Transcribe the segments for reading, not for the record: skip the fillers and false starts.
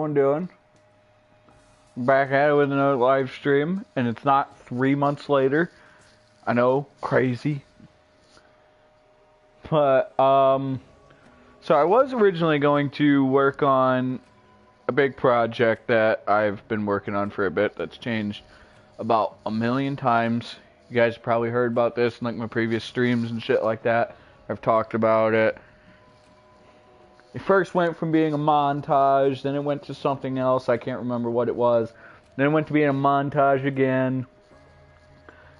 everyone doing? Back at it with another live stream, and it's not 3 months later. I know, crazy. But, so I was originally going to work on a big project that I've been working on for a bit that's changed about 1,000,000 times. You guys probably heard about this in like my previous streams and shit like that. I've talked about it. It first went from being a montage, then it went to something else. I can't remember what it was. Then it went to being a montage again.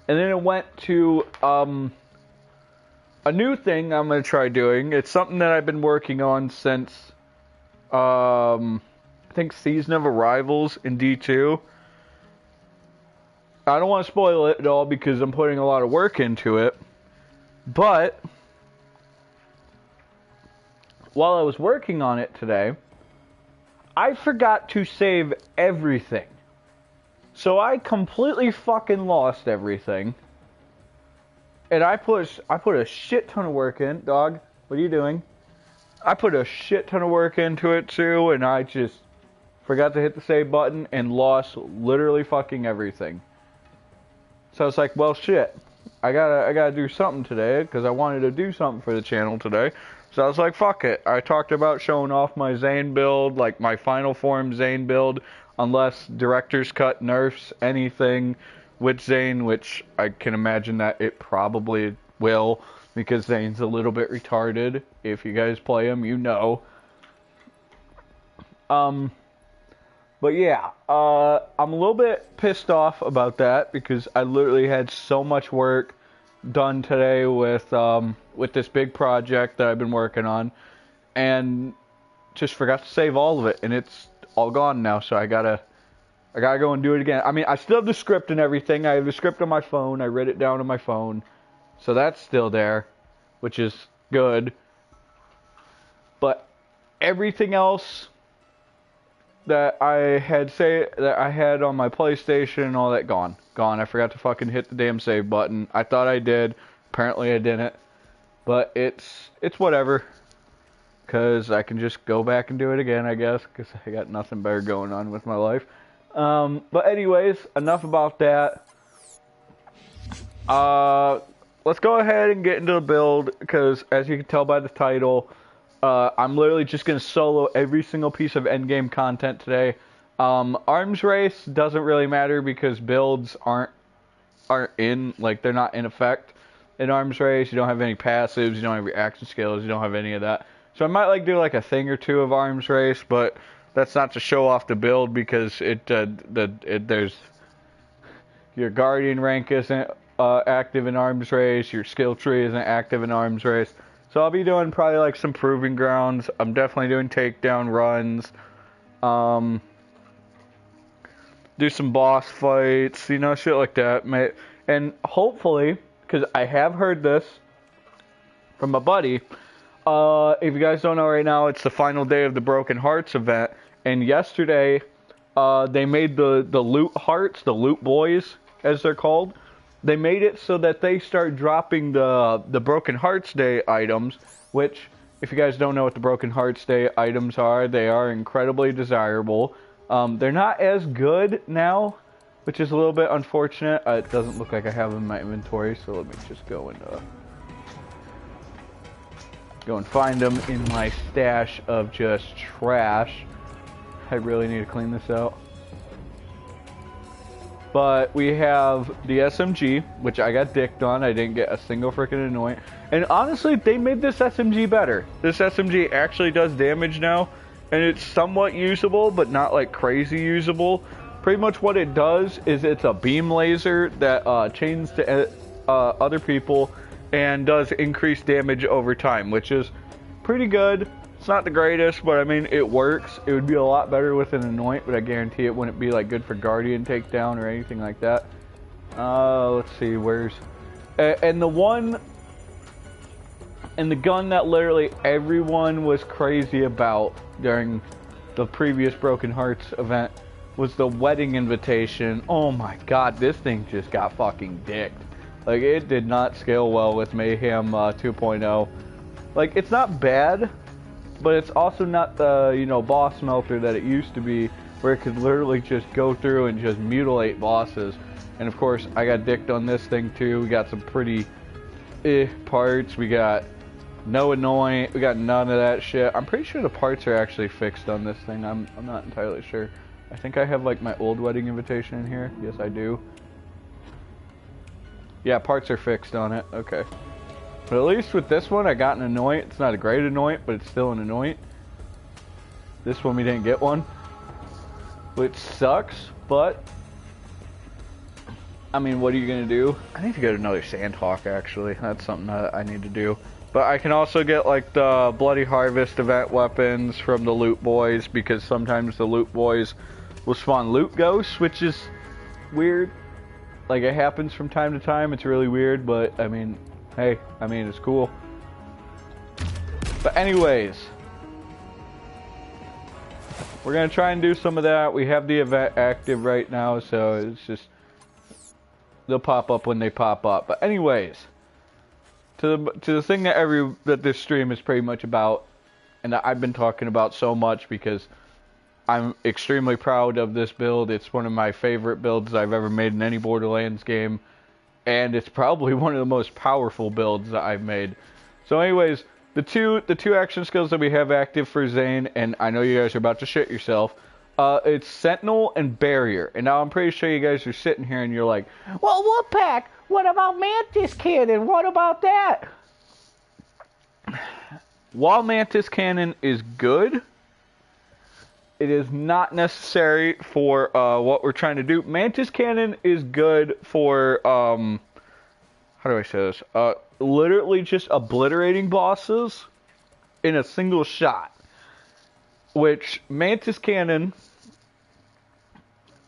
And then it went to a new thing I'm going to try doing. It's something that I've been working on since, I think, Season of Arrivals in D2. I don't want to spoil it at all because I'm putting a lot of work into it. But while I was working on it today, I forgot to save everything. So I completely fucking lost everything. And I put a shit ton of work in. Dog, what are you doing? I put a shit ton of work into it too, and I just forgot to hit the save button and lost literally fucking everything. So it's like, well, shit. I gotta do something today because I wanted to do something for the channel today. So I was like, fuck it. I talked about showing off my Zane build, like my final form Zane build, unless director's cut nerfs anything with Zane, which I can imagine that it probably will, because Zane's a little bit retarded. If you guys play him, you know. But yeah, I'm a little bit pissed off about that because I literally had so much work done today with this big project that I've been working on, and just forgot to save all of it, and it's all gone now. So I gotta go and do it again. I mean, I still have the script and everything. I have the script on my phone. I read it down on my phone, so that's still there, which is good. But everything else that I had on my PlayStation and all that gone. I forgot to fucking hit the damn save button. I thought I did. Apparently I didn't. But it's whatever. Because I can just go back and do it again, I guess. Because I got nothing better going on with my life. But anyways, enough about that. Let's go ahead and get into the build. Because as you can tell by the title, I'm literally just going to solo every single piece of endgame content today. Arms race doesn't really matter because builds aren't in, like, they're not in effect in arms race. You don't have any passives, you don't have reaction skills, you don't have any of that. So I might like do like a thing or two of arms race, but that's not to show off the build because there's your guardian rank isn't active in arms race, your skill tree isn't active in arms race. So I'll be doing probably like some proving grounds. I'm definitely doing takedown runs. Do some boss fights, you know, shit like that. And hopefully, because I have heard this from a buddy, if you guys don't know right now, it's the final day of the Broken Hearts event. And yesterday, they made the loot hearts, the loot boys, as they're called. They made it so that they start dropping the Broken Hearts Day items, which, if you guys don't know what the Broken Hearts Day items are, they are incredibly desirable. They're not as good now, which is a little bit unfortunate. It doesn't look like I have them in my inventory, so let me just go and find them in my stash of just trash. I really need to clean this out. But we have the SMG, which I got dicked on. I didn't get a single freaking anoint. And honestly, they made this SMG better. This SMG actually does damage now. And it's somewhat usable, but not like crazy usable. Pretty much what it does is it's a beam laser that chains to other people and does increased damage over time, which is pretty good. It's not the greatest, but I mean, it works. It would be a lot better with an anoint, but I guarantee it wouldn't be like good for guardian takedown or anything like that. Let's see, where's... And the one... And the gun that literally everyone was crazy about during the previous Broken Hearts event was the wedding invitation. Oh my god, this thing just got fucking dicked. Like, it did not scale well with Mayhem 2.0. Like, it's not bad, but it's also not the, you know, boss smelter that it used to be, where it could literally just go through and just mutilate bosses. And of course, I got dicked on this thing too. We got some pretty parts. We got no annoying. We got none of that shit. I'm pretty sure the parts are actually fixed on this thing. I'm not entirely sure. I think I have like my old wedding invitation in here. Yes, I do. Yeah, parts are fixed on it. Okay. But at least with this one, I got an anoint. It's not a great anoint, but it's still an anoint. This one, we didn't get one, which sucks, but I mean, what are you gonna do? I need to get another Sandhawk, actually. That's something that I need to do. But I can also get like the Bloody Harvest event weapons from the Loot Boys, because sometimes the Loot Boys will spawn loot ghosts, which is weird. Like, it happens from time to time. It's really weird, but I mean, hey, I mean, it's cool. But anyways, we're gonna try and do some of that. We have the event active right now, so it's just, they'll pop up when they pop up. But anyways, to the thing that this stream is pretty much about, and that I've been talking about so much because I'm extremely proud of this build. It's one of my favorite builds I've ever made in any Borderlands game, and it's probably one of the most powerful builds that I've made. So anyways, the two action skills that we have active for Zane, and I know you guys are about to shit yourself, it's Sentinel and Barrier. And now I'm pretty sure you guys are sitting here and you're like, well, Wolfpack, what about Mantis Cannon? What about that? While Mantis Cannon is good, it is not necessary for what we're trying to do. Mantis Cannon is good for, how do I say this? Literally just obliterating bosses in a single shot. Which, Mantis Cannon,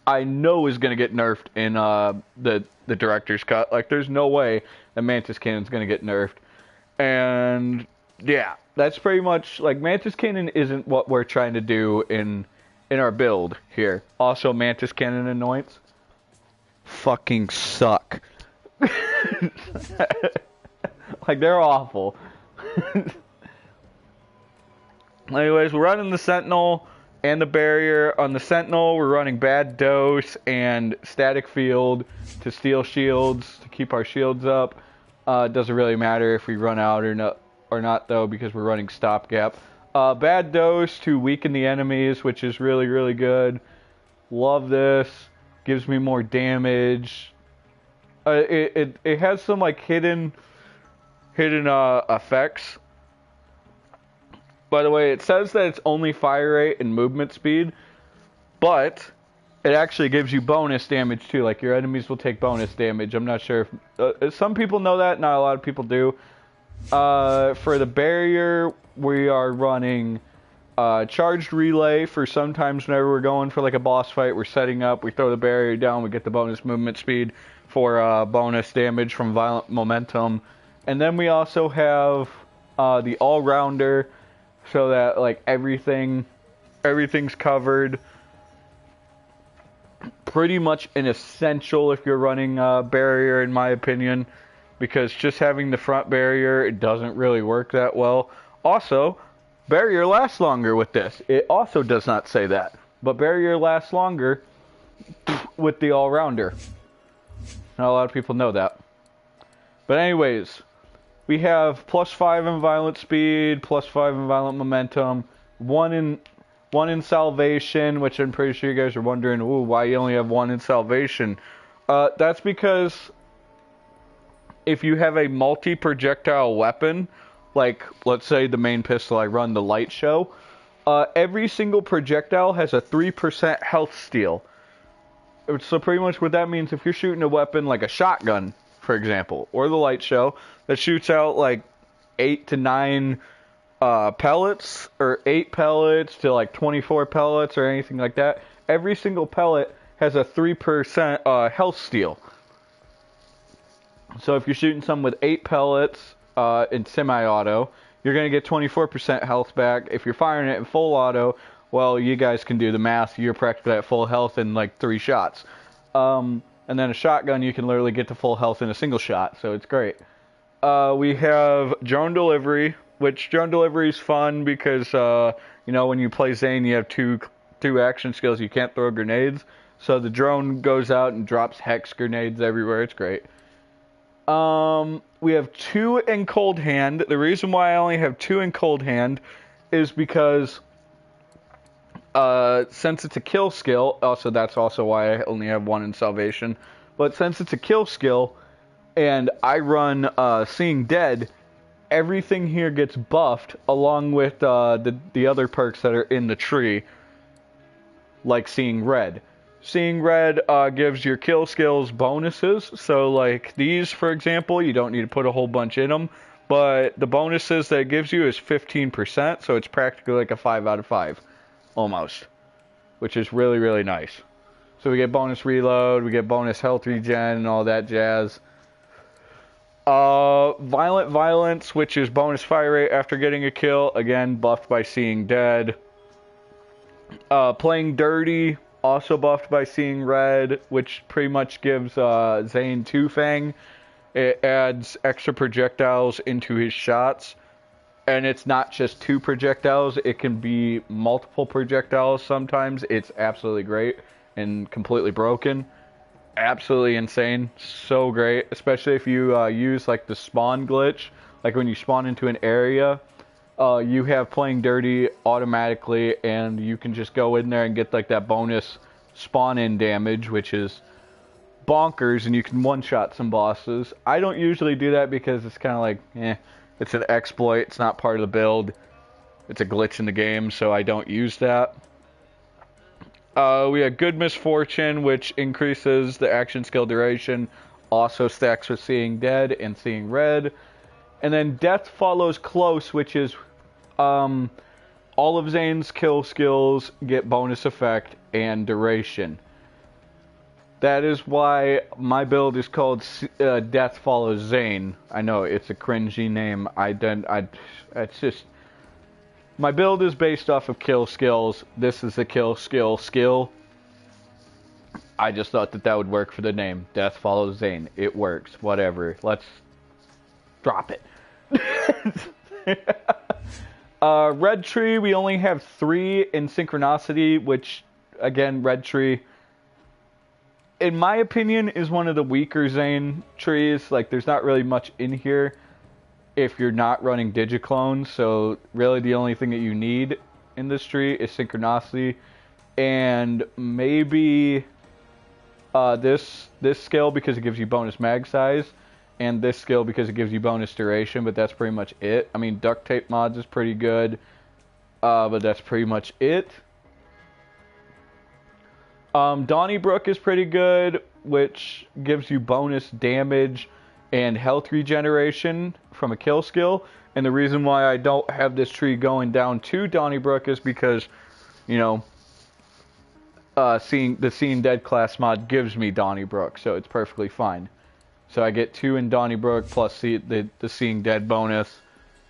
I know is going to get nerfed in the director's cut. Like, there's no way that Mantis Cannon's going to get nerfed. And yeah, that's pretty much, like, Mantis Cannon isn't what we're trying to do in our build here. Also, Mantis Cannon anoints fucking suck. Like, they're awful. Anyways, we're running the Sentinel and the Barrier. On the Sentinel, we're running Bad Dose and Static Field to steal shields, to keep our shields up. It doesn't really matter if we run out or not though, because we're running Stopgap. Bad Dose to weaken the enemies, which is really, really good. Love this. Gives me more damage. It has some like hidden effects. By the way, it says that it's only fire rate and movement speed, but it actually gives you bonus damage too. Like, your enemies will take bonus damage. I'm not sure if some people know that, not a lot of people do. For the Barrier, we are running Charged Relay for sometimes whenever we're going for like a boss fight, we're setting up, we throw the Barrier down, we get the bonus movement speed for bonus damage from Violent Momentum. And then we also have the All-Rounder, so that like everything's covered. Pretty much an essential if you're running Barrier, in my opinion, because just having the front Barrier, it doesn't really work that well. Also, Barrier lasts longer with this. It also does not say that, but Barrier lasts longer with the All-Rounder. Not a lot of people know that. But anyways, we have +5 in violent speed, +5 in violent momentum, 1 in salvation, which I'm pretty sure you guys are wondering, ooh, why you only have 1 in salvation. That's because if you have a multi-projectile weapon, like, let's say the main pistol I run, the Light Show, every single projectile has a 3% health steal. So pretty much what that means, if you're shooting a weapon like a shotgun, for example, or the Light Show, that shoots out like 8 to 9 pellets, or 8 pellets to like 24 pellets or anything like that, every single pellet has a 3% health steal. So if you're shooting some with 8 pellets in semi-auto, you're going to get 24% health back. If you're firing it in full auto, well, you guys can do the math. You're practically at full health in like 3 shots. And then a shotgun, you can literally get to full health in a single shot, so it's great. We have drone delivery, which drone delivery is fun because, you know, when you play Zane, you have two action skills. You can't throw grenades. So the drone goes out and drops hex grenades everywhere. It's great. We have 2 in Cold Hand. The reason why I only have 2 in Cold Hand is because, since it's a kill skill, also that's also why I only have 1 in Salvation. But since it's a kill skill, and I run Seeing Dead, everything here gets buffed along with the other perks that are in the tree, like Seeing Red. Seeing Red gives your kill skills bonuses. So like these, for example, you don't need to put a whole bunch in them, but the bonuses that it gives you is 15%, so it's practically like a 5 out of 5, almost, which is really, really nice. So we get bonus reload, we get bonus health regen, and all that jazz. Violent Violence, which is bonus fire rate after getting a kill, again buffed by Seeing Dead. Playing Dirty, also buffed by Seeing Red, which pretty much gives Zane Two Fang. It adds extra projectiles into his shots, and it's not just 2 projectiles, it can be multiple projectiles sometimes. It's absolutely great and completely broken. Absolutely insane. So great, especially if you use like the spawn glitch, like when you spawn into an area, you have Playing Dirty automatically, and you can just go in there and get like that bonus spawn in damage, which is bonkers, and you can one-shot some bosses. I don't usually do that because it's kind of like, it's an exploit, it's not part of the build, it's a glitch in the game, so I don't use that. We have Good Misfortune, which increases the action skill duration, also stacks with Seeing Dead and Seeing Red. And then Death Follows Close, which is all of Zane's kill skills get bonus effect and duration. That is why my build is called Death Follows Zane. I know it's a cringy name. It's just, my build is based off of kill skills. This is a kill skill. I just thought that would work for the name. Death Follows Zane. It works. Whatever. Let's drop it. Red Tree, we only have 3 in Synchronicity, which, again, Red Tree, in my opinion, is one of the weaker Zane trees. Like, there's not really much in here if you're not running Digiclones, so really the only thing that you need in this tree is Synchronicity, and maybe this skill because it gives you bonus mag size, and this skill because it gives you bonus duration, but that's pretty much it. I mean, Duct Tape Mods is pretty good, but that's pretty much it. Donnybrook is pretty good, which gives you bonus damage and health regeneration from a kill skill. And the reason why I don't have this tree going down to Donnybrook is because, you know, Seeing Dead class mod gives me Donnybrook, so it's perfectly fine. So I get 2 in Donnybrook plus the Seeing Dead bonus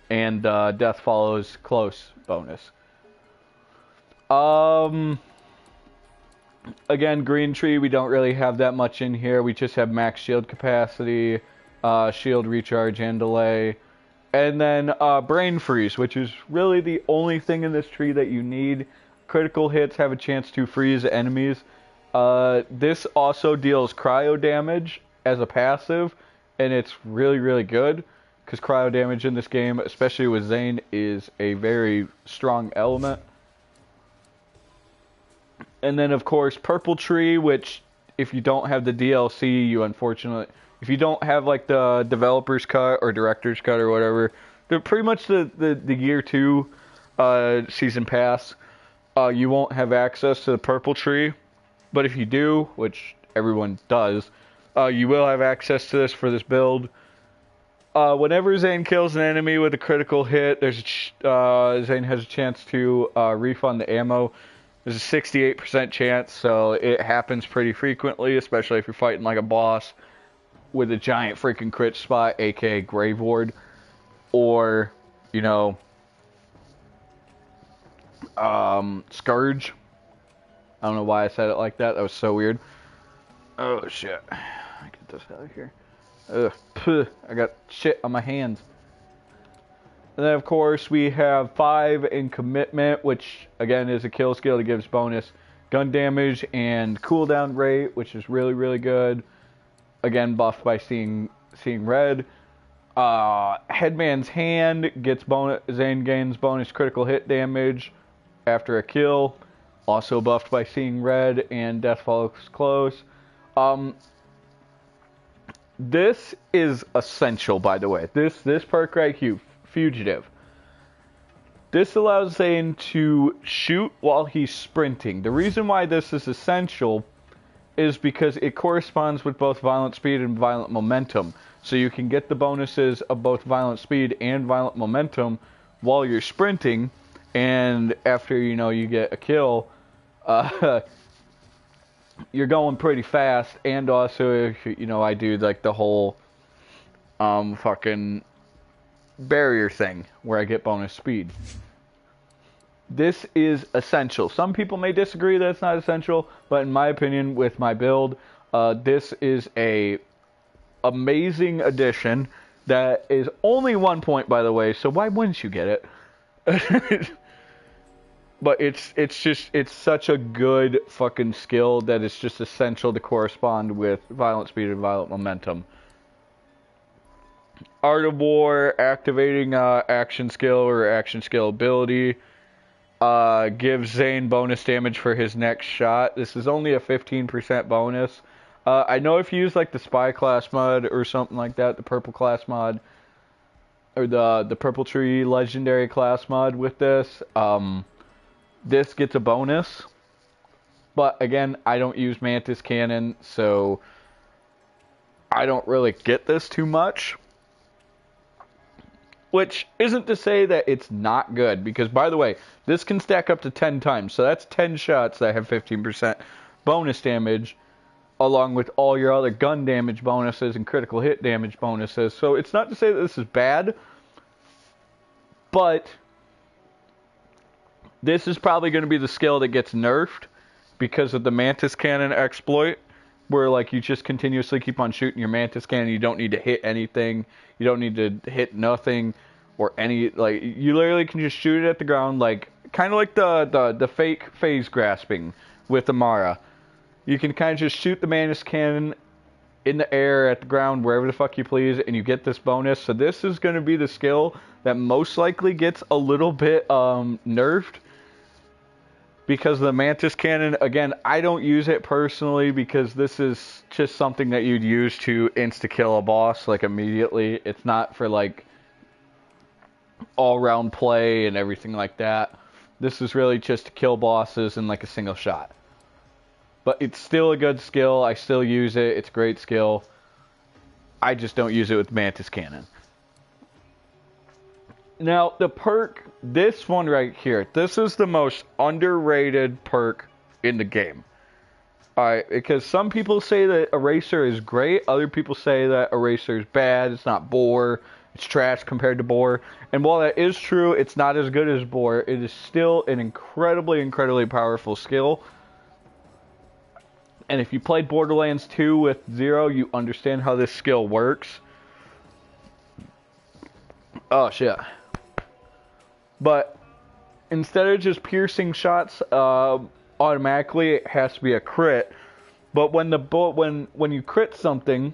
and Death Follows Close bonus. Again, Green Tree, we don't really have that much in here. We just have max shield capacity, shield recharge and delay, and then Brain Freeze, which is really the only thing in this tree that you need. Critical hits have a chance to freeze enemies. This also deals cryo damage as a passive, and it's really, really good, because cryo damage in this game, especially with Zane, is a very strong element. And then, of course, Purple Tree, which, if you don't have the DLC, you unfortunately, if you don't have, like, the developer's cut or director's cut or whatever, they're pretty much the year 2 season pass, you won't have access to the Purple Tree. But if you do, which everyone does, you will have access to this for this build. Whenever Zane kills an enemy with a critical hit, Zane has a chance to refund the ammo. There's a 68% chance, so it happens pretty frequently, especially if you're fighting like a boss with a giant freaking crit spot, aka Grave Ward, or, you know, Scourge. I don't know why I said it like that. That was so weird. Oh shit! Get this out of here. Ugh, I got shit on my hands. And then, of course, we have 5 in commitment, which, again, is a kill skill that gives bonus gun damage and cooldown rate, which is really, really good. Again, buffed by seeing red. Headman's Hand gets bonus. Zane gains bonus critical hit damage after a kill. Also buffed by seeing red and death follows close. This is essential, by the way. This perk right here, Fugitive. This allows Zane to shoot while he's sprinting. The reason why this is essential is because it corresponds with both violent speed and violent momentum. So you can get the bonuses of both violent speed and violent momentum while you're sprinting, and after, you know, you get a kill, you're going pretty fast. And also, if, you know, I do like the whole fucking barrier thing where I get bonus speed. This is essential. Some people may disagree that it's not essential, but in my opinion, with my build, this is a amazing addition that is only 1 point, by the way, so why wouldn't you get it? But it's such a good fucking skill that it's just essential to correspond with violent speed and violent momentum. Art of War, activating action skill or action skill ability. Gives Zane bonus damage for his next shot. This is only a 15% bonus. I know if you use like the Spy class mod or something like that, the Purple class mod, or the Purple Tree Legendary class mod with this, this gets a bonus. But again, I don't use Mantis Cannon, so I don't really get this too much. Which isn't to say that it's not good, because, by the way, this can stack up to 10 times. So that's 10 shots that have 15% bonus damage, along with all your other gun damage bonuses and critical hit damage bonuses. So it's not to say that this is bad, but this is probably going to be the skill that gets nerfed because of the Mantis Cannon exploit, where like you just continuously keep on shooting your Mantis Cannon. You don't need to hit anything. You don't need to hit nothing or any, like, you literally can just shoot it at the ground, like kind of like the fake phase grasping with Amara. You can kind of just shoot the Mantis Cannon in the air, at the ground, wherever the fuck you please, and you get this bonus. So this is going to be the skill that most likely gets a little bit nerfed because of the Mantis Cannon. Again, I don't use it personally because this is just something that you'd use to insta-kill a boss, like, immediately. It's not for, like, all-round play and everything like that. This is really just to kill bosses in, like, a single shot. But it's still a good skill. I still use it. It's a great skill. I just don't use it with Mantis Cannon. Now, the perk, this one right here, this is the most underrated perk in the game. Alright, because some people say that Eraser is great, other people say that Eraser is bad, it's not Boar, it's trash compared to Boar. And while that is true, it's not as good as Boar. It is still an incredibly, incredibly powerful skill. And if you played Borderlands 2 with Zero, you understand how this skill works. Oh, shit. But instead of just piercing shots automatically, it has to be a crit. But when you crit something,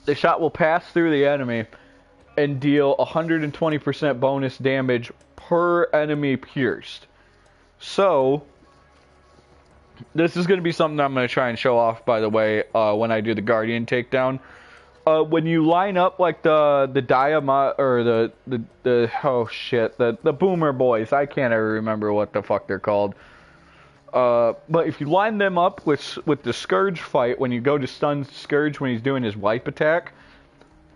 the shot will pass through the enemy and deal 120% bonus damage per enemy pierced. So this is going to be something I'm going to try and show off, by the way, when I do the Guardian takedown. When you line up like the Diamond or the Boomer Boys, I can't ever remember what the fuck they're called. But if you line them up with the Scourge fight, when you go to stun Scourge when he's doing his wipe attack,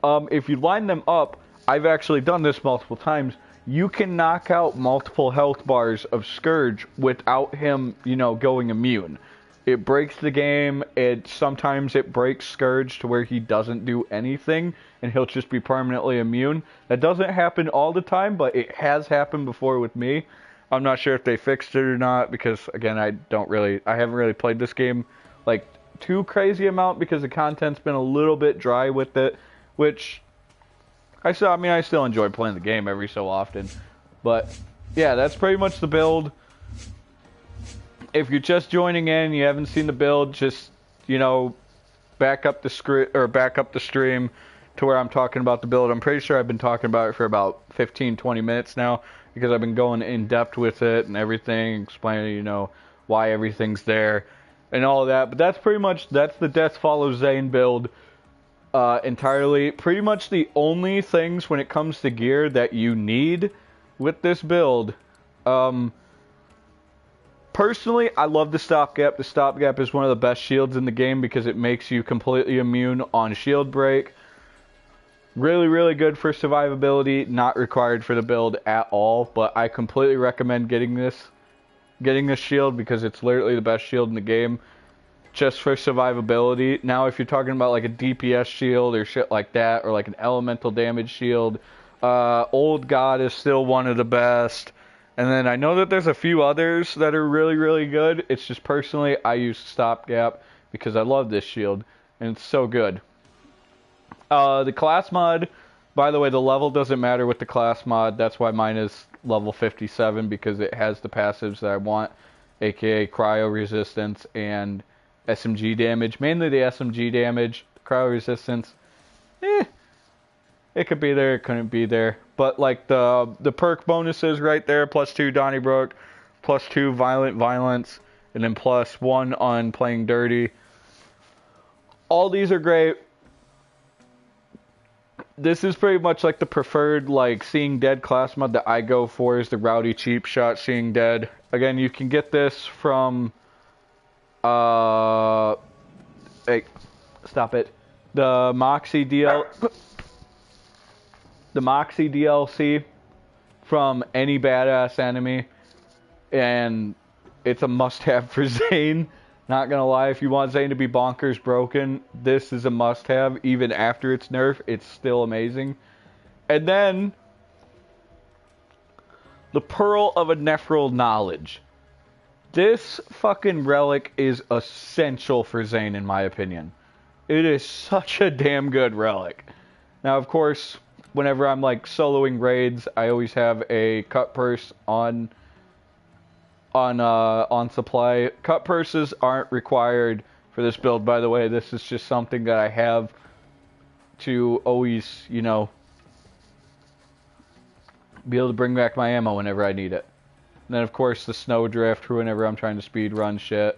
if you line them up, I've actually done this multiple times, you can knock out multiple health bars of Scourge without him, you know, going immune. It breaks the game. Sometimes it breaks Scourge to where he doesn't do anything and he'll just be permanently immune. That doesn't happen all the time, but it has happened before with me. I'm not sure if they fixed it or not because, again, I haven't really played this game like too crazy amount because the content's been a little bit dry with it, which I still enjoy playing the game every so often. But, yeah, that's pretty much the build. If you're just joining in, you haven't seen the build, just, you know, back up the stream to where I'm talking about the build. I'm pretty sure I've been talking about it for about 15, 20 minutes now, because I've been going in depth with it and everything, explaining, you know, why everything's there and all of that. But that's the Death Follows Zane build entirely. Pretty much the only things when it comes to gear that you need with this build. Personally, I love the stopgap. The stopgap is one of the best shields in the game because it makes you completely immune on shield break. Really, really good for survivability. Not required for the build at all, but I completely recommend getting this shield because it's literally the best shield in the game just for survivability. Now, if you're talking about like a DPS shield or shit like that, or like an elemental damage shield, Old God is still one of the best. And then I know that there's a few others that are really, really good. It's just personally, I use Stopgap because I love this shield, and it's so good. The class mod, by the way, the level doesn't matter with the class mod. That's why mine is level 57, because it has the passives that I want, aka cryo resistance and SMG damage. Mainly the SMG damage. Cryo resistance, it could be there, it couldn't be there. But like the perk bonuses right there, +2 Donnybrook, +2 Violent Violence, and then +1 on playing dirty. All these are great. This is pretty much like the preferred like Seeing Dead class mod that I go for, is the Rowdy Cheap Shot Seeing Dead. Again, you can get this from hey, stop it. The Moxie DLC from any badass enemy, and it's a must-have for Zane. Not gonna lie, if you want Zane to be bonkers broken, this is a must-have. Even after its nerf, it's still amazing. And then the Pearl of a Nephral Knowledge. This fucking relic is essential for Zane, in my opinion. It is such a damn good relic. Now, of course, whenever I'm like soloing raids, I always have a cut purse on supply. Cut purses aren't required for this build, by the way. This is just something that I have to always, you know, be able to bring back my ammo whenever I need it. And then, of course, the Snowdrift for whenever I'm trying to speed run shit.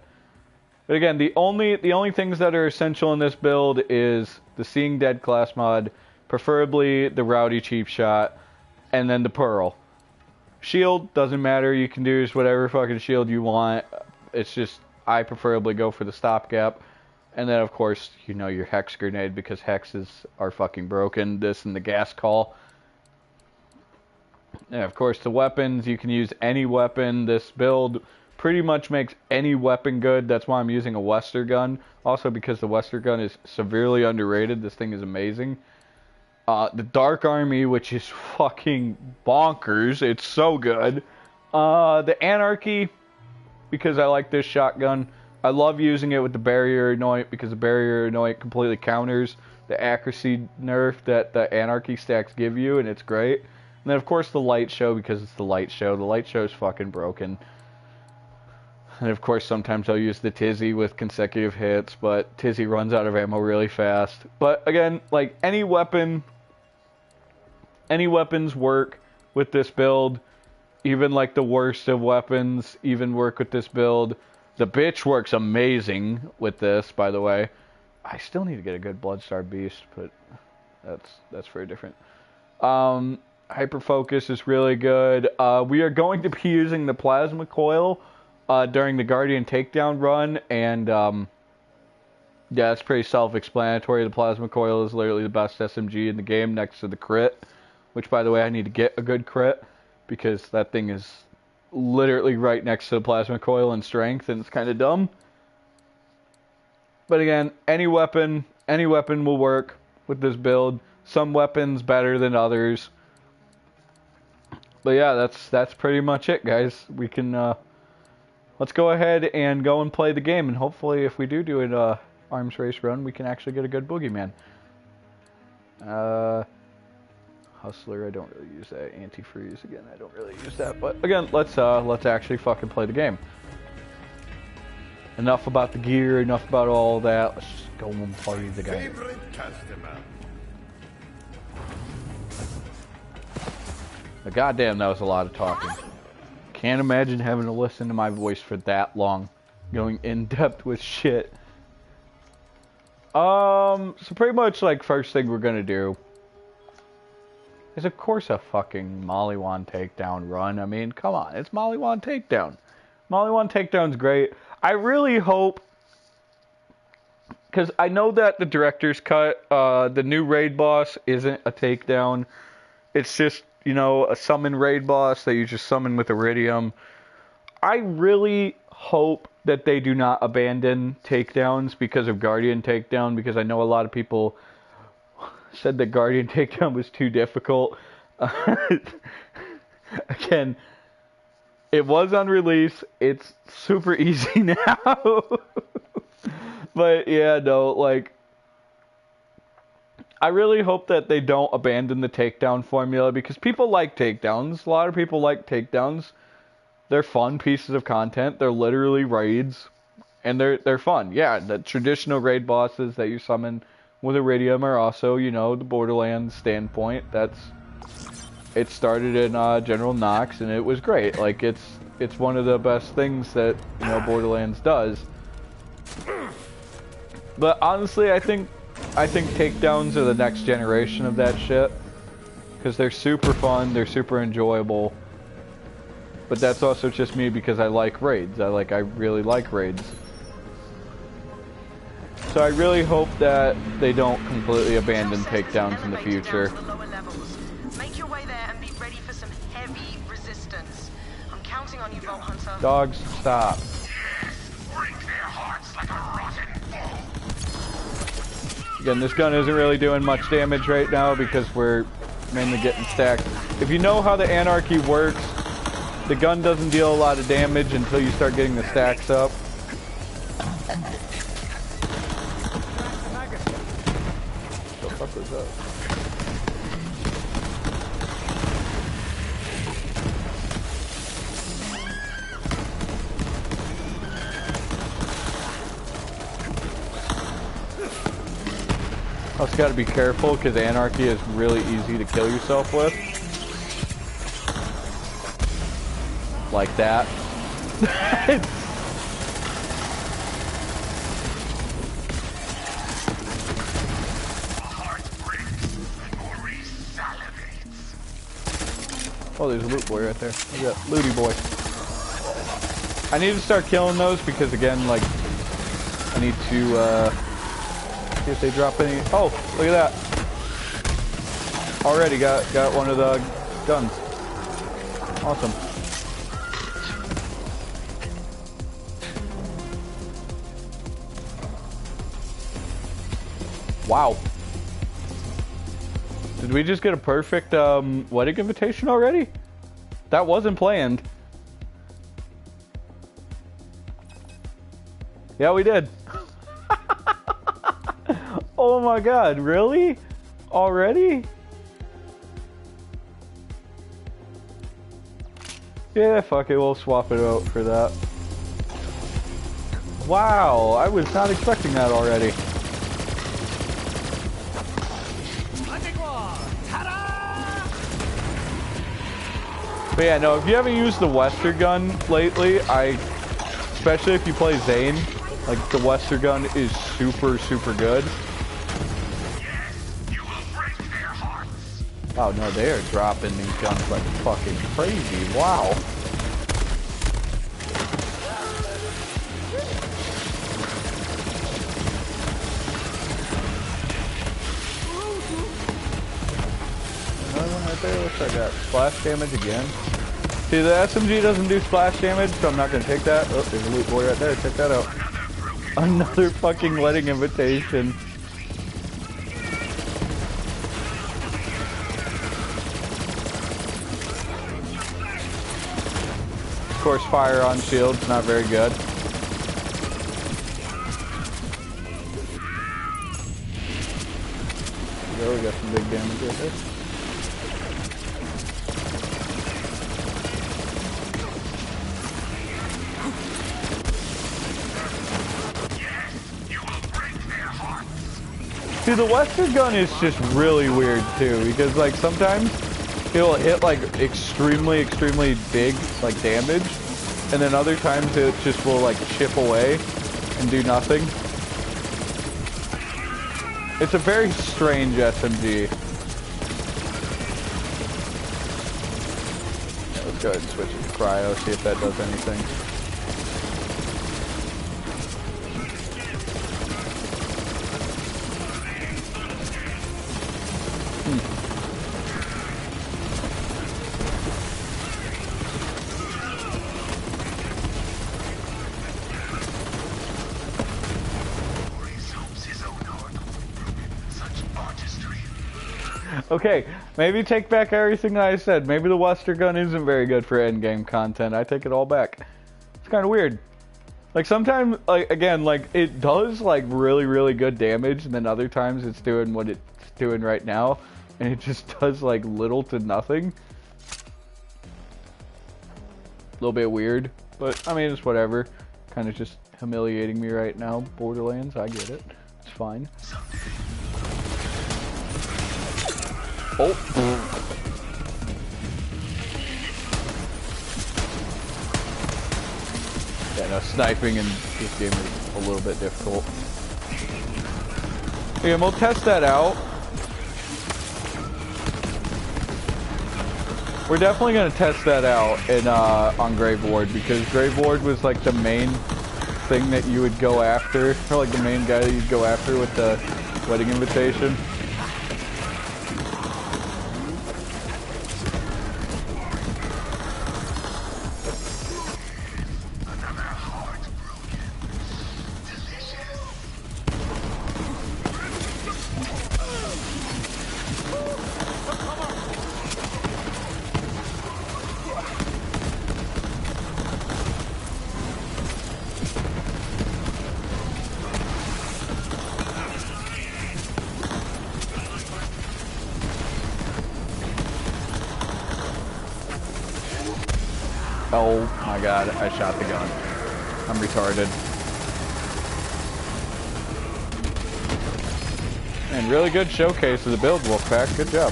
But again, the only things that are essential in this build is the Seeing Dead class mod, preferably the Rowdy Cheap Shot, and then the Pearl. Shield, doesn't matter, you can use whatever fucking shield you want. It's just, I preferably go for the Stopgap. And then, of course, you know, your Hex Grenade, because hexes are fucking broken. This and the Gas Call. And of course, the weapons, you can use any weapon. This build pretty much makes any weapon good. That's why I'm using a Wester gun. Also, because the Wester gun is severely underrated. This thing is amazing. The Dark Army, which is fucking bonkers. It's so good. The Anarchy, because I like this shotgun. I love using it with the Barrier Anoint, because the Barrier Anoint completely counters the accuracy nerf that the Anarchy stacks give you, and it's great. And then, of course, the Light Show, because it's the Light Show. The Light Show is fucking broken. And, of course, sometimes I'll use the Tizzy with consecutive hits, but Tizzy runs out of ammo really fast. But, again, like, any weapons work with this build. Even, like, the worst of weapons even work with this build. The Bitch works amazing with this, by the way. I still need to get a good Bloodstar Beast, but that's very different. Hyper Focus is really good. We are going to be using the Plasma Coil during the Guardian Takedown run, and yeah, it's pretty self-explanatory. The Plasma Coil is literally the best SMG in the game next to the crit, which, by the way, I need to get a good crit, because that thing is literally right next to the Plasma Coil in strength, and it's kind of dumb. But again, any weapon will work with this build. Some weapons better than others. But yeah, that's pretty much it, guys. We can let's go ahead and go and play the game, and hopefully, if we do an arms race run, we can actually get a good boogeyman. Hustler, I don't really use that. Antifreeze, again, I don't really use that. But again, let's actually fucking play the game. Enough about the gear, enough about all that. Let's just go and play the game. But goddamn, that was a lot of talking. Can't imagine having to listen to my voice for that long, going in depth with shit. So pretty much like first thing we're gonna do is of course a fucking Mollywan takedown run. I mean, come on, it's Mollywan takedown. Mollywan takedown's great. I really hope, because I know that the director's cut, the new raid boss isn't a takedown. It's just, you know, a summon raid boss that you just summon with Iridium. I really hope that they do not abandon takedowns because of Guardian takedown, because I know a lot of people said that Guardian takedown was too difficult. Again, it was on release. It's super easy now. But yeah, no, like, I really hope that they don't abandon the takedown formula, because people like takedowns. A lot of people like takedowns. They're fun pieces of content. They're literally raids, and they're fun. Yeah, the traditional raid bosses that you summon with Iridium are also, you know, the Borderlands standpoint. It started in General Knox, and it was great. Like, it's one of the best things that, you know, Borderlands does. But honestly, I think takedowns are the next generation of that shit, because they're super fun, they're super enjoyable. But that's also just me because I like raids. I really like raids. So I really hope that they don't completely abandon takedowns in the future. Make your way there and be ready for some heavy resistance. I'm counting on you, Vault Hunter. Dogs, stop. Break their hearts like a rotten bull. Again, this gun isn't really doing much damage right now because we're mainly getting stacked. If you know how the Anarchy works, the gun doesn't deal a lot of damage until you start getting the stacks up. What the fuck was that? Also gotta be careful because Anarchy is really easy to kill yourself with. Like that. Oh, there's a loot boy right there. Look at that looty boy. I need to start killing those because, again, like, I need to see if they drop any. Oh, look at that! Already got one of the guns. Awesome. Wow. Did we just get a perfect wedding invitation already? That wasn't planned. Yeah, we did. Oh my god, really? Already? Yeah, fuck it, we'll swap it out for that. Wow, I was not expecting that already. But yeah, no, if you haven't used the Wester gun lately, especially if you play Zane, like, the Wester gun is super, super good. Oh no, they are dropping these guns like fucking crazy. Wow. Another one right there. What's that got? Splash damage again. See, the SMG doesn't do splash damage, so I'm not gonna take that. Oh, there's a loot boy right there. Check that out. Another fucking wedding invitation. Of course, fire on shields, not very good. There we go, we got some big damage right there. See, the Western gun is just really weird too, because like sometimes it'll hit like extremely big like damage, and then other times it just will like chip away and do nothing. It's a very strange SMG. Yeah, let's go ahead and switch it to cryo, see if that does anything. Okay, maybe take back everything I said. Maybe the Western gun isn't very good for endgame content. I take it all back. It's kind of weird. Like sometimes, like again, like it does like really good damage, and then other times it's doing what it's doing right now, and it just does like little to nothing. A little bit weird, but I mean it's whatever. Kind of just humiliating me right now. Borderlands, I get it. It's fine. Oh. Yeah, no, sniping in this game is a little bit difficult. Yeah, we'll test that out. We're definitely going to test that out in on Grave Ward, because Grave Ward was like the main thing that you would go after, or like the main guy that you'd go after with the wedding invitation. Oh my god, I shot the gun. I'm retarded. And really good showcase of the build, Wolfpack. Good job.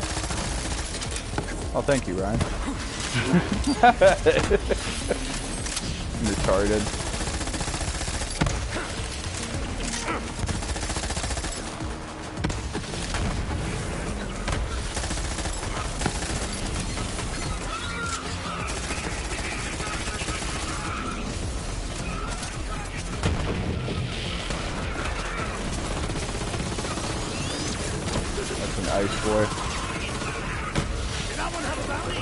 Oh, thank you, Ryan. I'm retarded. Ice boy. Did that one have a bounty?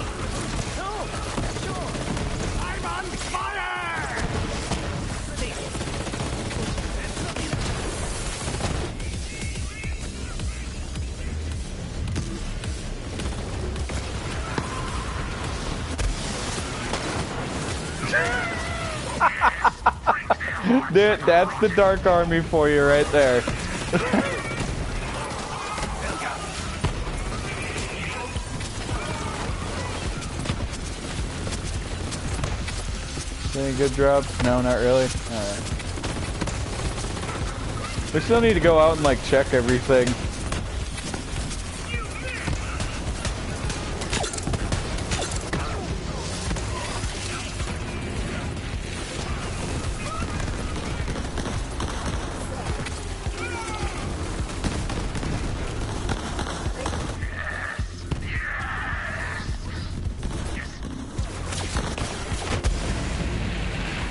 No! Sure! I'm on fire! Dude, that's the Dark Army for you right there. Any good drops? No, not really. Alright. We still need to go out and like check everything.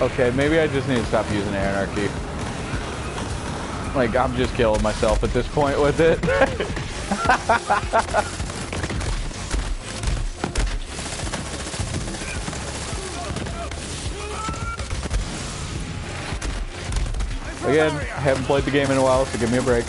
Okay, maybe I just need to stop using Anarchy. Like, I'm just killing myself at this point with it. Again, I haven't played the game in a while, so give me a break.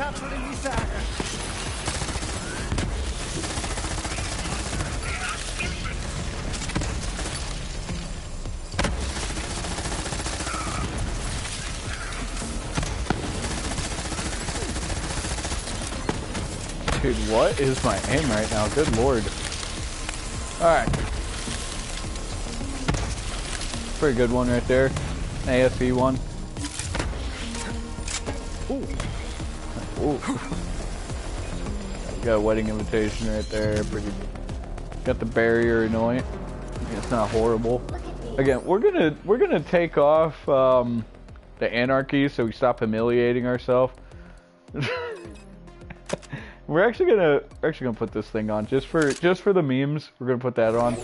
Capturing me, sir. Dude, what is my aim right now? Good lord. Alright. Pretty good one right there. ASE one. Ooh. Ooh. Got a wedding invitation right there. Pretty. Got the barrier annoying. It's not horrible. Again, we're gonna take off the anarchy so we stop humiliating ourselves. We're actually gonna put this thing on just for the memes. We're gonna put that on.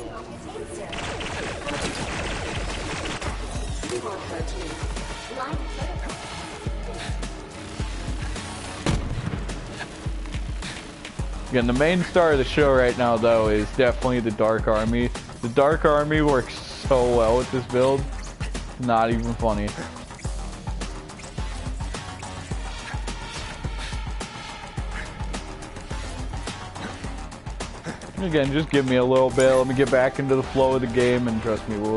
Again, the main star of the show right now, though, is definitely the Dark Army. The Dark Army works so well with this build. Not even funny. Again, just give me a little bit. Let me get back into the flow of the game, and trust me, we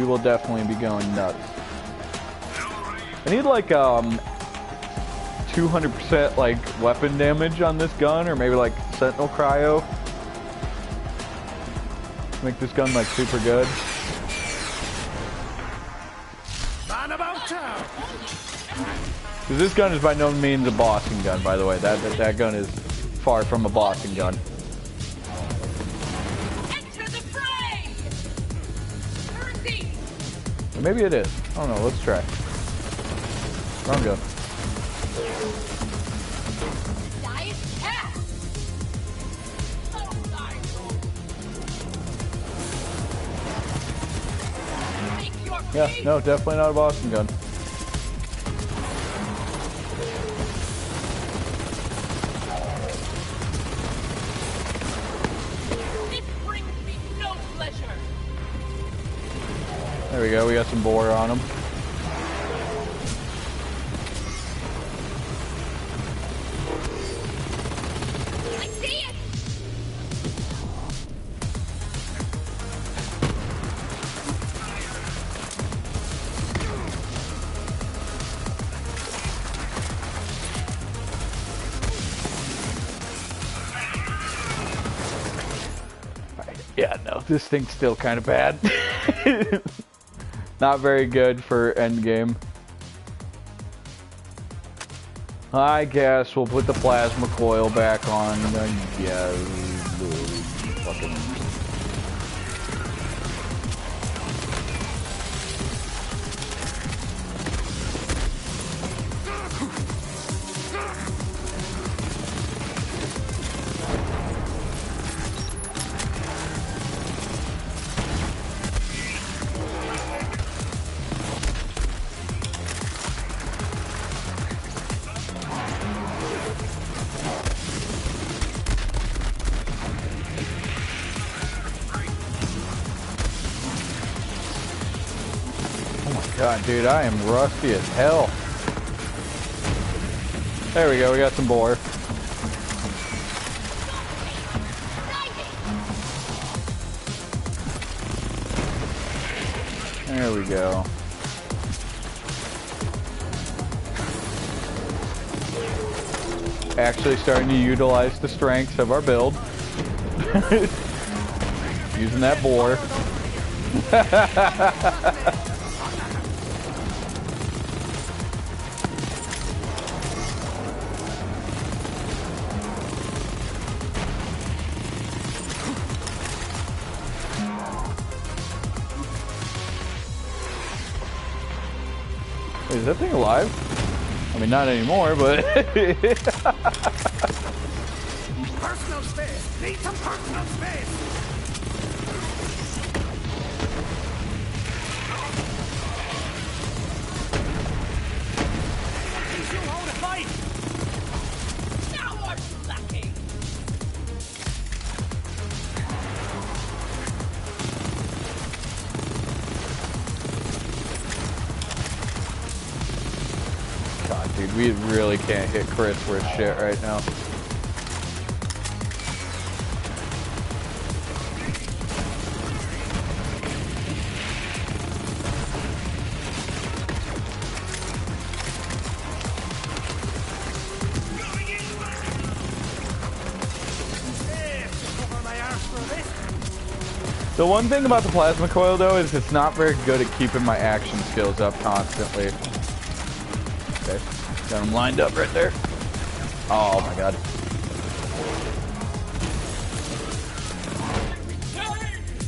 will definitely be going nuts. I need like 200% like weapon damage on this gun, or maybe like Sentinel Cryo. Make this gun like super good. Man about town. Because this gun is by no means a bossing gun, by the way. That gun is far from a bossing gun. Maybe it is. I don't know. Let's try. Wrong gun. Yeah, no, definitely not a Boston gun. There we go, we got some bore on them. I see it. Yeah, no, this thing's still kind of bad. Not very good for endgame. I guess we'll put the plasma coil back on. Yeah, fucking. God, dude, I am rusty as hell. There we go, we got some bore. There we go. Actually starting to utilize the strengths of our build. Using that bore. Wait, is that thing alive? I mean, not anymore, but... Personal space. Need some personal space. Teach you how to fight. Now what's lacking? God, dude, dude, we really can't hit Chris worth shit right now. The one thing about the plasma coil though is it's not very good at keeping my action skills up constantly. Okay, got him lined up right there. Oh my god.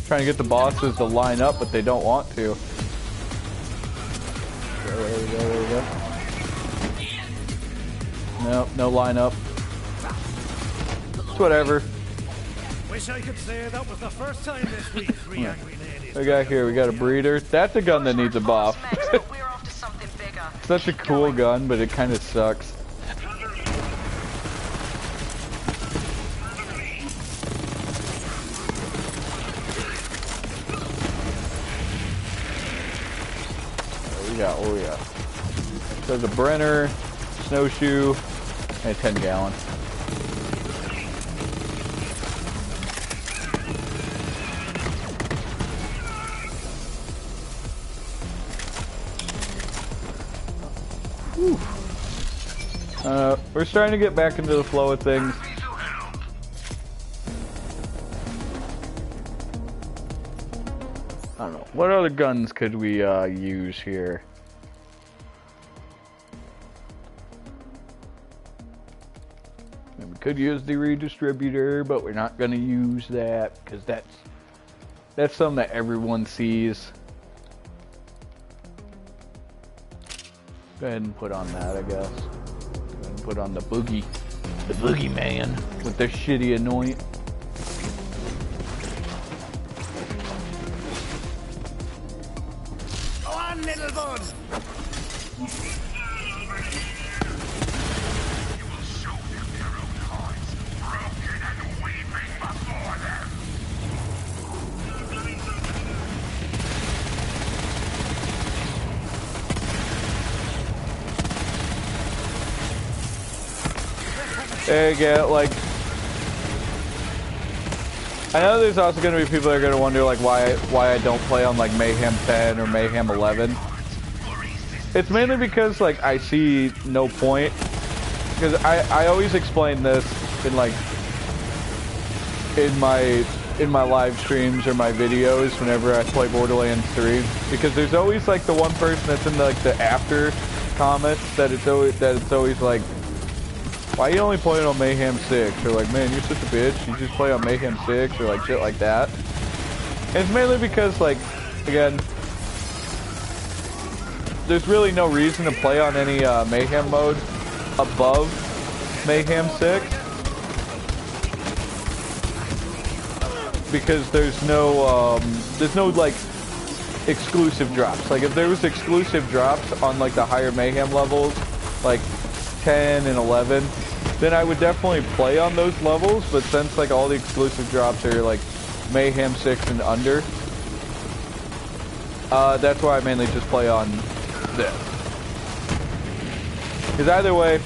Trying to get the bosses to line up, but they don't want to. There we go, there we go. Nope, no line up. It's whatever. Wish I could say that was the first time this week 3 angry ladies. We got here, we got a breeder. That's a gun that needs a buff. Such a cool gun, but it kind of sucks. What we got? So there's a Brenner, snowshoe, and a 10-gallon. We're starting to get back into the flow of things. I don't know. What other guns could we use here? And we could use the redistributor, but we're not going to use that because that's something that everyone sees. Go ahead and put on that, I guess. Go ahead and put on the boogeyman with their shitty anoint. Go on, little bud. You will show them their own hearts, broken and weeping before them. Get like, I know there's also going to be people that are going to wonder like why I don't play on like Mayhem 10 or Mayhem 11. It's mainly because like I see no point, because I always explain this in like in my live streams or my videos whenever I play Borderlands 3, because there's always like the one person that's in like the after comments that it's always like, why you only playing on Mayhem 6? Or like, man, you're such a bitch, you just play on Mayhem 6, or like shit like that. And it's mainly because like, again, there's really no reason to play on any Mayhem mode above Mayhem 6. Because there's no like exclusive drops. Like if there was exclusive drops on like the higher Mayhem levels, like 10 and 11, then I would definitely play on those levels, but since like all the exclusive drops are like Mayhem 6 and under, that's why I mainly just play on this. Because either way,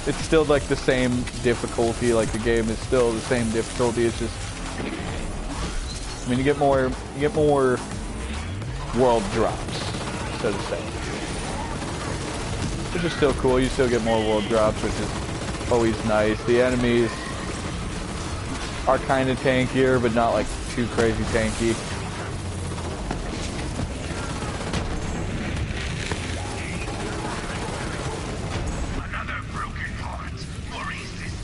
it's still like the same difficulty, like the game is still the same difficulty, it's just, I mean, you get more world drops, so to say. Which is still cool, you still get more world drops, which is always nice. The enemies are kind of tankier, but not like too crazy tanky. Another broken heart, or is this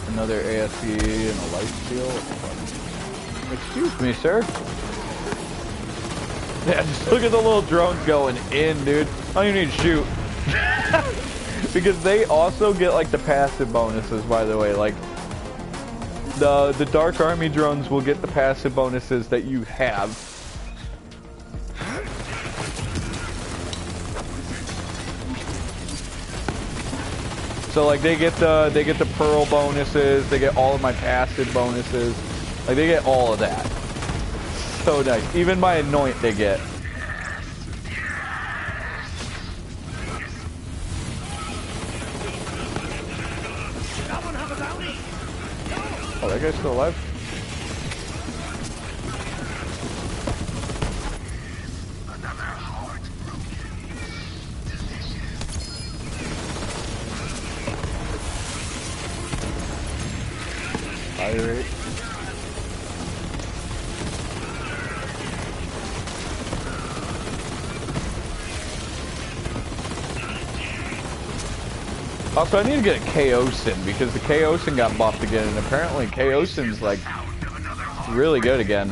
Another ASC and a life steal. Excuse me, sir. Yeah, just look at the little drones going in, dude. I don't even need to shoot. Because they also get like the passive bonuses, by the way. Like the Dark Army drones will get the passive bonuses that you have. So like they get the Pearl bonuses, they get all of my passive bonuses. Like they get all of that. So nice. Even my anoint they get. bounty! Oh, that guy's still alive? Pirate. Also, I need to get a Chaosin because the Chaosin got buffed again, and apparently Chaosin's like really good again.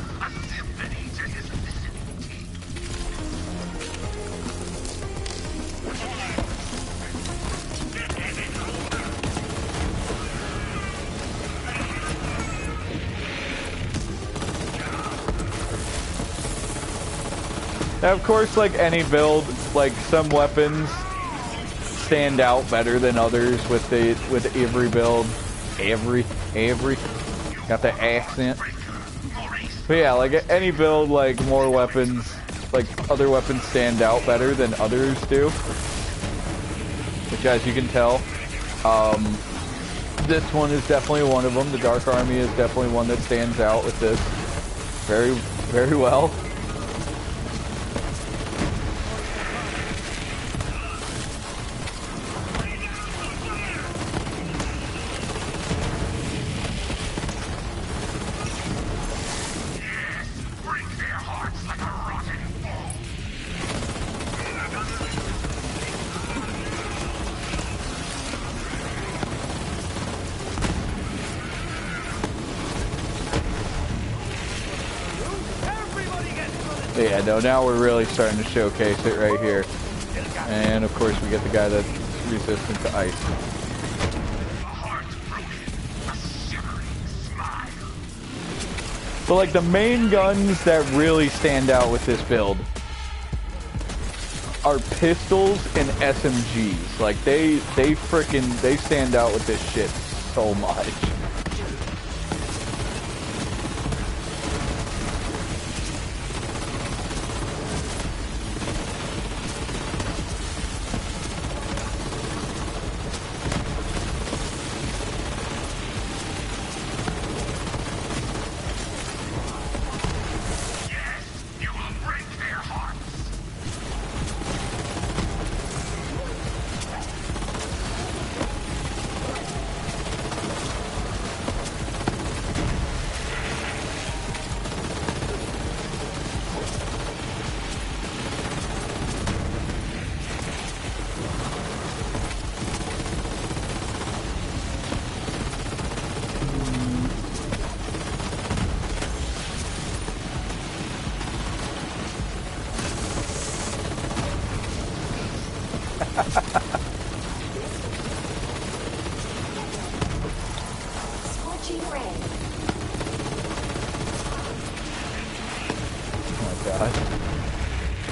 Now, of course, like any build, like some weapons stand out better than others with every build. Every got the accent. But yeah, like any build, like more weapons, like other weapons stand out better than others do. Which, as you can tell, this one is definitely one of them. The Dark Army is definitely one that stands out with this very, very well. Yeah, no, now we're really starting to showcase it right here. And of course we get the guy that's resistant to ice. But like the main guns that really stand out with this build are pistols and SMGs. Like they stand out with this shit so much.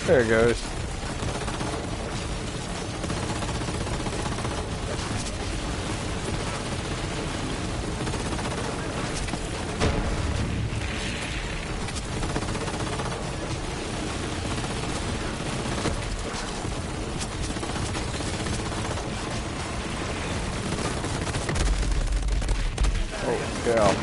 There it goes. Oh, yeah.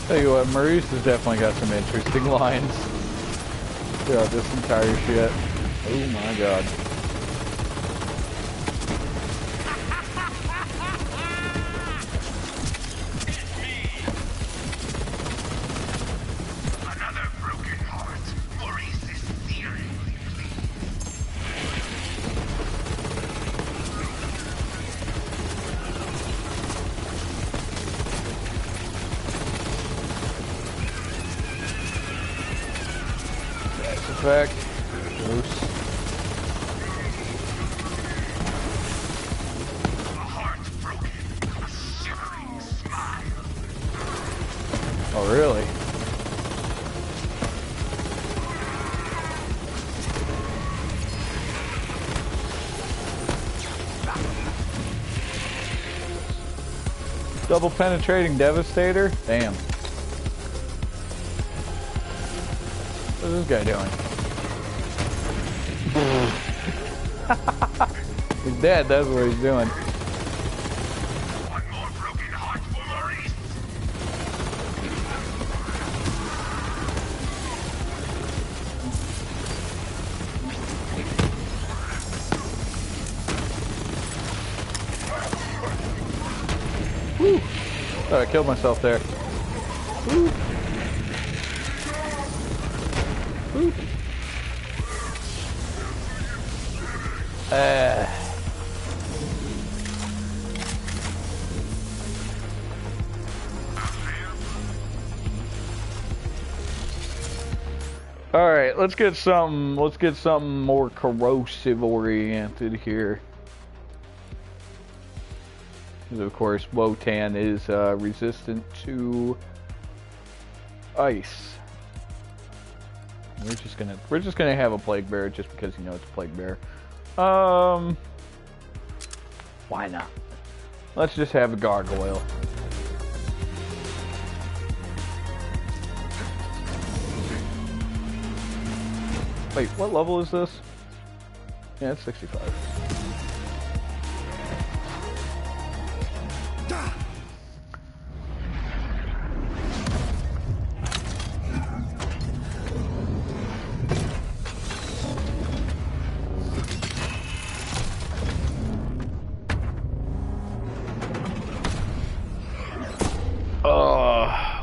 Tell you what, Maurice has definitely got some interesting lines throughout this entire shit. Oh my god. Another broken heart. Maurice's theory. Effect. Loose. Oh, really? Double penetrating devastator? Damn. What's this guy doing? He's dead, that's what he's doing. One more broken heart for Maurice. Woo! Thought I killed myself there. Woo! Woo! All right, let's get something more corrosive oriented here. Because of course, Wotan is resistant to ice. We're just gonna have a plague bear just because you know it's a plague bear. Why not? Let's just have a gargoyle. Wait, what level is this? Yeah, it's 65.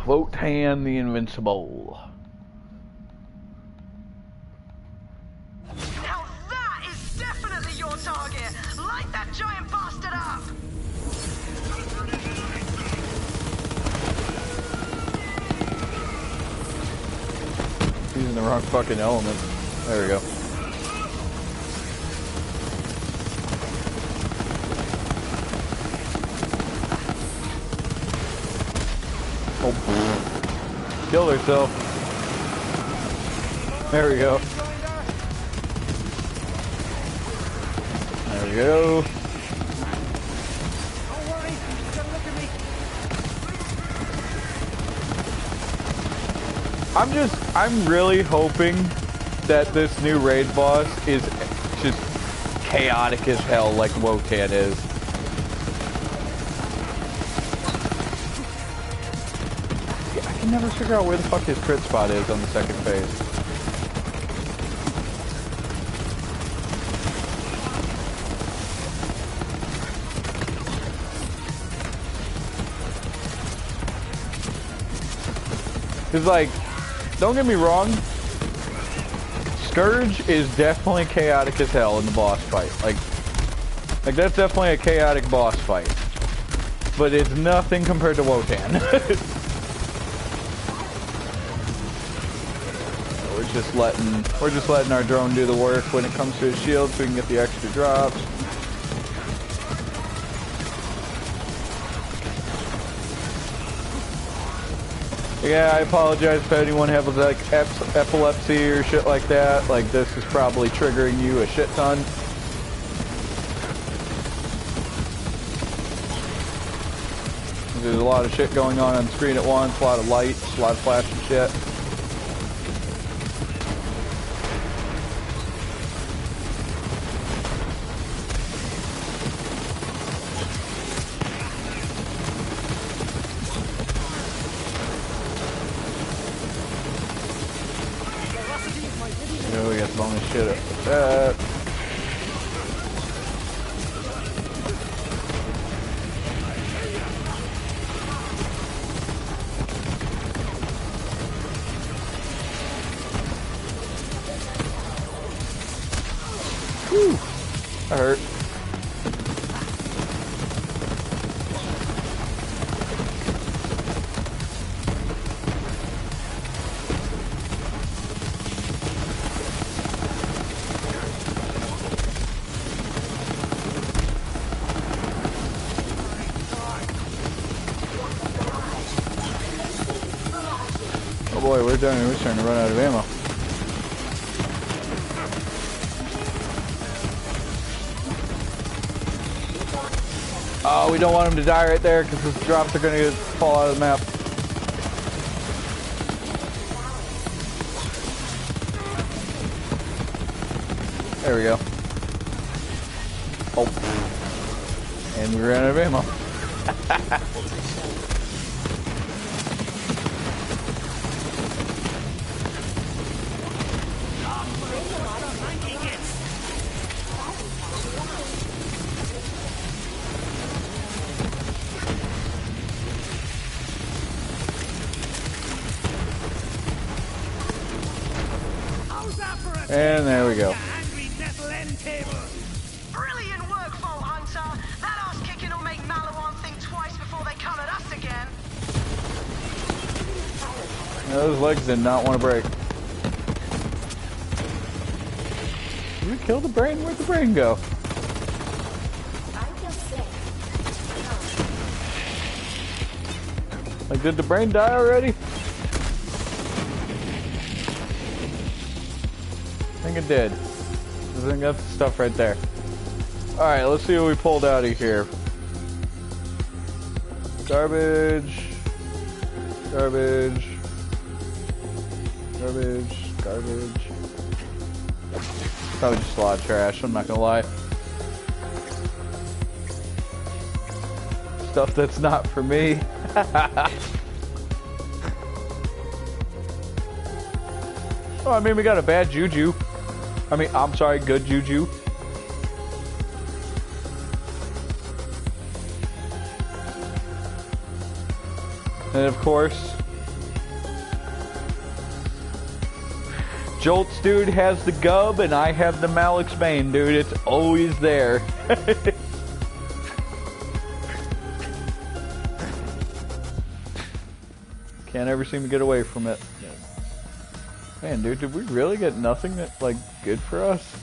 Wotan the Invincible. Now that is definitely your target. Light that giant bastard up. Using the wrong fucking element. There we go. Oh, killed herself. There we go. There we go. Don't worry, just look at me. I'm really hoping that this new raid boss is just chaotic as hell like Wotan is. I can never figure out where the fuck his crit spot is on the second phase. Cause like, don't get me wrong, Scourge is definitely chaotic as hell in the boss fight. Like that's definitely a chaotic boss fight. But it's nothing compared to Wotan. We're just letting our drone do the work when it comes to his shield so we can get the extra drops. Yeah, I apologize if anyone has like epilepsy or shit like that. Like this is probably triggering you a shit ton. There's a lot of shit going on screen at once, a lot of lights, a lot of flashing shit. Oh, we got bonus shit up with that. Whew. That hurt. Oh boy, we're starting to run out of ammo. Oh, we don't want him to die right there because his drops are going to fall out of the map. There we go. Oh. And we ran out of ammo. And there we go. Brilliant work, Vault Hunter. That ass kicking will make Malawan think twice before they come at us again. Those legs did not want to break. Did we kill the brain? Where'd the brain go? Like, did the brain die already? I think it did. I think that's the stuff right there. Alright, let's see what we pulled out of here. Garbage. Garbage. Garbage. Garbage. Probably just a lot of trash, I'm not gonna lie. Stuff that's not for me. Oh, I mean, we got a bad juju. I mean, I'm sorry, good juju. And of course, Jolts dude has the gub and I have the Malik's Bane, dude. It's always there. Can't ever seem to get away from it. Man, dude, did we really get nothing that's, like, good for us?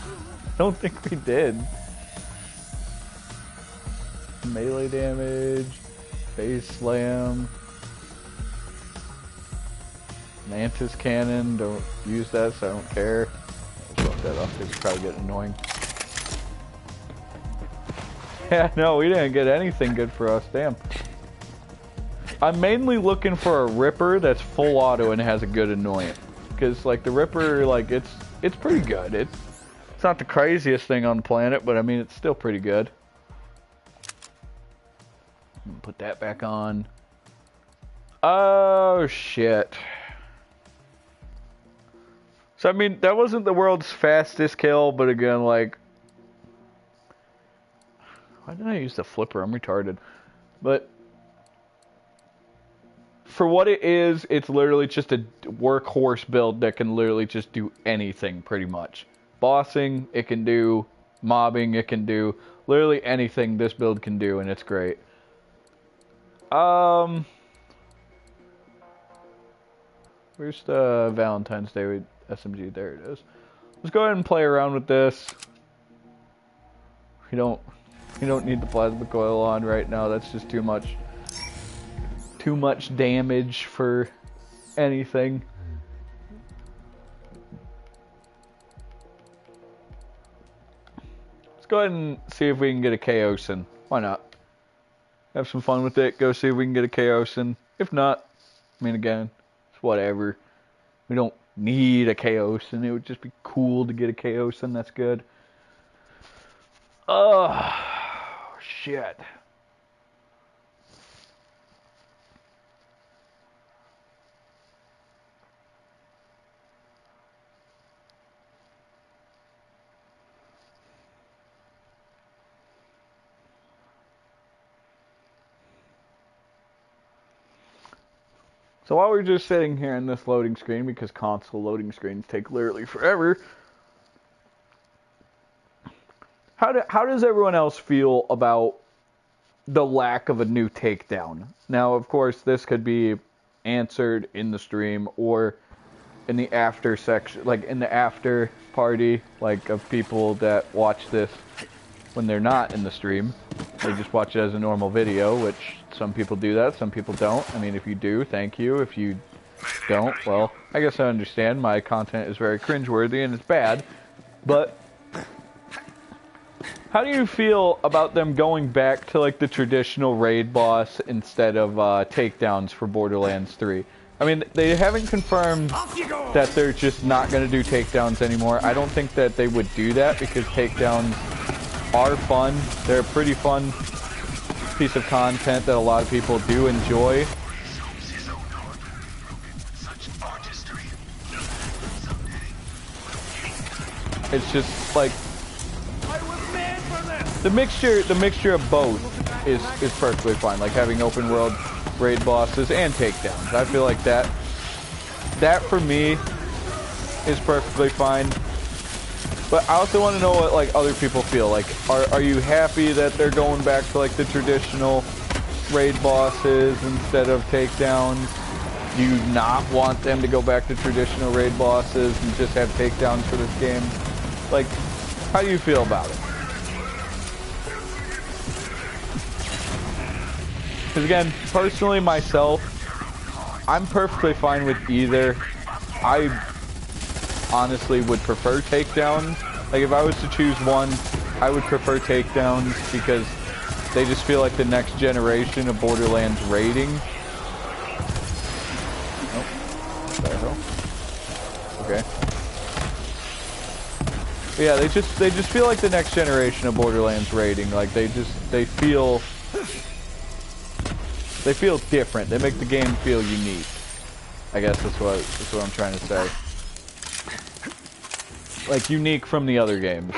I don't think we did. Melee damage, face slam, Mantis cannon, don't use that, so I don't care. I'll fuck that off, it's probably getting annoying. Yeah, no, we didn't get anything good for us, damn. I'm mainly looking for a Ripper that's full auto and has a good annoyance. Because, like, the Ripper, like, it's pretty good. It's not the craziest thing on the planet, but, I mean, it's still pretty good. Put that back on. Oh, shit. So, I mean, that wasn't the world's fastest kill, but again, like... Why did I use the flipper? I'm retarded. But... For what it is, it's literally just a workhorse build that can literally just do anything, pretty much. Bossing, it can do. Mobbing, it can do. Literally anything this build can do, and it's great. Where's the Valentine's Day with SMG? There it is. Let's go ahead and play around with this. We don't need the plasma coil on right now. That's just too much. Too much damage for anything. Let's go ahead and see if we can get a Chaosin. Why not? Have some fun with it. Go see if we can get a Chaosin. If not, I mean, again, it's whatever. We don't need a Chaosin. It would just be cool to get a Chaosin. That's good. Oh, shit. So while we're just sitting here in this loading screen, because console loading screens take literally forever, how does everyone else feel about the lack of a new takedown? Now, of course, this could be answered in the stream or in the after section, like in the after party, like of people that watch this when they're not in the stream. They just watch it as a normal video, which some people do that, some people don't. I mean, if you do, thank you. If you don't, well, I guess I understand. My content is very cringeworthy and it's bad. But How do you feel about them going back to like the traditional raid boss instead of takedowns for Borderlands 3? I mean, they haven't confirmed that they're just not going to do takedowns anymore. I don't think that they would do that because takedowns are fun. They're a pretty fun piece of content that a lot of people do enjoy. It's just like the mixture of both is perfectly fine. Like having open world raid bosses and takedowns. I feel like that for me is perfectly fine. But I also want to know what like other people feel. Like are you happy that they're going back to like the traditional raid bosses instead of takedowns? Do you not want them to go back to traditional raid bosses and just have takedowns for this game? Like, how do you feel about it? Because again, personally myself, I'm perfectly fine with either. I honestly would prefer takedowns. Like if I was to choose one, I would prefer takedowns because they just feel like the next generation of Borderlands raiding. Nope. What the hell? Okay. But yeah, they just feel like the next generation of Borderlands raiding. Like they feel different. They make the game feel unique. I guess that's what I'm trying to say. Like unique from the other games.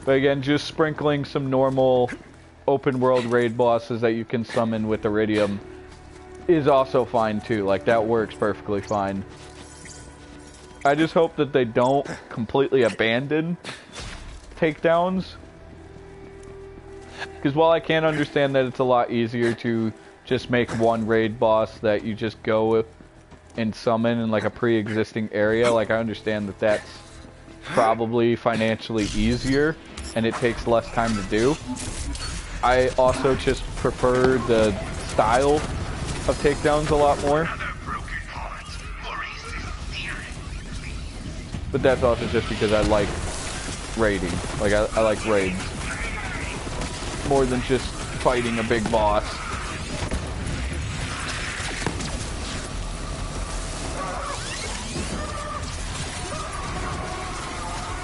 But again, just sprinkling some normal open world raid bosses that you can summon with Iridium is also fine too. Like that works perfectly fine. I just hope that they don't completely abandon takedowns. Because while I can understand that it's a lot easier to just make one raid boss that you just go and summon in like a pre-existing area, like I understand that that's probably financially easier and it takes less time to do. I also just prefer the style of takedowns a lot more. But that's also just because I like raiding. Like I like raids more than just fighting a big boss.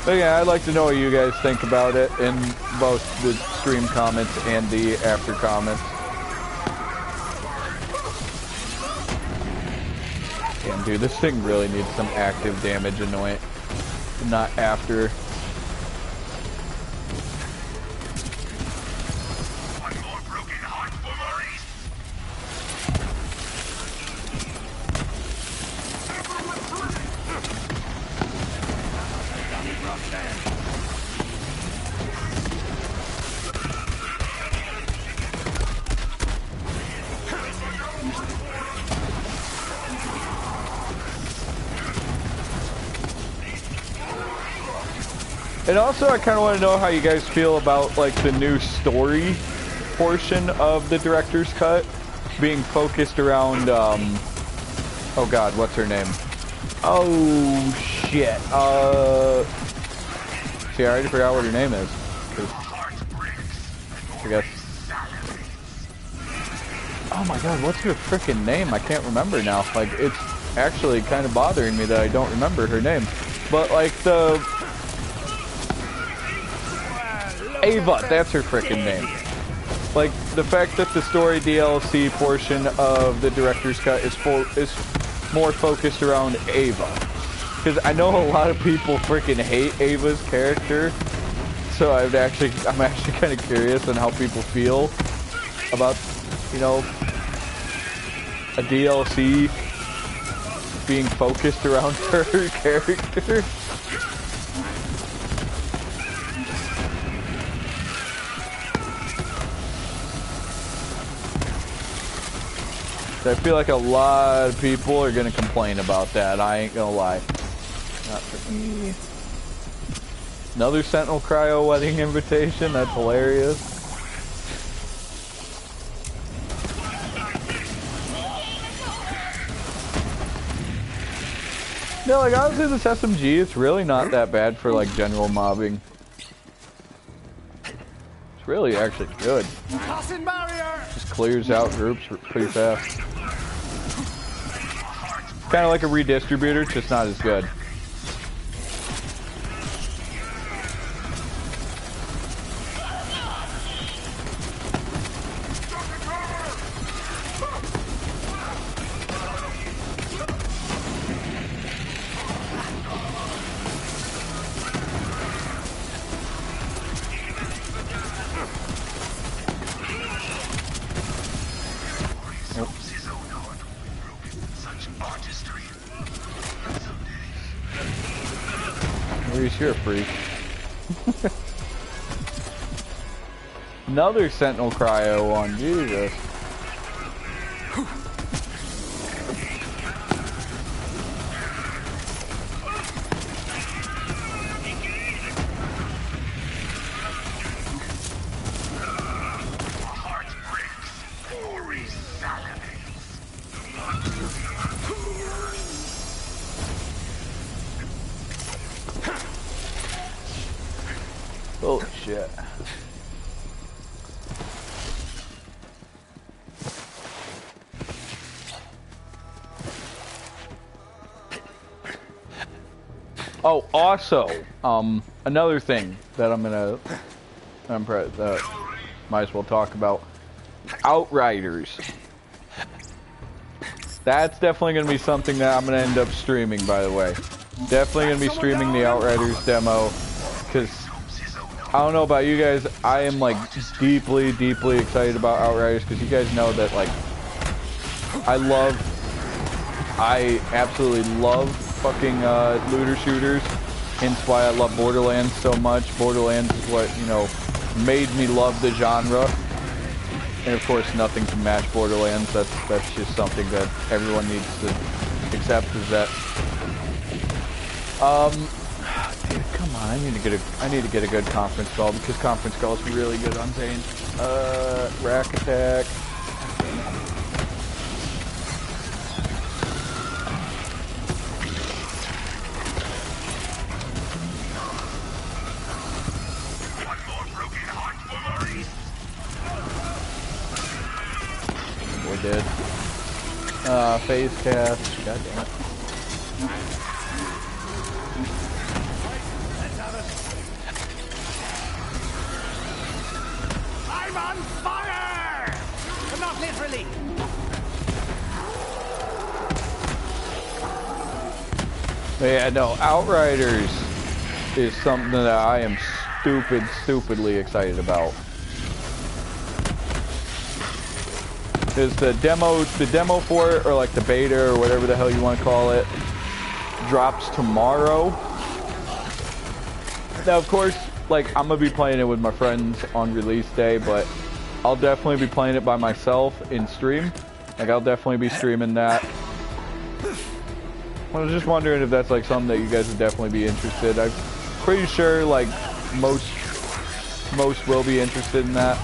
But yeah, I'd like to know what you guys think about it in both the stream comments and the after comments. Damn, dude, this thing really needs some active damage annoyance, not after. And also, I kind of want to know how you guys feel about like the new story portion of the director's cut being focused around. Oh God, what's her name? Oh shit. See, I already forgot what her name is. I guess. Oh my God, what's her freaking name? I can't remember now. Like, it's actually kind of bothering me that I don't remember her name. But like the. Ava, that's her freaking name. Like, the fact that the story DLC portion of the director's cut is more focused around Ava. Because I know a lot of people freaking hate Ava's character. So I'm actually kind of curious on how people feel about, you know, a DLC being focused around her character. I feel like a lot of people are gonna complain about that. I ain't gonna lie. Not for me. Another Sentinel Cryo wedding invitation? That's hilarious. Yeah, like honestly, this SMG, it's really not that bad for like general mobbing. It's really actually good. Tossing barrier. Just clears out groups pretty fast. Kind of like a redistributor, just not as good. You're a freak. Another Sentinel Cryo one, Jesus. Holy shit. Oh, also, another thing that that might as well talk about. Outriders. That's definitely going to be something that I'm going to end up streaming, by the way. Definitely going to be streaming the Outriders demo, because I don't know about you guys, I am like deeply, deeply excited about Outriders, because you guys know that like, I absolutely love fucking looter shooters, hence why I love Borderlands so much. Borderlands is what, you know, made me love the genre. And of course, nothing can match Borderlands. That's just something that everyone needs to accept. Is that, dude, come on! I need to get a good conference call, because conference call is really good on Zane. Rack attack. Dead. Phase cast. God damn it. I'm on fire! But not literally. But yeah, no, Outriders is something that I am stupidly excited about. Is the demo for it, or like the beta, or whatever the hell you want to call it, drops tomorrow. Now, of course, like, I'm gonna be playing it with my friends on release day, but I'll definitely be playing it by myself in stream. Like, I'll definitely be streaming that. I was just wondering if that's like something that you guys would definitely be interested. I'm pretty sure like most will be interested in that.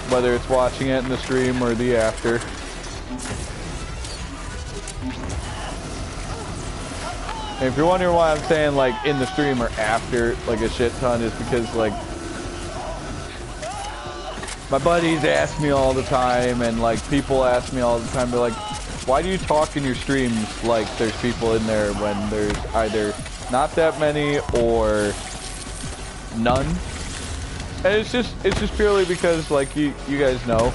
Whether it's watching it in the stream or the after. And if you're wondering why I'm saying like in the stream or after like a shit ton, is because like my buddies ask me all the time, and like people ask me all the time, they're like, why do you talk in your streams like there's people in there when there's either not that many or none? And it's just purely because, like, you guys know,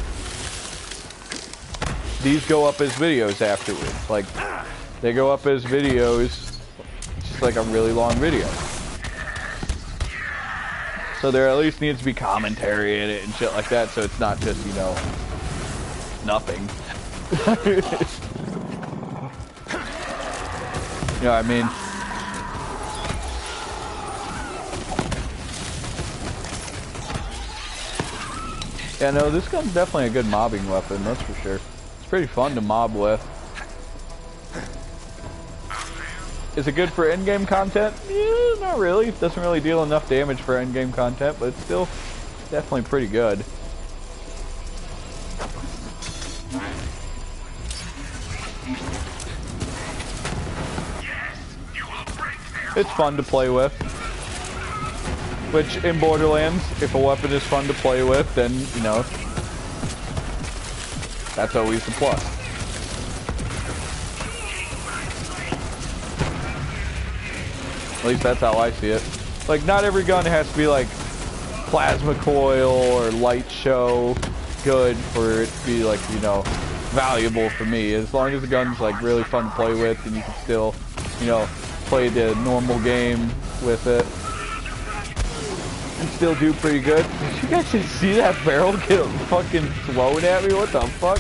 these go up as videos afterwards. Like, they go up as videos, just like a really long video. So there at least needs to be commentary in it and shit like that, so it's not just, you know, nothing. You know what I mean? Yeah, no, this gun's definitely a good mobbing weapon, that's for sure. It's pretty fun to mob with. Is it good for in-game content? Yeah, not really. It doesn't really deal enough damage for in-game content, but it's still definitely pretty good. it's fun to play with. Which, in Borderlands, if a weapon is fun to play with, then, you know, that's always the plus. At least that's how I see it. Like, not every gun has to be, like, plasma coil or light show good for it to be, like, you know, valuable for me. As long as the gun's, like, really fun to play with and you can still, you know, play the normal game with it and still do pretty good. Did you guys just see that barrel get fucking thrown at me? What the fuck?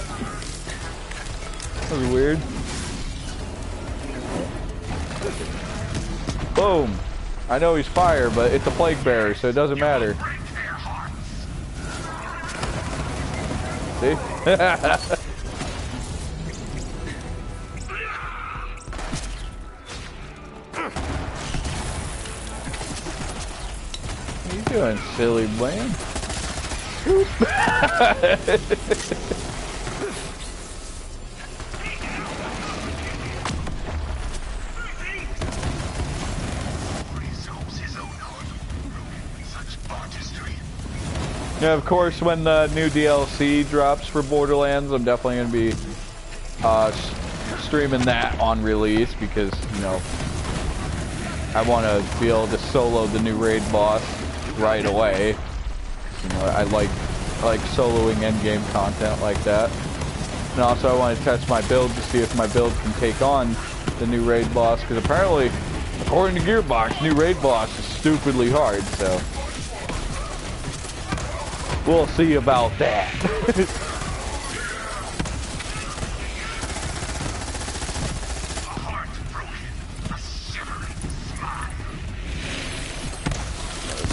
That was weird. Boom. I know he's fire, but it's a plague bearer, so it doesn't matter. See? What are you doing, silly man? Yeah, of course, when the new DLC drops for Borderlands, I'm definitely going to be streaming that on release because, you know, I want to be able to solo the new raid boss right away. You know, I like soloing endgame content like that. And also I want to test my build to see if my build can take on the new raid boss, because apparently, according to Gearbox, new raid boss is stupidly hard, so we'll see about that. Let's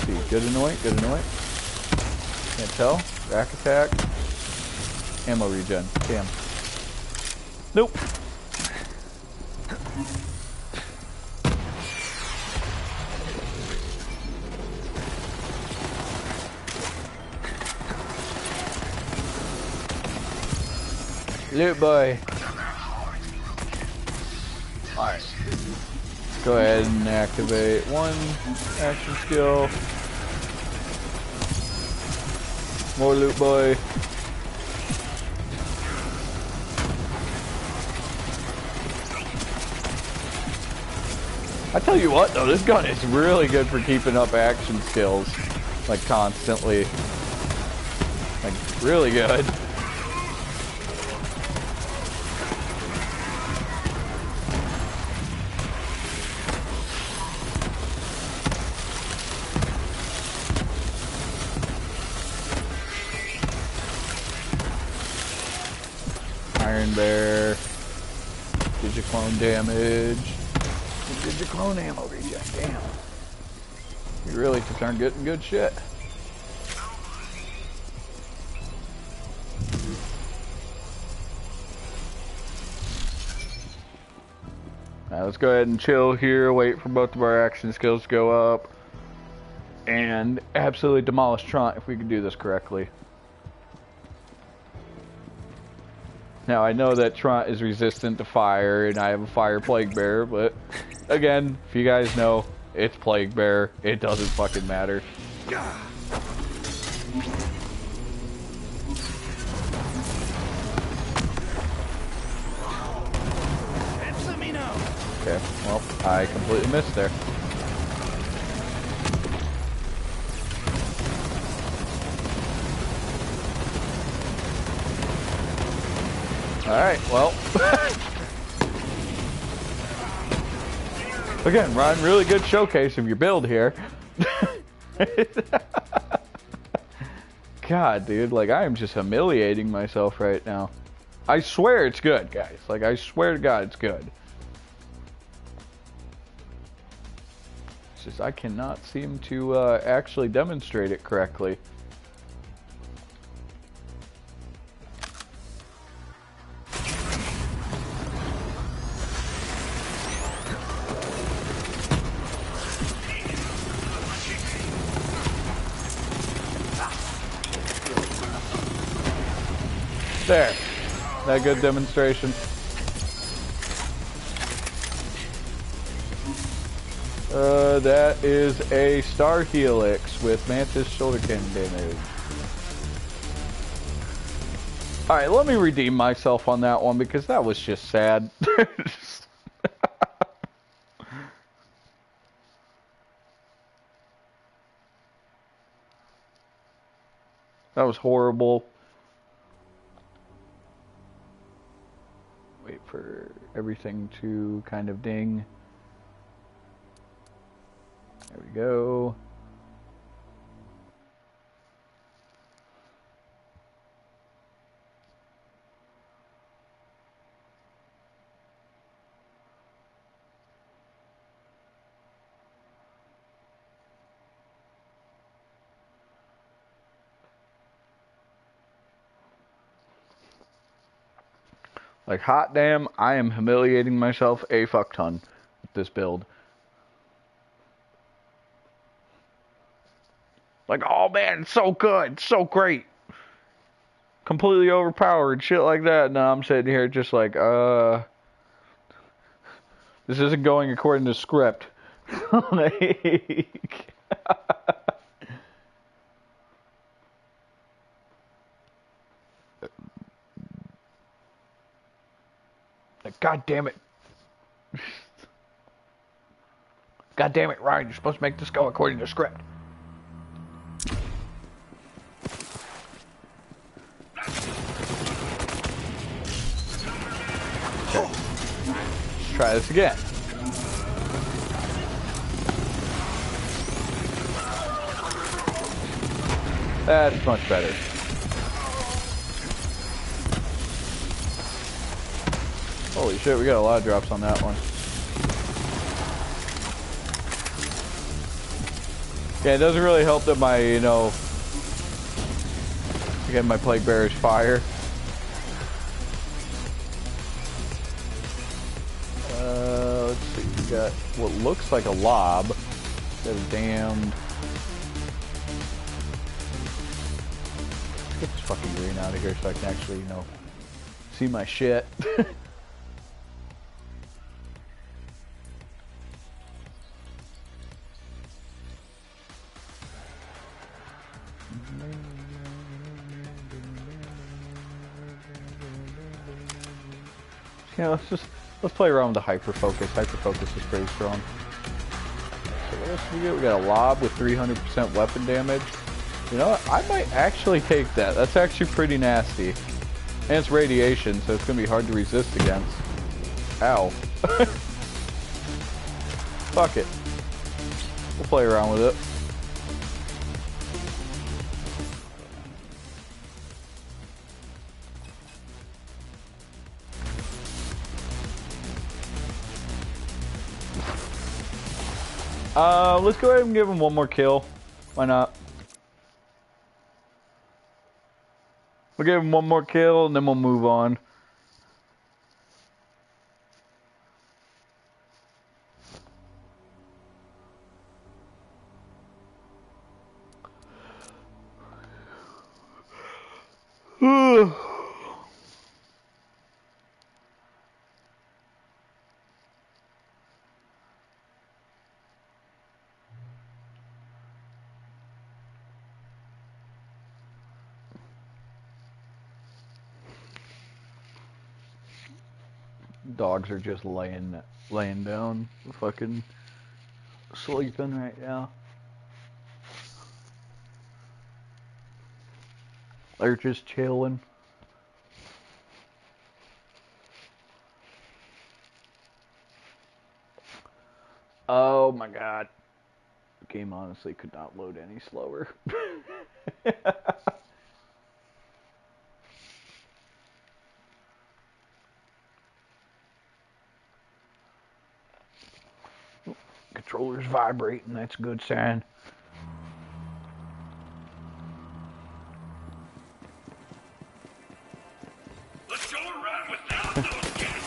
see. Good annoying, good annoying. Can't tell. Rack attack. Ammo regen. Damn. Nope. Loot boy. Alright. Go ahead and activate one action skill. More loot boy. I tell you what though, this gun is really good for keeping up action skills. Like constantly. Like really good. Iron Bear, Digiclone damage, Digiclone ammo regen, damn. You really just aren't getting good shit. Now let's go ahead and chill here, wait for both of our action skills to go up, and absolutely demolish Trant if we can do this correctly. Now, I know that Trant is resistant to fire, and I have a fire plague bearer, but again, if you guys know, it's plague bearer. It doesn't fucking matter. Okay, well, I completely missed there. Alright, well. Again, Ron, really good showcase of your build here. God, dude, like, I am just humiliating myself right now. I swear it's good, guys. Like, I swear to God it's good. It's just I cannot seem to actually demonstrate it correctly. There. That good demonstration. That is a Star Helix with Mantis shoulder cannon damage. Alright, let me redeem myself on that one because that was just sad. That was horrible. Wait for everything to kind of ding. There we go. Like, hot damn, I am humiliating myself a fuck ton with this build. Like, oh man, it's so good, it's so great. Completely overpowered, shit like that. Now I'm sitting here just like, this isn't going according to script. Like, God damn it. God damn it, Ryan, you're supposed to make this go according to script. Okay. Let's try this again. That's much better. Holy shit, we got a lot of drops on that one. Yeah, it doesn't really help that my, you know, again, my Plague Bearer's fire. Let's see, we got what looks like a lob. That is damned. Let's get this fucking green out of here so I can actually, you know, see my shit. Yeah, let's play around with the hyper focus. Hyper focus is pretty strong. So what else do we get? We got a lob with 300% weapon damage. You know what? I might actually take that. That's actually pretty nasty. And it's radiation, so it's gonna be hard to resist against. Ow. Fuck it. We'll play around with it. Let's go ahead and give him one more kill. Why not? We'll give him one more kill and then we'll move on. Dogs are just laying down, fucking sleeping right now. They're just chilling. Oh my god. The game honestly could not load any slower. Controller's vibrating, that's a good sign. Let's go around without those guys.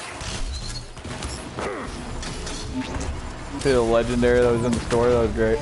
See the legendary that was in the store? That was great.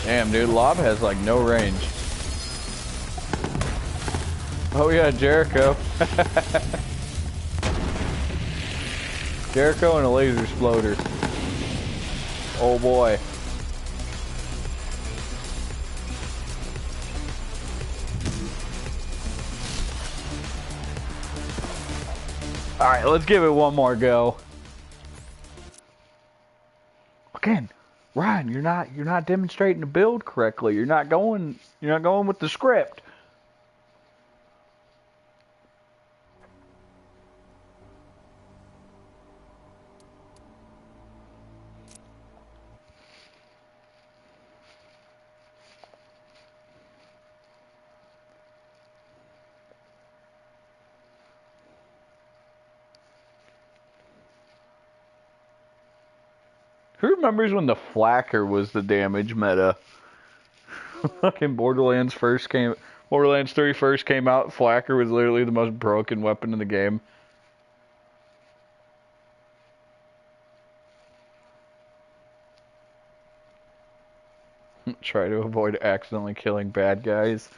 Damn, dude, Lob has like no range. Oh yeah, Jericho. Jericho and a laser exploder. Oh boy. Alright, let's give it one more go. Again, Ryan, you're not demonstrating the build correctly. You're not going with the script. Who remembers when the Flacker was the damage meta? Fucking Borderlands 3 first came out, Flacker was literally the most broken weapon in the game. Try to avoid accidentally killing bad guys.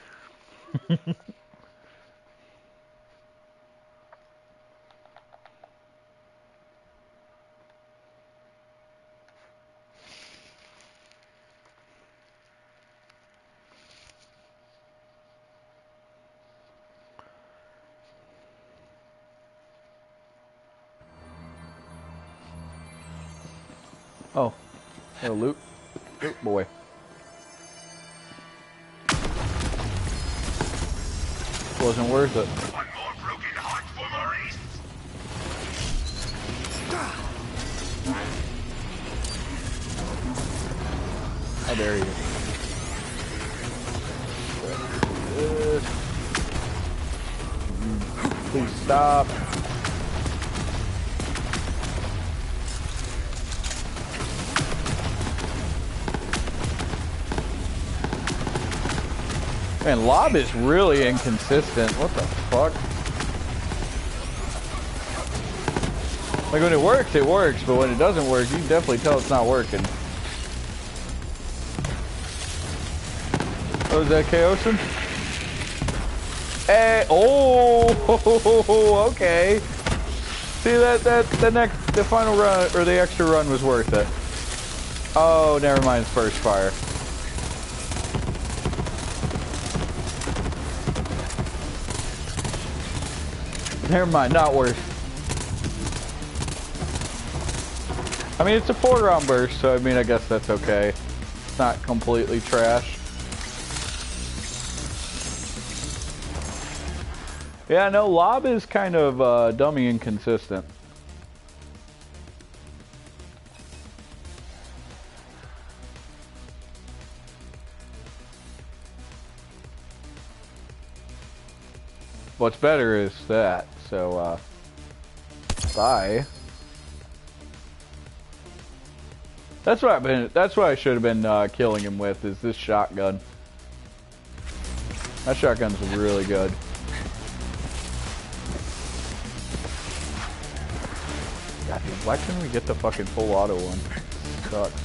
Oh, no loot. Loot boy. Wasn't worth it. One more broken heart for Maurice. How dare you? Please stop. Man, Lob is really inconsistent. What the fuck? Like when it works, but when it doesn't work, you can definitely tell it's not working. Oh, is that Chaosin? Hey, oh, okay. See the final run or the extra run was worth it. Oh, never mind. It's first fire. Never mind, not worth. I mean, it's a 4-round burst, so I mean, I guess that's okay. It's not completely trash. Yeah, no, Lob is kind of dummy inconsistent. What's better is that, so, bye. That's what I should have been killing him with, is this shotgun. That shotgun's really good. God, dude, why couldn't we get the fucking full auto one? Sucks.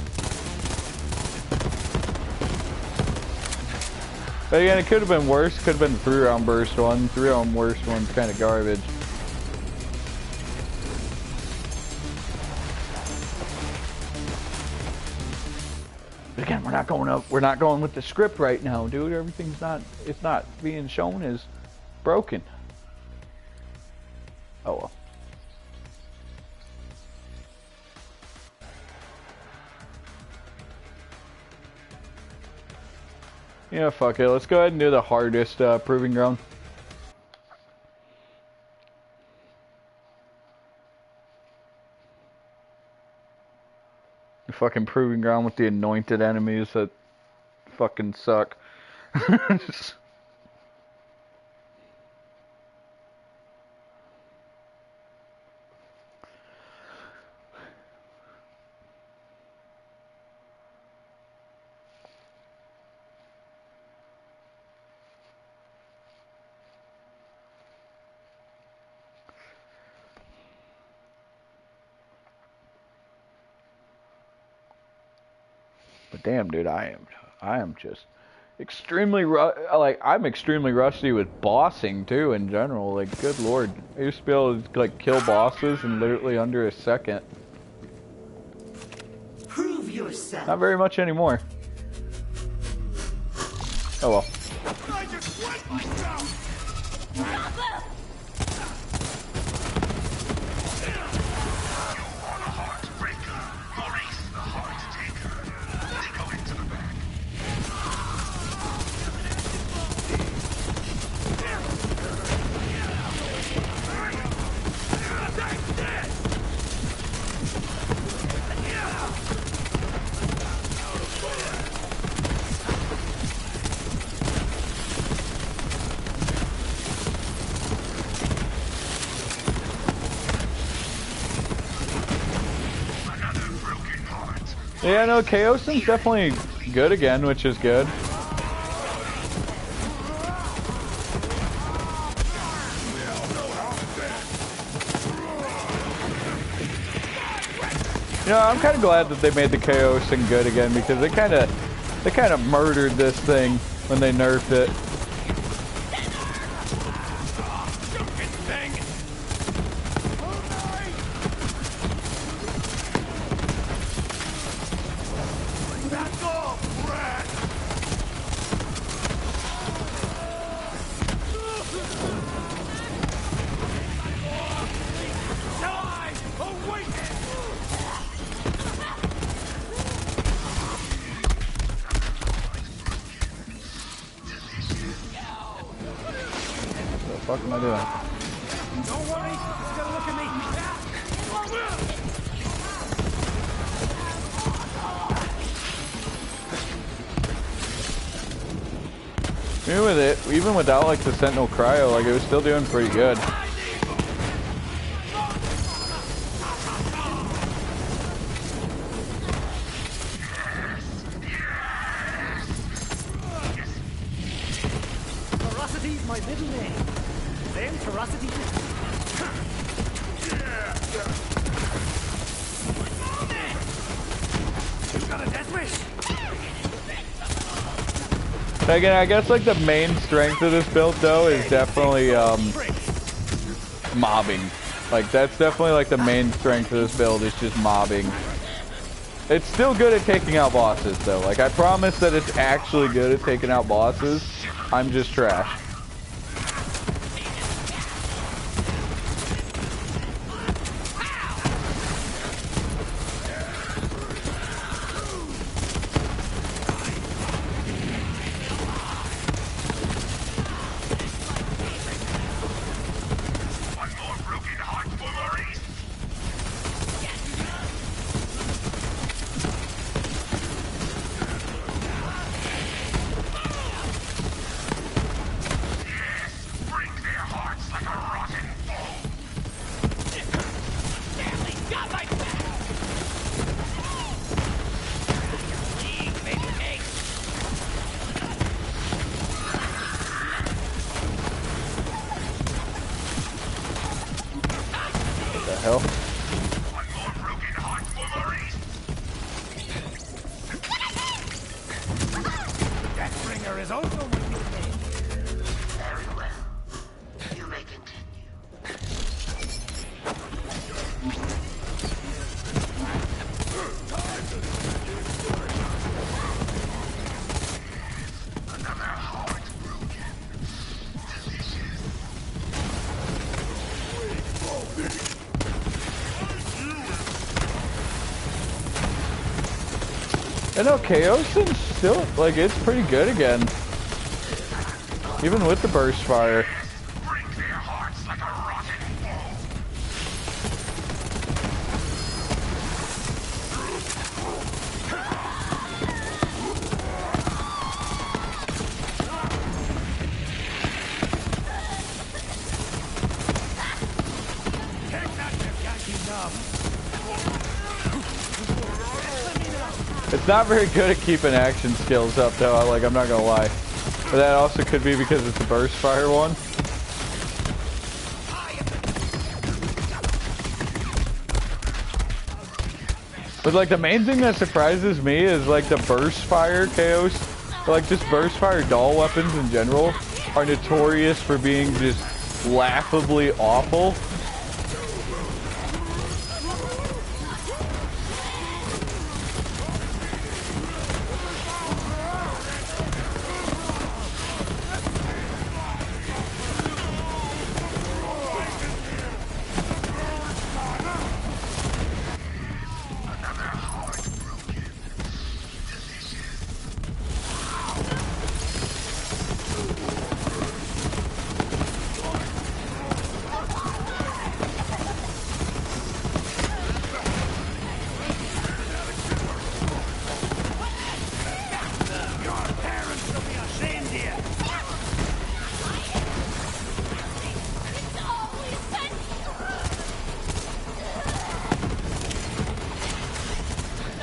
But again, it could have been worse. Could have been the 3-round burst one. 3-round burst one's kind of garbage. But again, we're not going up. We're not going with the script right now, dude. Everything's not. It's not being shown as broken. Oh well. Yeah, fuck it. Let's go ahead and do the hardest proving ground. The fucking proving ground with the anointed enemies that fucking suck. But damn, dude, I am I am just extremely I'm extremely rusty with bossing too in general. Like, good lord, I used to be able to like kill bosses in literally under a second. Prove yourself. Not very much anymore. Oh well. I just wet myself! Yeah, no, Chaosin's definitely good again, which is good. You know, I'm kind of glad that they made the Chaosin good again, because they kind of murdered this thing when they nerfed it. What the fuck am I doing? Don't worry, it's gonna look at me. Even with it, even without like the Sentinel Cryo, like it was still doing pretty good. Ferocity's my middle name. Then ferocity. You got a death wish? Again, I guess like the main strength of this build though is definitely mobbing. Like that's definitely like the main strength of this build is just mobbing. It's still good at taking out bosses though. Like I promise that it's actually good at taking out bosses. I'm just trash. Hell. Deathbringer is also my nickname. Very well. You may continue. Another heart broken. I know Chaosin's still like it's pretty good again. Even with the burst fire. Break their hearts like a rotten Take that, you Yankee nub. It's not very good at keeping action skills up though, like I'm not gonna lie. But that also could be because it's a burst fire one. But like the main thing that surprises me is like the burst fire chaos, like just burst fire doll weapons in general are notorious for being just laughably awful.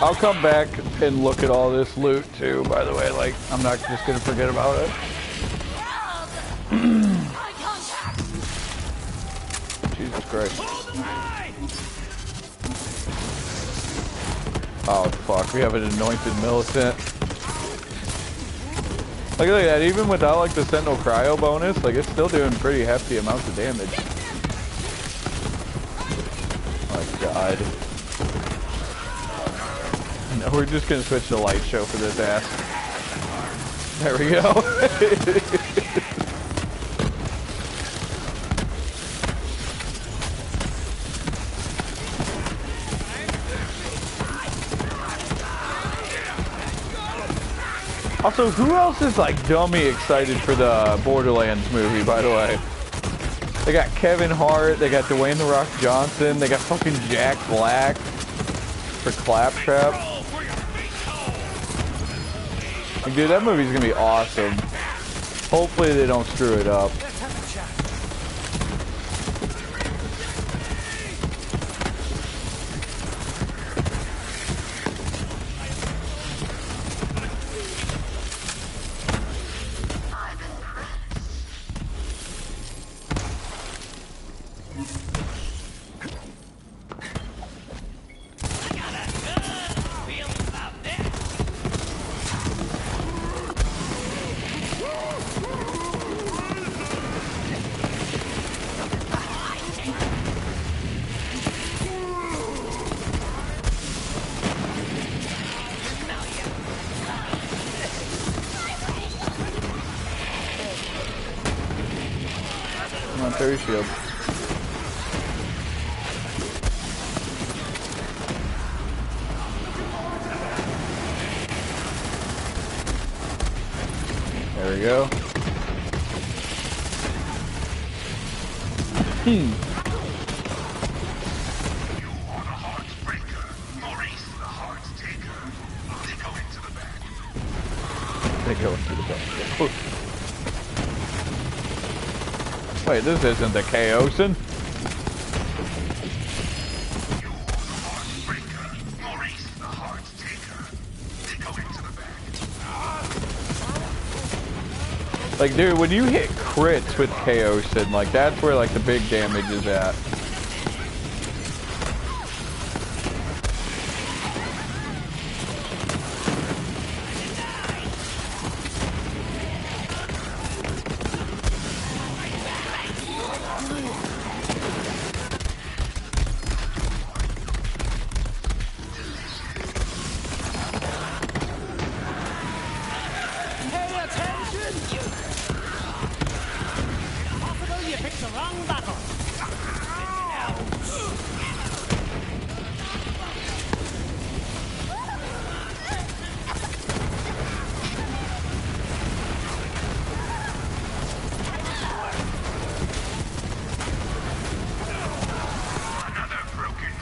I'll come back and look at all this loot too, by the way, like, I'm not just gonna forget about it. Jesus Christ. Oh fuck, we have an anointed militant. Look at that, even without like the Sentinel Cryo bonus, like it's still doing pretty hefty amounts of damage. Oh my god. No, we're just gonna switch to light show for this ass. There we go. Also, who else is like dummy excited for the Borderlands movie, by the way? They got Kevin Hart, they got Dwayne The Rock Johnson, they got fucking Jack Black for Claptrap. Like, dude, that movie's gonna be awesome. Hopefully they don't screw it up. Field. There we go. You are the heart's breaker, Maurice the heart's taker. They go into the back. They go into the back. Wait, this isn't the Chaosin. Like, dude, when you hit crits with Chaosin, like, that's where, like, the big damage is at.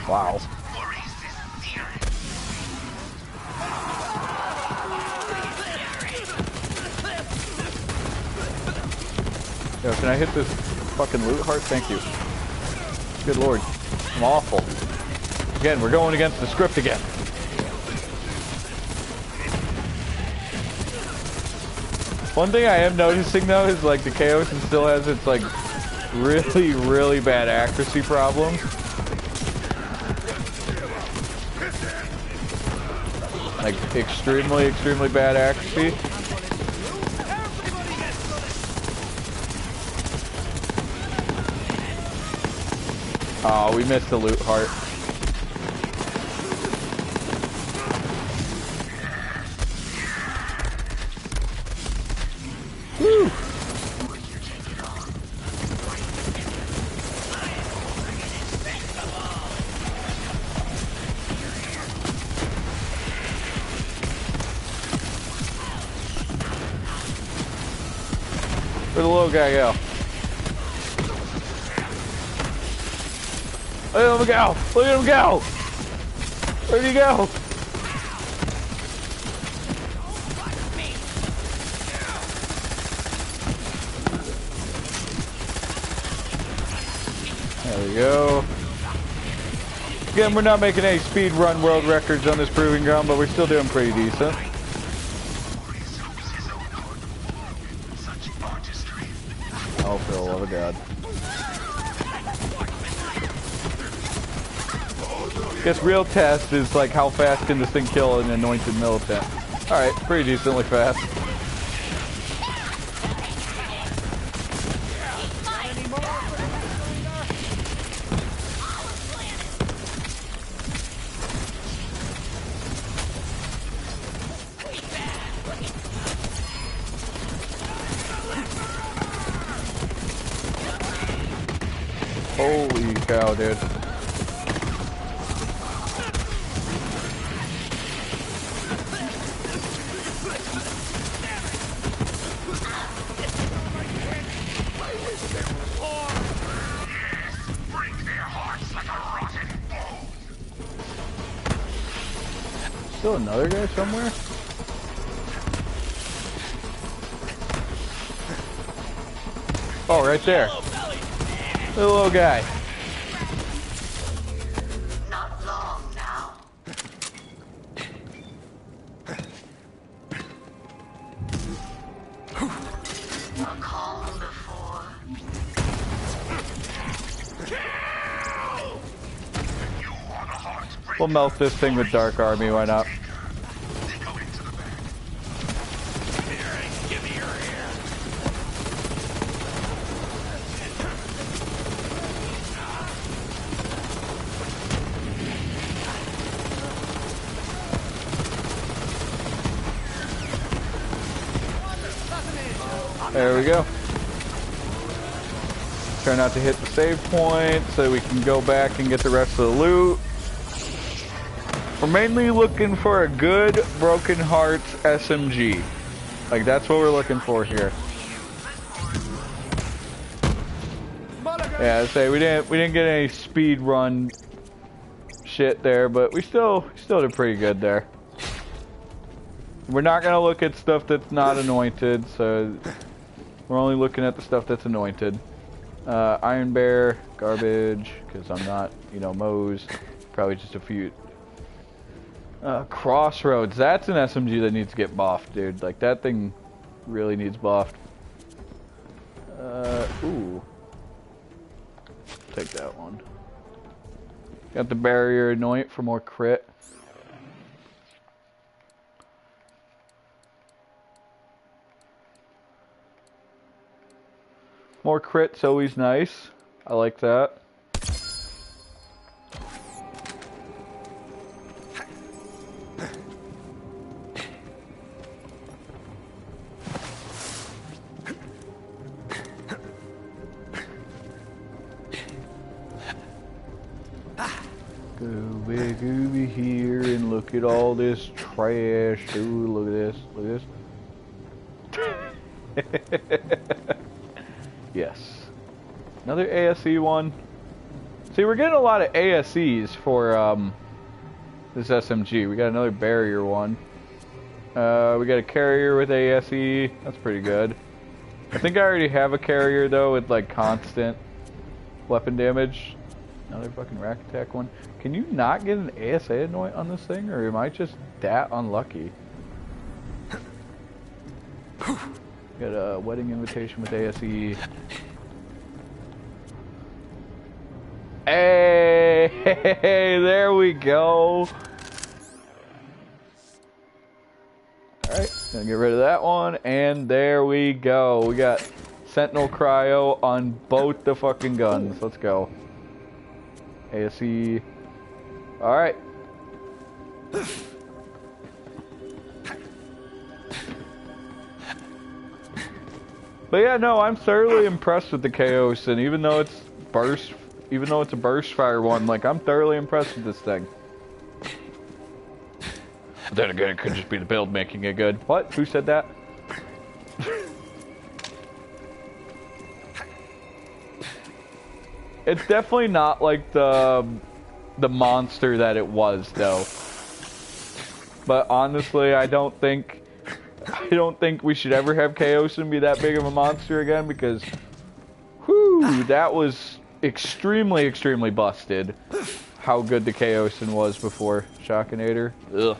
Wow. Yo, can I hit this fucking loot heart? Thank you. Good lord. I'm awful. Again, we're going against the script again. One thing I am noticing though is like the Chaosin still has its like really, really bad accuracy problems. Like, extremely, extremely bad accuracy. Oh, we missed the loot heart. Woo! Where'd the little guy go? Look at him go! Look at him go! Where'd he go? There we go. Again, we're not making any speed run world records on this proving ground, but we're still doing pretty decent. Oh, for the love of God. Guess real test is like how fast can this thing kill an anointed militant. Alright, pretty decently fast. Holy cow, dude. Still another guy somewhere? Oh, right there. The little guy. Not long now. A calm before. We'll melt this thing with Dark Army, why not? There we go. Try not to hit the save point so we can go back and get the rest of the loot. We're mainly looking for a good Broken Hearts SMG. Like, that's what we're looking for here. Yeah, I say we didn't get any speed run shit there, but we still did pretty good there. We're not gonna look at stuff that's not anointed, so we're only looking at the stuff that's anointed. Iron Bear, garbage, because I'm not, you know, Moe's. Probably just a few. Crossroads, that's an SMG that needs to get buffed, dude. Like, that thing really needs buffed. Ooh. Take that one. Got the barrier anoint for more crit. More crit's always nice. I like that. Gooby here and look at all this trash. Ooh, look at this. Look at this. Yes. Another ASE one. See, we're getting a lot of ASEs for this SMG. We got another barrier one. We got a carrier with ASE. That's pretty good. I think I already have a carrier though with like constant weapon damage. Another fucking rack attack one. Can you not get an ASA anoint on this thing, or am I just that unlucky? Got a wedding invitation with ASE. Hey, there we go. Gonna get rid of that one, and there we go. We got Sentinel Cryo on both the fucking guns. Let's go. ASE. Alright. But yeah, no, I'm thoroughly impressed with the Chaos, and even though it's a burst fire one, like, I'm thoroughly impressed with this thing. But then again, it could just be the build making it good. What? Who said that? It's definitely not like the monster that it was, though. But honestly, I don't think we should ever have Chaosin be that big of a monster again, because whew, that was extremely, extremely busted. How good the Chaosin was before Shockinator. Ugh.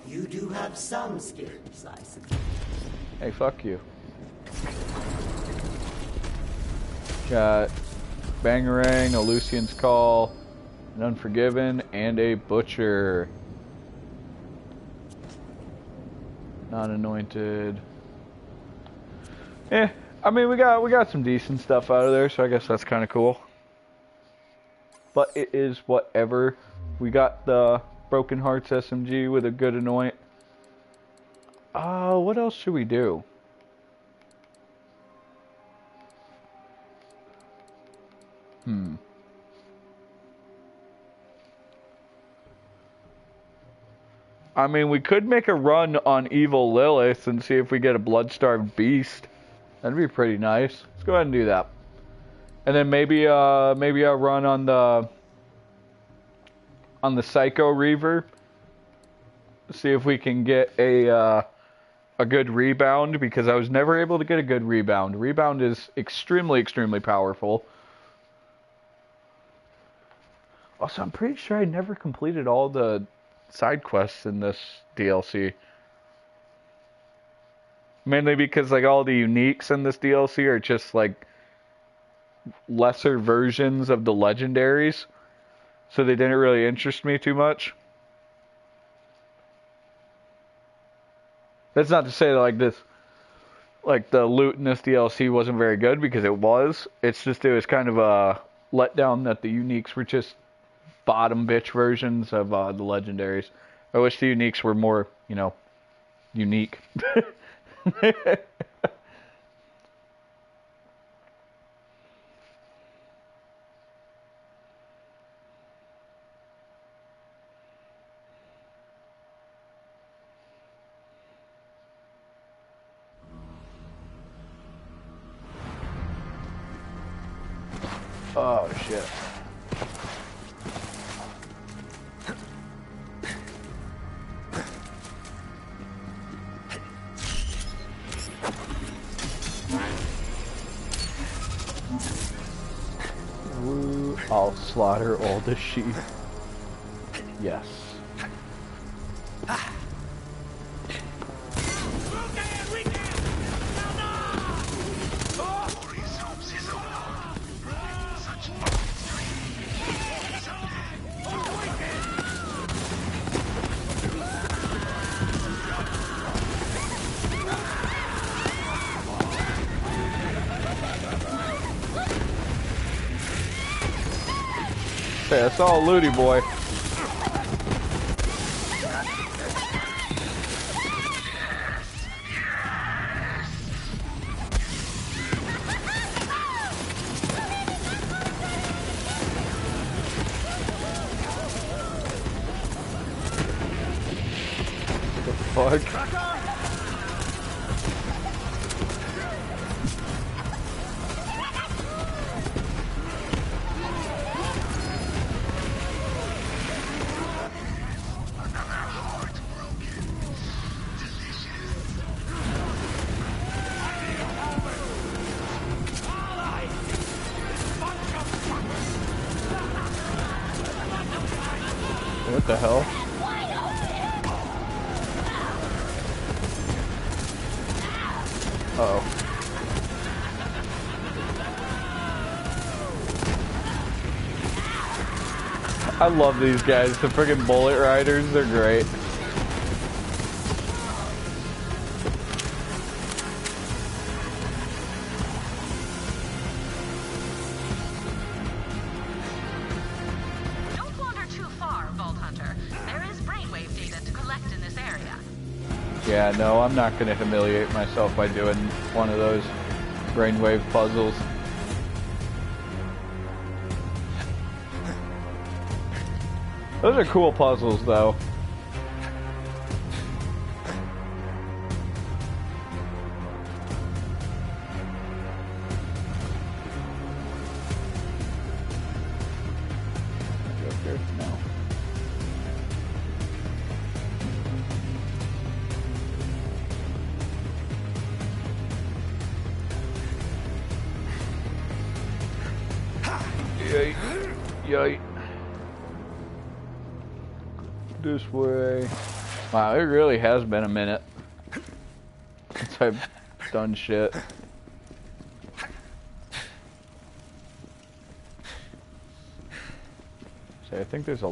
You do have some skills, I suppose. Hey, fuck you. Got Bangarang, a Lucian's Call, an Unforgiven, and a Butcher. Non-anointed. Eh, I mean, we got some decent stuff out of there, so I guess that's kind of cool. But it is whatever. We got the Broken Hearts SMG with a good anoint. What else should we do? I mean, we could make a run on Evil Lilith and see if we get a Bloodstarved Beast. That'd be pretty nice. Let's go ahead and do that. And then maybe a run on the Psycho Reaver. See if we can get a good rebound, because I was never able to get a good rebound. Rebound is extremely, extremely powerful. Also, I'm pretty sure I never completed all the side quests in this DLC. Mainly because, like, all the uniques in this DLC are just, like, lesser versions of the legendaries. So they didn't really interest me too much. That's not to say that, like, the loot in this DLC wasn't very good, because it was. It's just, it was kind of a letdown that the uniques were just bottom bitch versions of the legendaries. I wish the uniques were more, you know, unique. Oh shit. Ooh, I'll slaughter all the sheep. Yes. Hey, that's all Looty boy. The fuck? What the hell? Uh-oh. I love these guys. The friggin' bullet riders, they're great. Yeah, no, I'm not gonna humiliate myself by doing one of those brainwave puzzles. Those are cool puzzles, though. No. Yay. Yay. This way. Wow, it really has been a minute since I've done shit. See, I think there's a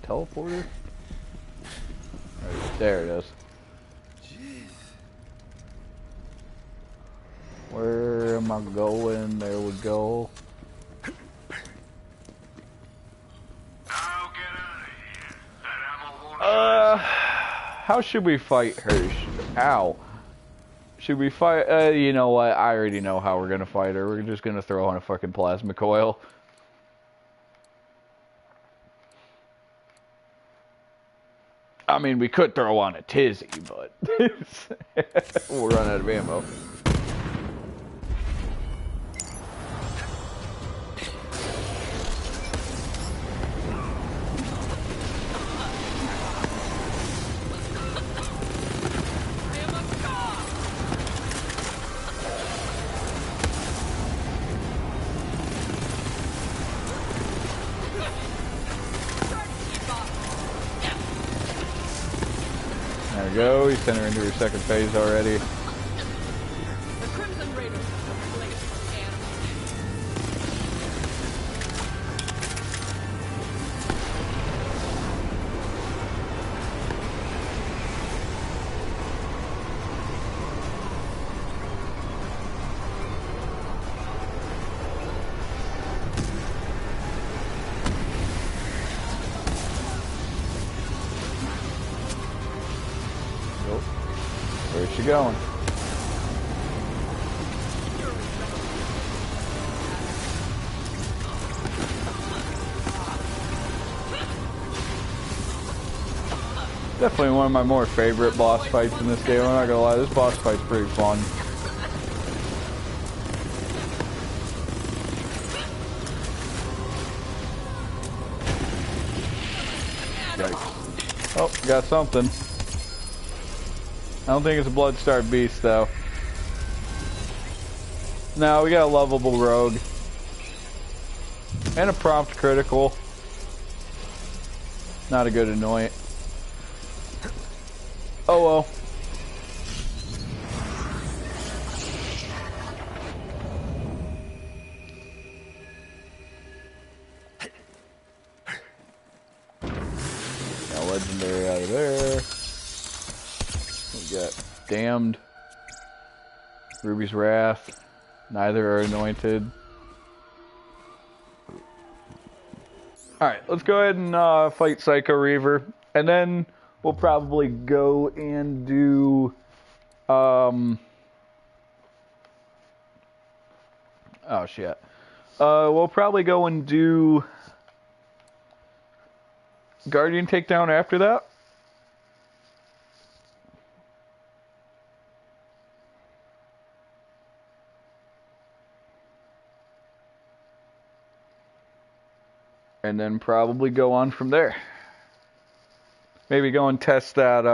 teleporter. There it is. Where am I going? There we go. How should we fight her? Ow. Should we fight? You know what? I already know how we're gonna fight her. We're just gonna throw on a fucking plasma coil. I mean, we could throw on a tizzy, but we'll run out of ammo. There we go, he's sent her into her second phase already. The Crimson Raiders have replaced animals. Where's she going? Definitely one of my more favorite boss fights in this game. I'm not gonna lie, this boss fight's pretty fun. Yikes. Oh, got something. I don't think it's a Bloodstar Beast, though. No, we got a lovable rogue. And a prompt critical. Not a good annoyance. Oh well. Got legendary out of there. We got Damned, Ruby's Wrath, neither are anointed. Alright, let's go ahead and fight Psycho Reaver, and then we'll probably go and do, oh shit. We'll probably go and do Guardian Takedown after that. And then probably go on from there. Maybe go and test that,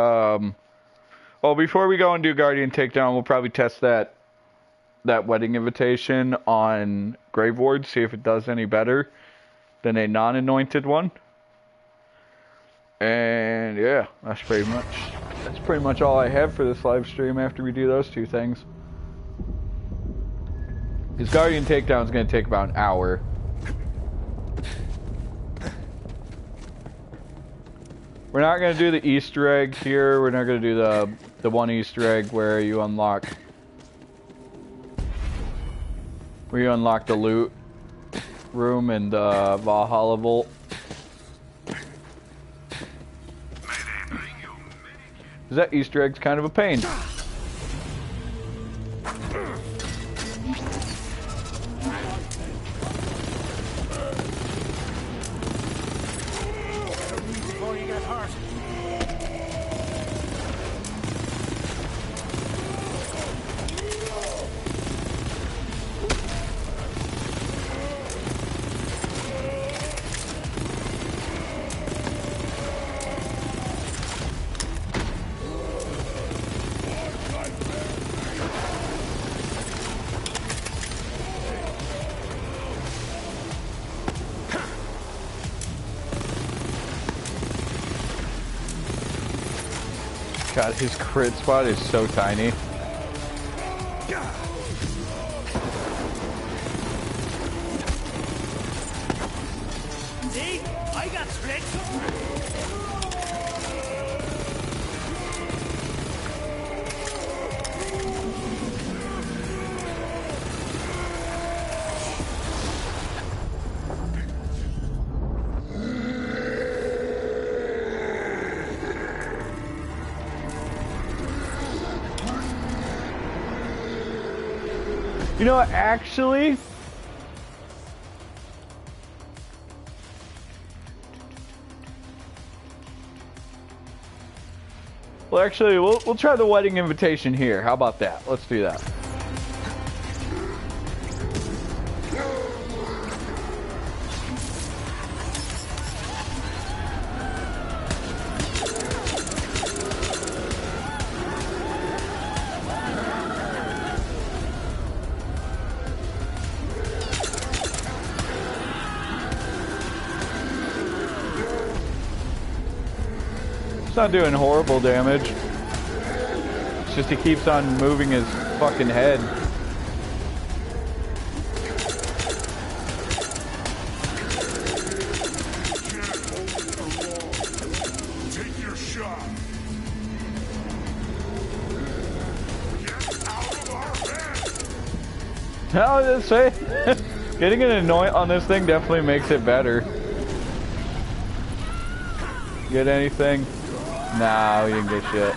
well, before we go and do Guardian Takedown, we'll probably test that wedding invitation on Grave Ward, see if it does any better than a non-anointed one. And yeah, that's pretty much all I have for this live stream after we do those two things. Because Guardian Takedown is going to take about an hour. We're not going to do the Easter egg here. We're not going to do the one Easter egg where you unlock the loot room in the Valhalla Vault. Because that Easter egg's kind of a pain. Before you get hurt. God, his crit spot is so tiny. See? I got tricks. You know, actually, we'll try the wedding invitation here. How about that? Let's do that. It's not doing horrible damage. It's just he keeps on moving his fucking head. Take your shot. Get out of our bed. No, just say getting an anoint on this thing definitely makes it better. Get anything? No, you didn't get shit.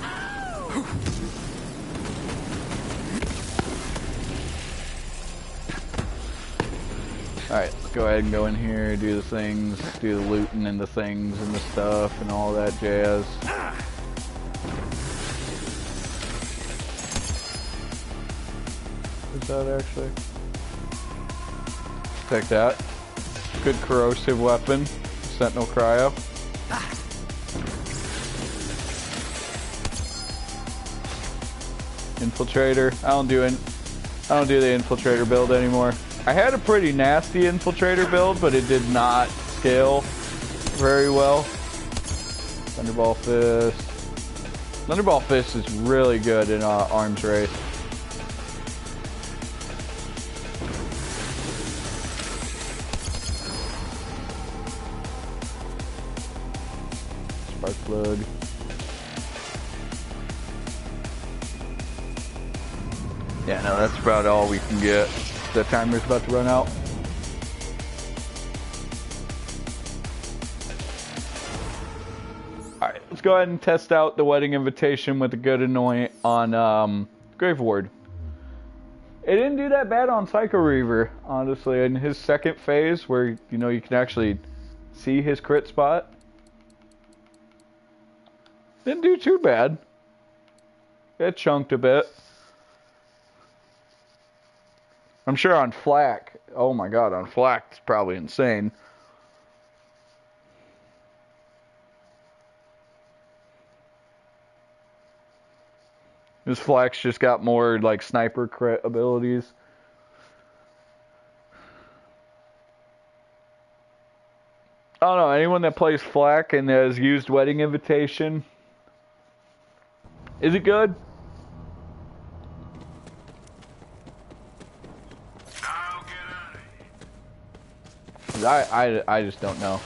Alright, let's go ahead and go in here, do the things, do the looting and the things and the stuff and all that jazz. Is that actually? Take that. Good corrosive weapon. Sentinel Cryo. Infiltrator. I don't do the infiltrator build anymore. I had a pretty nasty infiltrator build, but it did not scale very well. Thunderball Fist. Thunderball Fist is really good in arms race. Spark plug. Yeah, no, that's about all we can get. The timer's about to run out. Alright, let's go ahead and test out the wedding invitation with a good anoint on Grave Ward. It didn't do that bad on Psycho Reaver, honestly. In his second phase, where you know you can actually see his crit spot, didn't do too bad. It chunked a bit. I'm sure on Flak, oh my god, on Flak it's probably insane. This Flak's just got more like sniper crit abilities. I don't know, anyone that plays Flak and has used Wedding Invitation, is it good? I just don't know.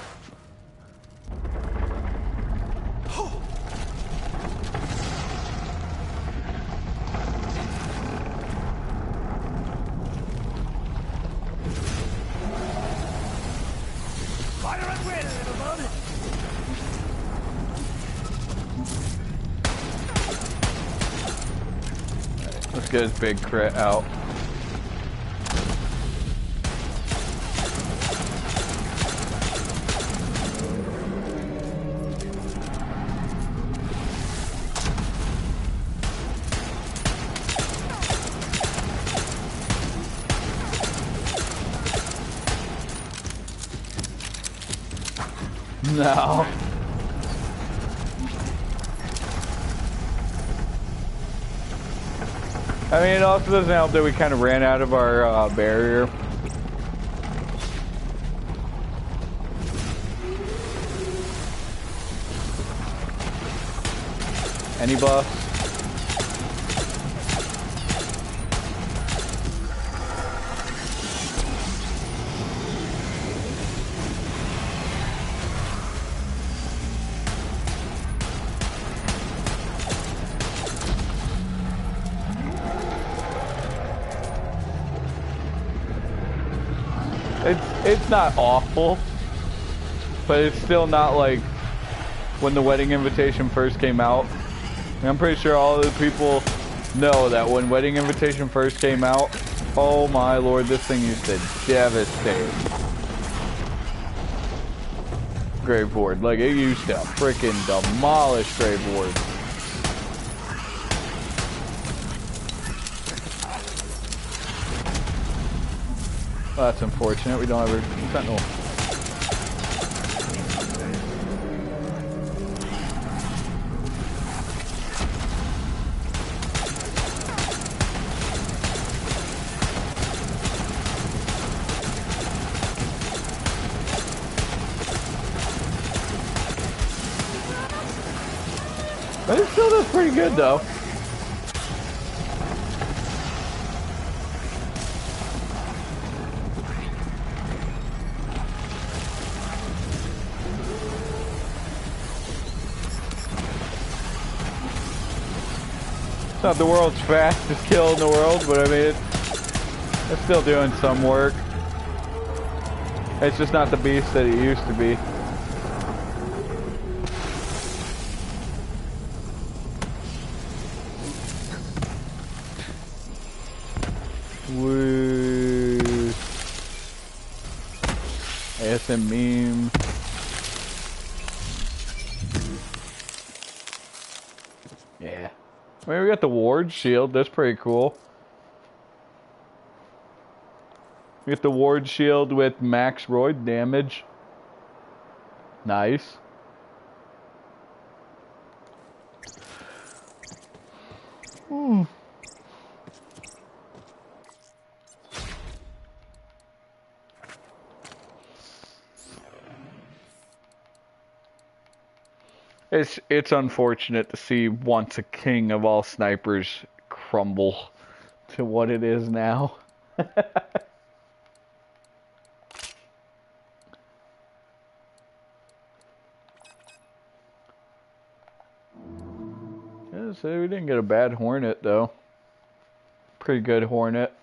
Fire at will, little bud. get his big crit out. No. I mean, it also doesn't help that we kind of ran out of our barrier. Any buffs? It's not awful, but it's still not like when the wedding invitation first came out. I'm pretty sure all the people know that when wedding invitation first came out, oh my lord, this thing used to devastate Graveboard. Like, it used to freaking demolish Graveboard. Well, that's unfortunate. We don't have a sentinel. But it still does pretty good, though. It's not the world's fastest kill in the world, but I mean, it's still doing some work. It's just not the beast that it used to be. Woo. ASM meme. Yeah. I mean, we got the ward shield. That's pretty cool. We get the ward shield with max roid damage. Nice. Hmm. It's unfortunate to see once a king of all snipers crumble to what it is now. Yeah, so we didn't get a bad Hornet though. Pretty good Hornet.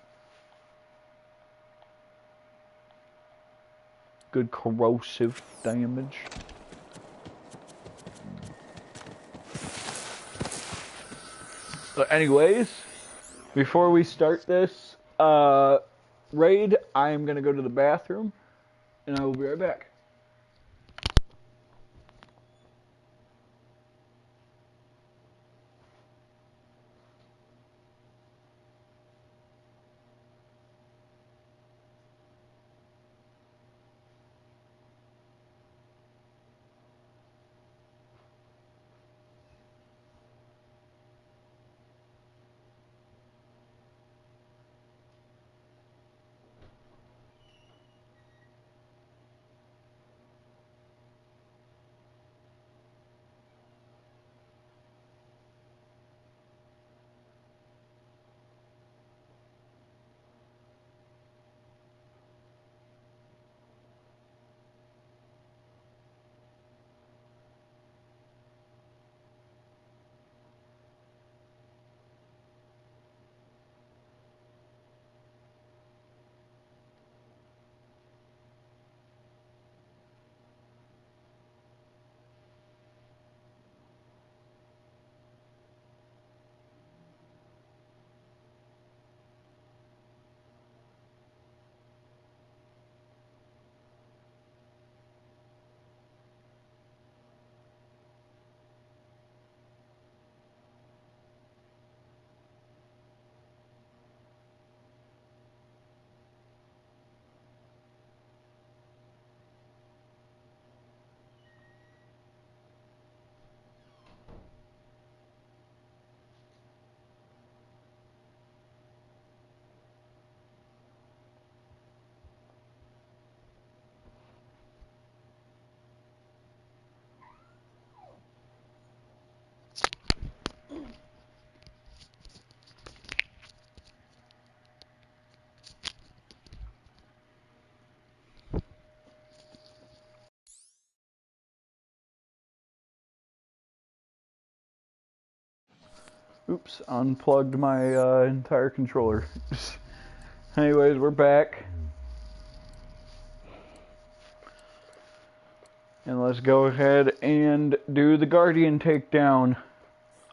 Good corrosive damage. But anyways, before we start this raid, I am gonna go to the bathroom, and I will be right back. Oops, unplugged my entire controller. Anyways, we're back. And let's go ahead and do the Guardian takedown.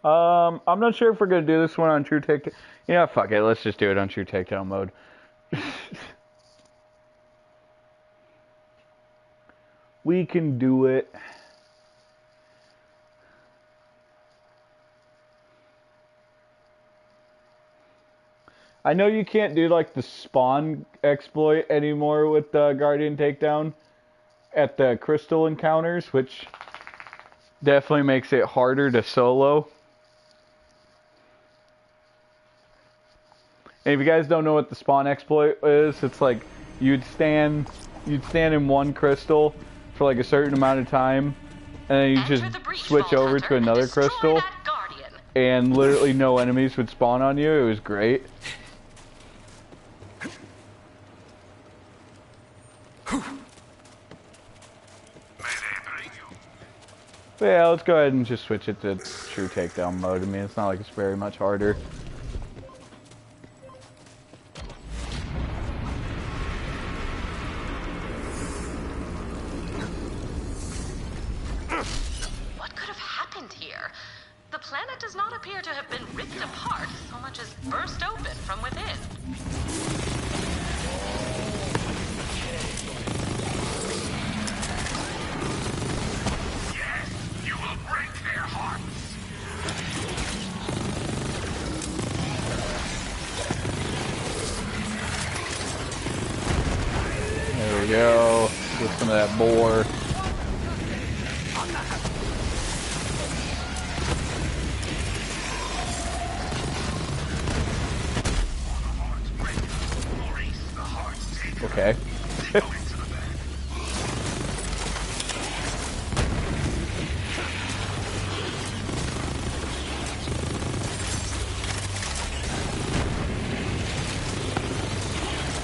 I'm not sure if we're going to do this one on True Takedown. Yeah, fuck it. Let's just do it on True Takedown mode. We can do it. I know you can't do like the spawn exploit anymore with the Guardian takedown at the crystal encounters, which definitely makes it harder to solo. And if you guys don't know what the spawn exploit is, it's like you'd stand in one crystal for like a certain amount of time, and then you just switch over to another crystal, and literally no enemies would spawn on you. It was great. But yeah, let's go ahead and just switch it to True Takedown mode. I mean, it's not like it's very much harder. What could have happened here? The planet does not appear to have been ripped apart so much as burst open from within. There we go. Get some of that boar. Okay.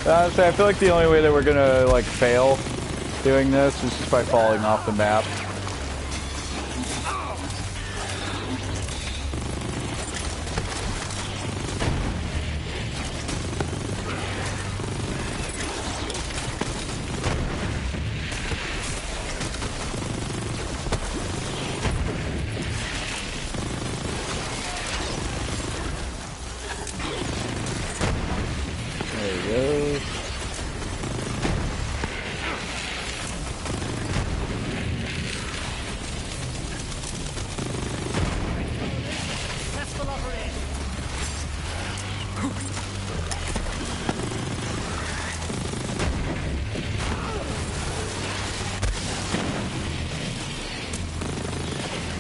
Honestly, I feel like the only way that we're gonna like fail doing this is just by falling off the map. There we go.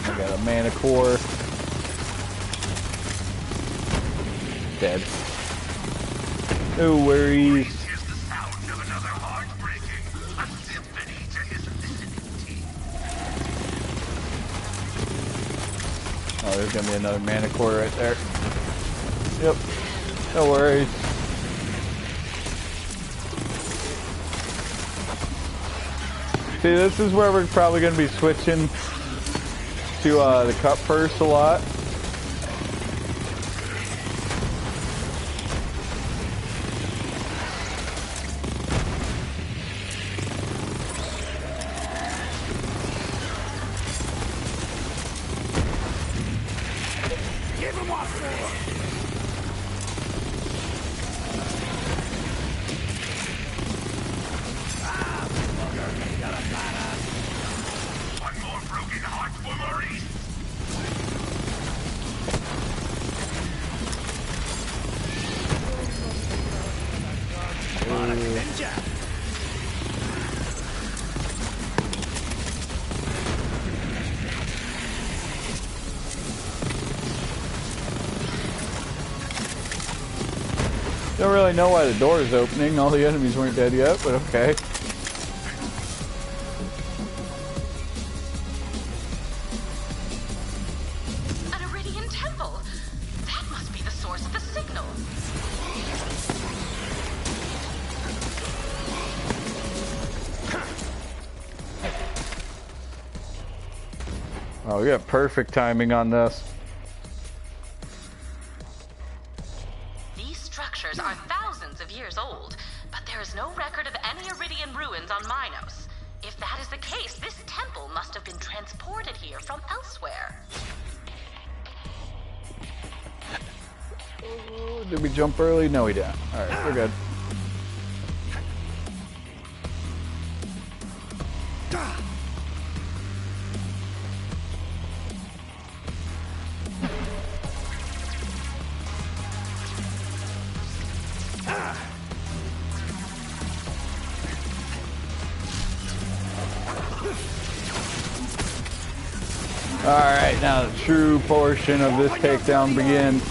I got a mana core. Dead. No worries. Here's the sound of another heart breaking. A symphony to his vicinity. Oh, there's gonna be another mana core right there. Yep. No worries. See, this is where we're probably gonna be switching to the cut first a lot. Give him what for! One more broken heart for Maurice. Ninja! Don't really know why the door is opening. All the enemies weren't dead yet, but okay. An Iridian temple. That must be the source of the signal. Oh, we got perfect timing on this. structures are thousands of years old, but there is no record of any Iridian ruins on Minos. If that is the case, this temple must have been transported here from elsewhere. Oh, did we jump early? No, we didn't. Alright, we're good. Alright, now the true portion of this takedown begins.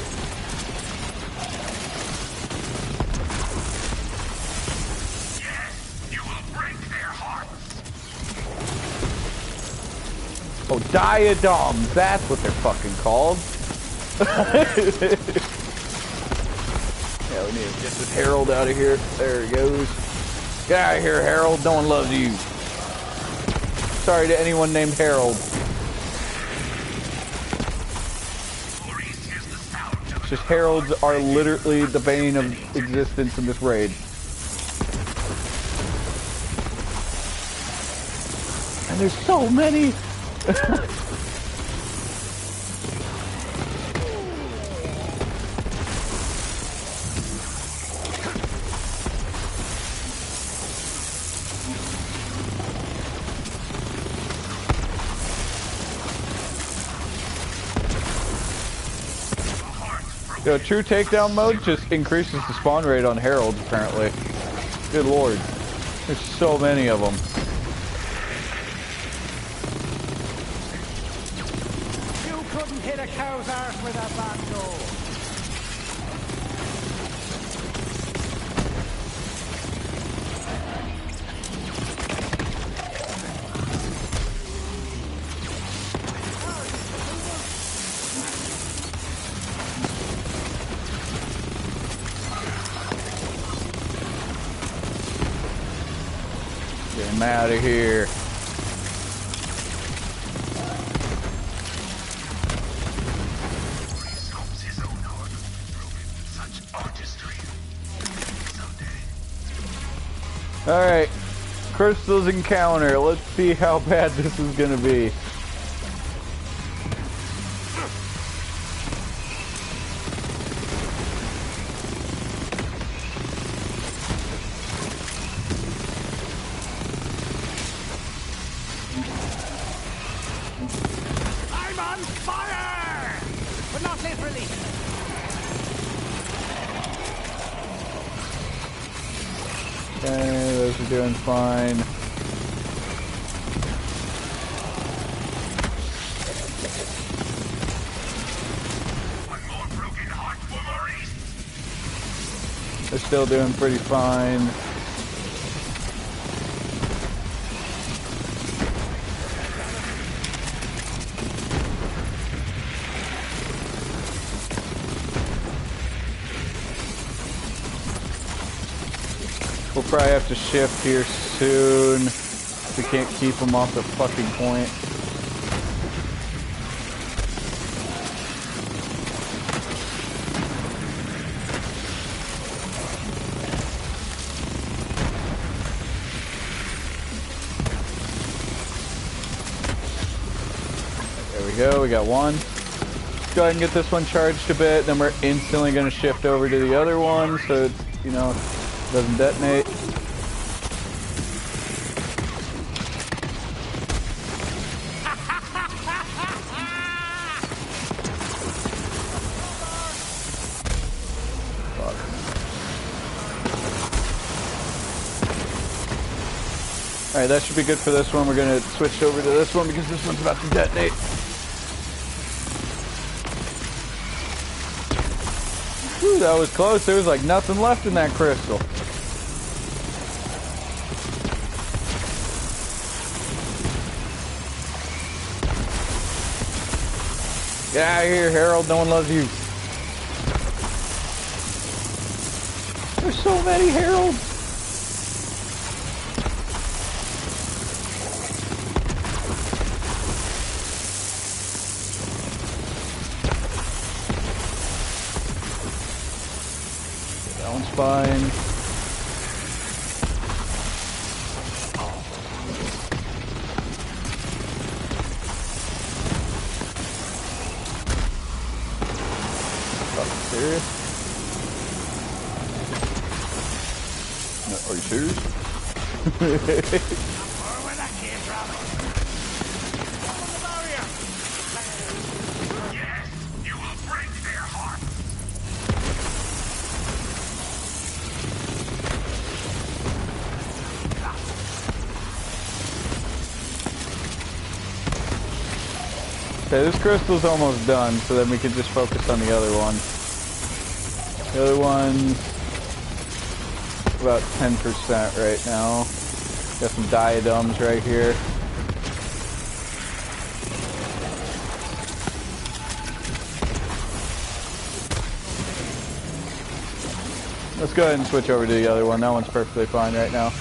Yes, you will break their hearts. Oh, diadems, that's what they're fucking called. Yeah, we need to get this Harold out of here. There he goes. Get out of here, Harold. No one loves you. Sorry to anyone named Harold. It's just Heralds are literally the bane of existence in this raid. And there's so many! Yo, true takedown mode just increases the spawn rate on Heralds, apparently. Good lord. There's so many of them. You couldn't hit a cow's arse with a banjo. Get him out of here. Sculpts his own heart, broken with such artistry. Someday. Alright. Crystal's encounter. Let's see how bad this is gonna be. I'm on fire! But not literally. Okay, those are doing fine. One more broken heart for Maurice. They're still doing pretty fine. We'll probably have to shift here soon. We can't keep them off the fucking point. There we go, we got one. Let's go ahead and get this one charged a bit, then we're instantly going to shift over to the other one so it's, you know, doesn't detonate. Fuck. Alright, that should be good for this one. We're going to switch over to this one because this one's about to detonate. Whew, that was close. There was like nothing left in that crystal. Get out of here, Harold. No one loves you. There's so many Heralds. That one's fine. Serious? No, are you serious? Where that came from? On the barrier! Yes, you will break their hearts. Okay, this crystal's almost done, so then we can just focus on the other one. The other one's about 10% right now. Got some diadems right here. Let's go ahead and switch over to the other one. That one's perfectly fine right now.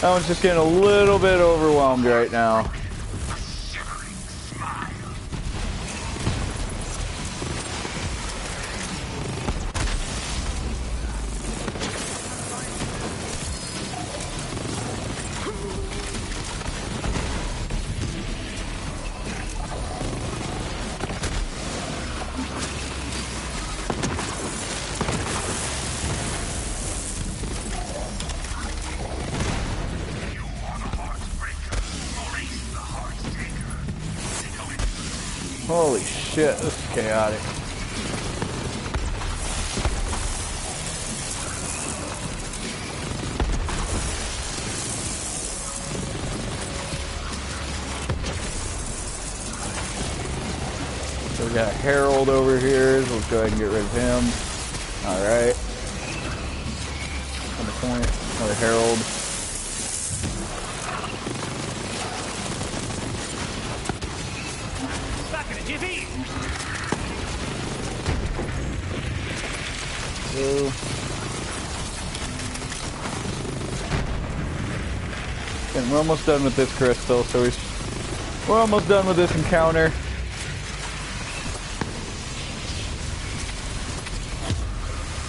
That one's just getting a little bit overwhelmed right now. Holy shit, this is chaotic. So we got a Herald over here, so let's go ahead and get rid of him. Alright. On the point, another Herald. And we're almost done with this crystal, so we're almost done with this encounter.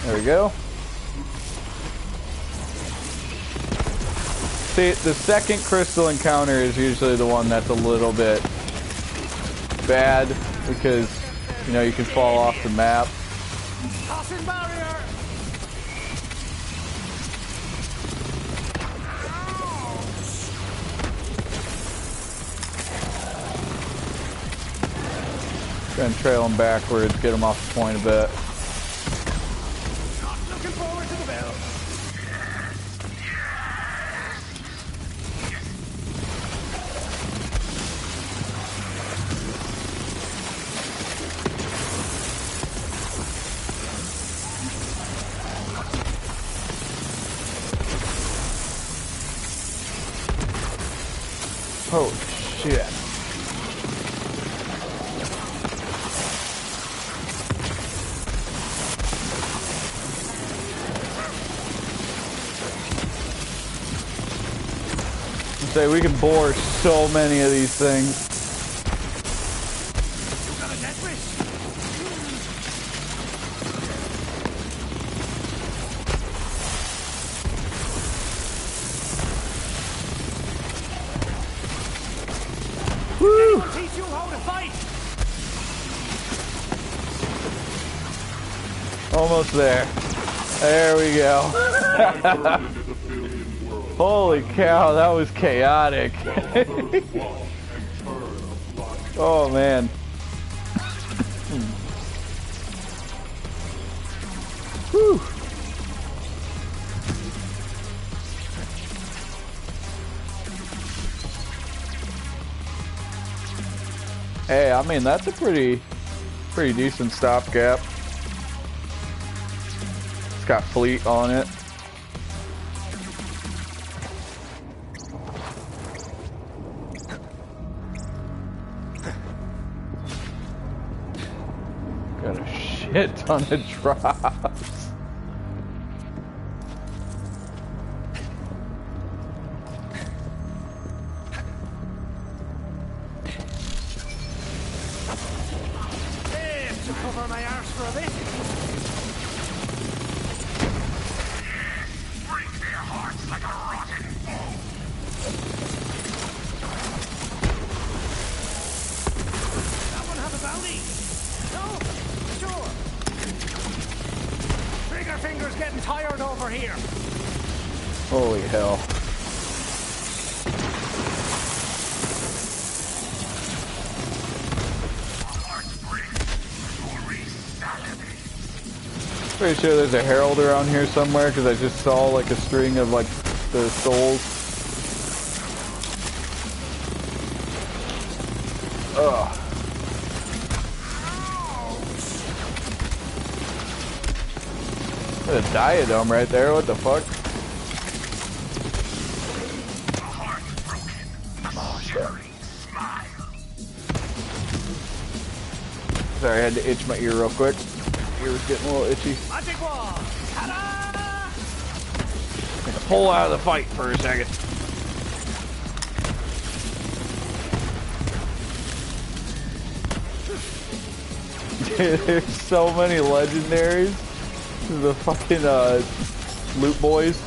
There we go. See, the second crystal encounter is usually the one that's a little bit bad because, you know, you can fall off the map. Tossing barrier! Gonna trail them backwards, get them off the point a bit. Looking forward to the bell. Holy shit. Say we can bore so many of these things. Got a death wish. Woo! Teach you how to fight. Almost there. There we go. Holy cow, that was chaotic. Oh man. Whew. Hey, I mean that's a pretty decent stopgap. It's got fleet on it. Got a shit ton of drops. Hey, to cover my arse for a bit. Break their hearts like a rotten foe. That one have a bounty? No? Sure. Trigger finger's getting tired over here. Holy hell. Pretty sure there's a herald around here somewhere because I just saw like a string of like the souls. Ugh. There's a diadem right there. What the fuck? Sorry, I had to itch my ear real quick. Ear was getting a little itchy. Magic wall! Ta-da! Pull out of the fight for a second. There's so many legendaries. The fucking loot boys.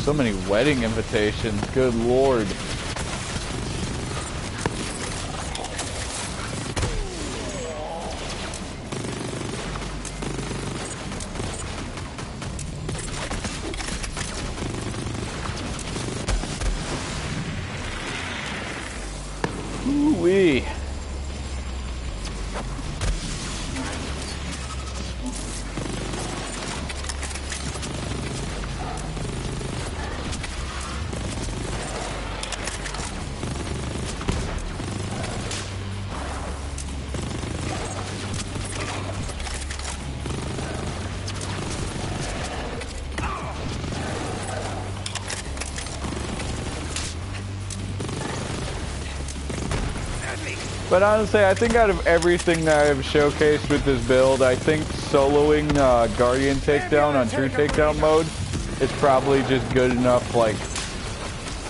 So many wedding invitations, good lord. Ooh-wee. But honestly, I think out of everything that I've showcased with this build, I think soloing Guardian Takedown on True Takedown mode is probably just good enough, like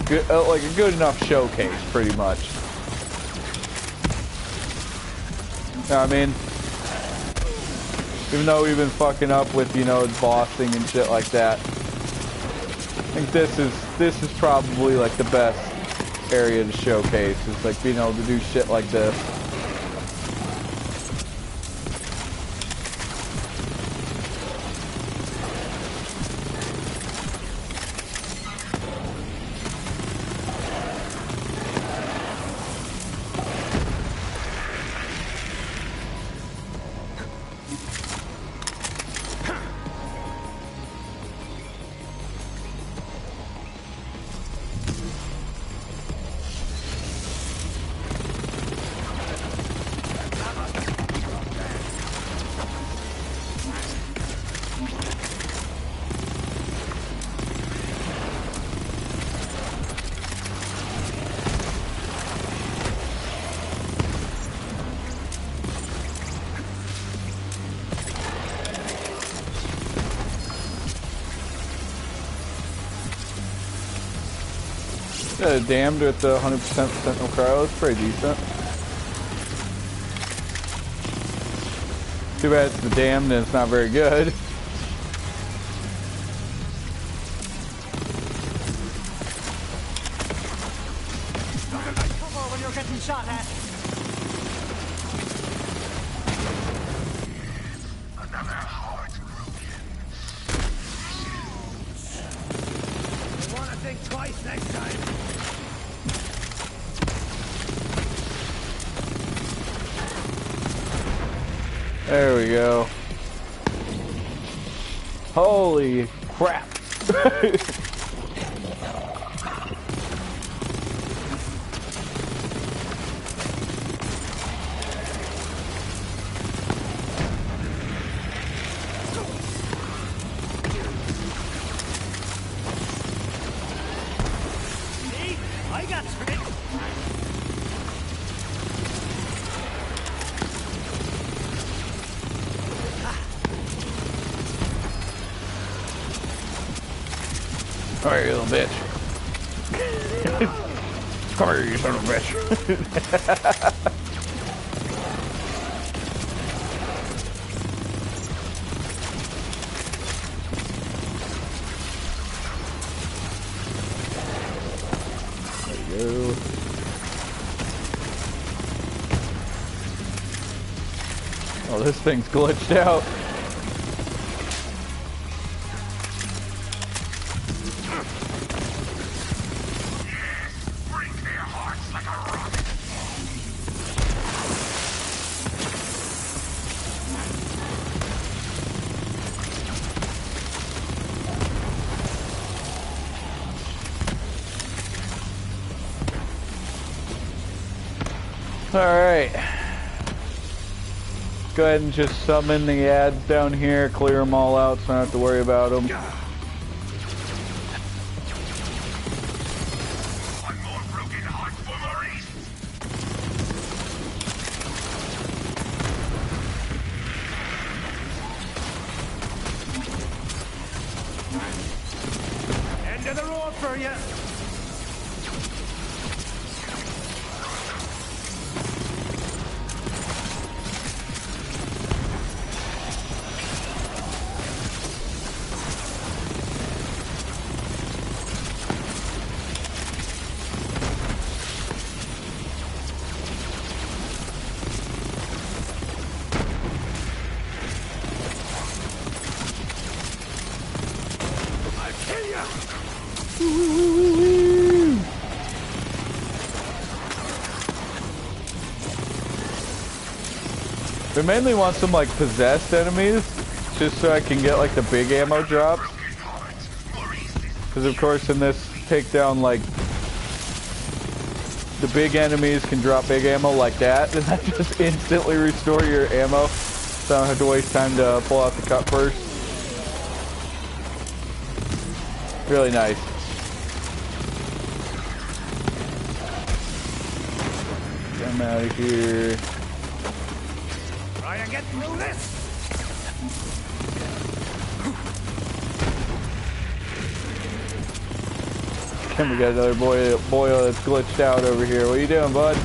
a good enough showcase, pretty much. I mean, even though we've been fucking up with, you know, bossing and shit like that, I think this is probably like the best area to showcase, is like being able to do shit like this. Damned with the 100% Sentinel Cryo, it's pretty decent. Too bad it's the Damned and it's not very good. Cover when you're getting shot at. Another heart broken. You want to think twice next time. There we go. Holy crap. See? I got it. Alright, you little bitch. Come here, you son of a bitch. There you go. Oh, this thing's glitched out. Alright. Go ahead and just summon the ads down here, clear them all out so I don't have to worry about them. One more broken heart for Maurice. End of the road for you. I mainly want some like possessed enemies, just so I can get like the big ammo drops. Because of course in this takedown, like the big enemies can drop big ammo like that, and that just instantly restore your ammo, so I don't have to waste time to pull out the cut first. Really nice. Get him out of here. Try and get through this. And we got another boil that's glitched out over here. What are you doing, bud?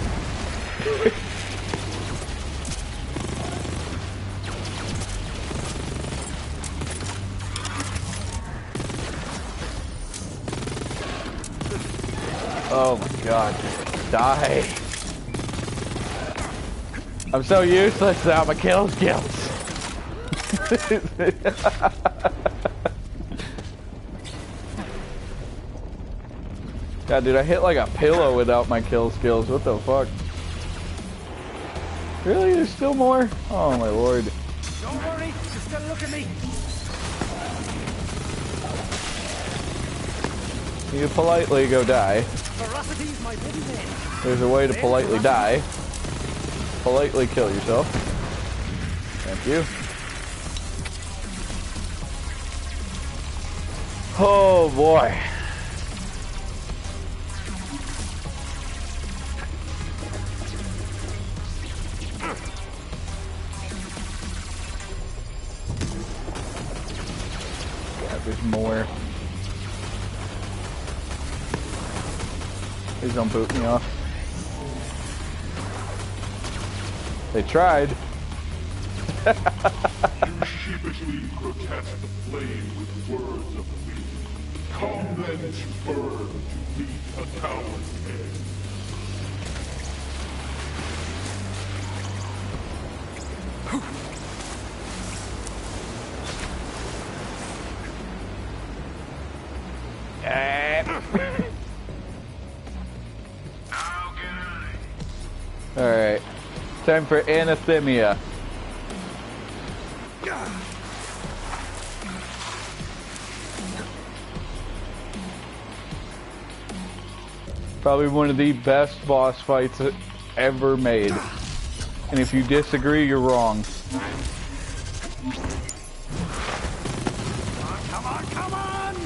Oh my god. Die. I'm so useless without my kill skills. God, dude, I hit like a pillow without my kill skills. What the fuck? Really? There's still more? Oh my lord. Don't worry, you still look at me. You politely go die. Ferocity's my middle name. There's a way to politely die. Politely kill yourself. Thank you. Oh boy. God, there's more. Please don't boot me off. They tried. You sheepishly protest the flame with words of fear. Come then to burn to meet a coward's end. Alright. Time for anathemia. Probably one of the best boss fights ever made. And if you disagree, you're wrong. Come on, come on!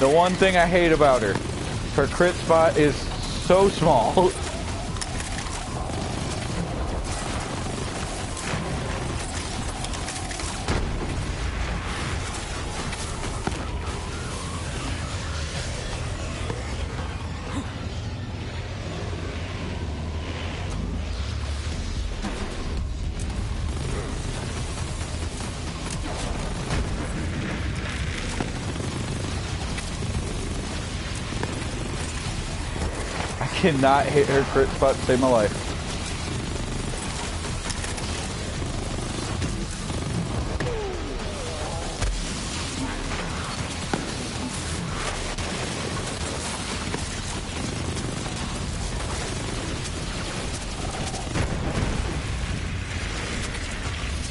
The one thing I hate about her. Her crit spot is so small. Cannot hit her crit spot to save my life.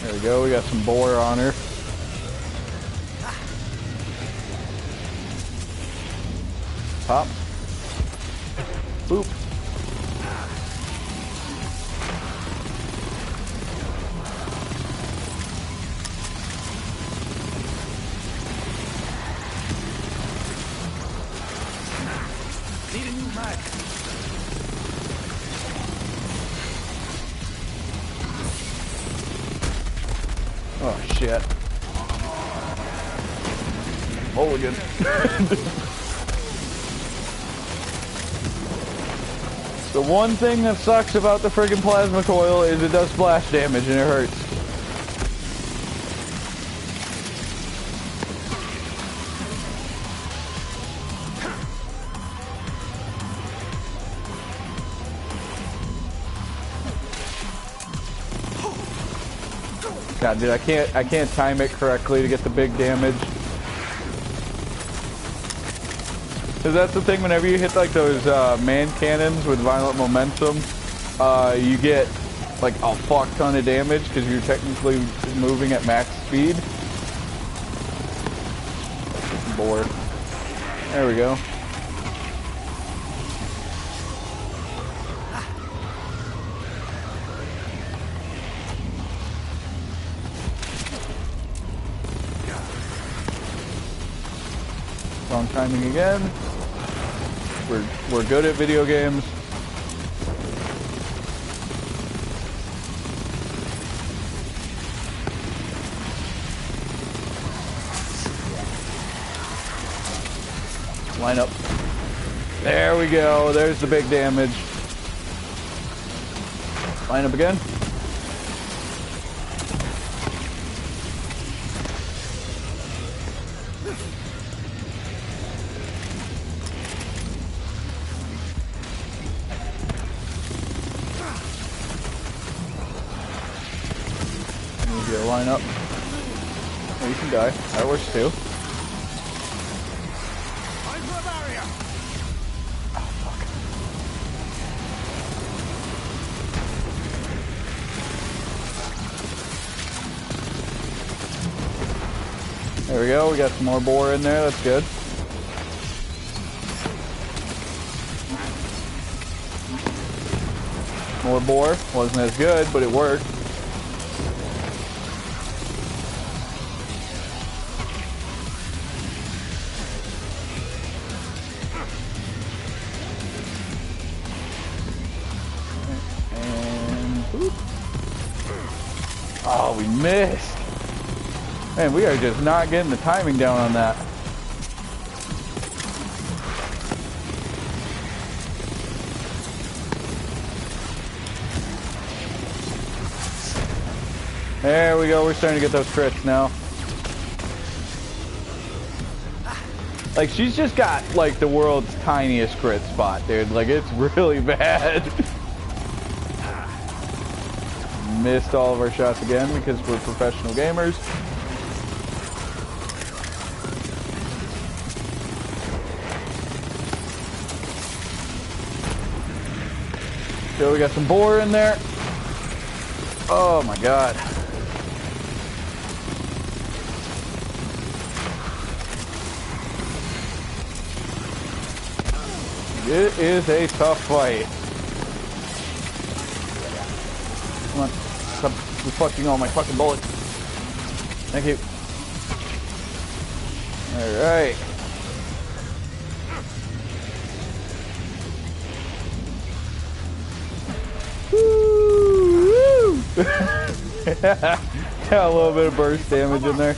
There we go, we got some boar on her. Pop. Boop. Need a new mag. Oh shit. Mulligan. The one thing that sucks about the friggin' plasma coil is it does splash damage and it hurts. God, dude, I can't time it correctly to get the big damage. Cause that's the thing, whenever you hit like those man cannons with violent momentum, you get like a fuck ton of damage because you're technically moving at max speed. Bored. There we go. Wrong timing again. We're good at video games. Line up. There we go. There's the big damage. Line up again. Line up. Oh, you can die. That works too. Time for a barrier. Oh, fuck. There we go. We got some more boar in there. That's good. More boar. Wasn't as good, but it worked. Oh, we missed. Man, we are just not getting the timing down on that. There we go. We're starting to get those crits now. Like, she's just got, like, the world's tiniest crit spot, dude. Like, it's really bad. Missed all of our shots again because we're professional gamers. So we got some boar in there. Oh my god. It is a tough fight. Come on. Stop reflecting all my fucking bullets. Thank you. Alright. Got a little bit of burst damage in there.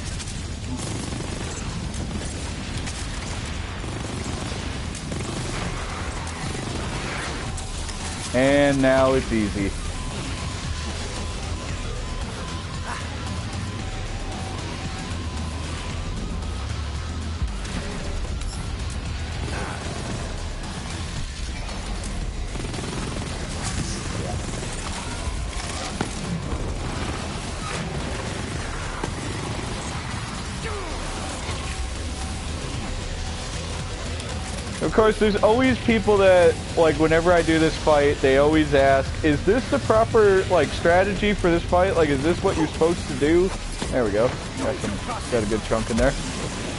And now it's easy. Of course, there's always people that, like, whenever I do this fight, they always ask, is this the proper, like, strategy for this fight? Like, is this what you're supposed to do? There we go. Got a good chunk in there.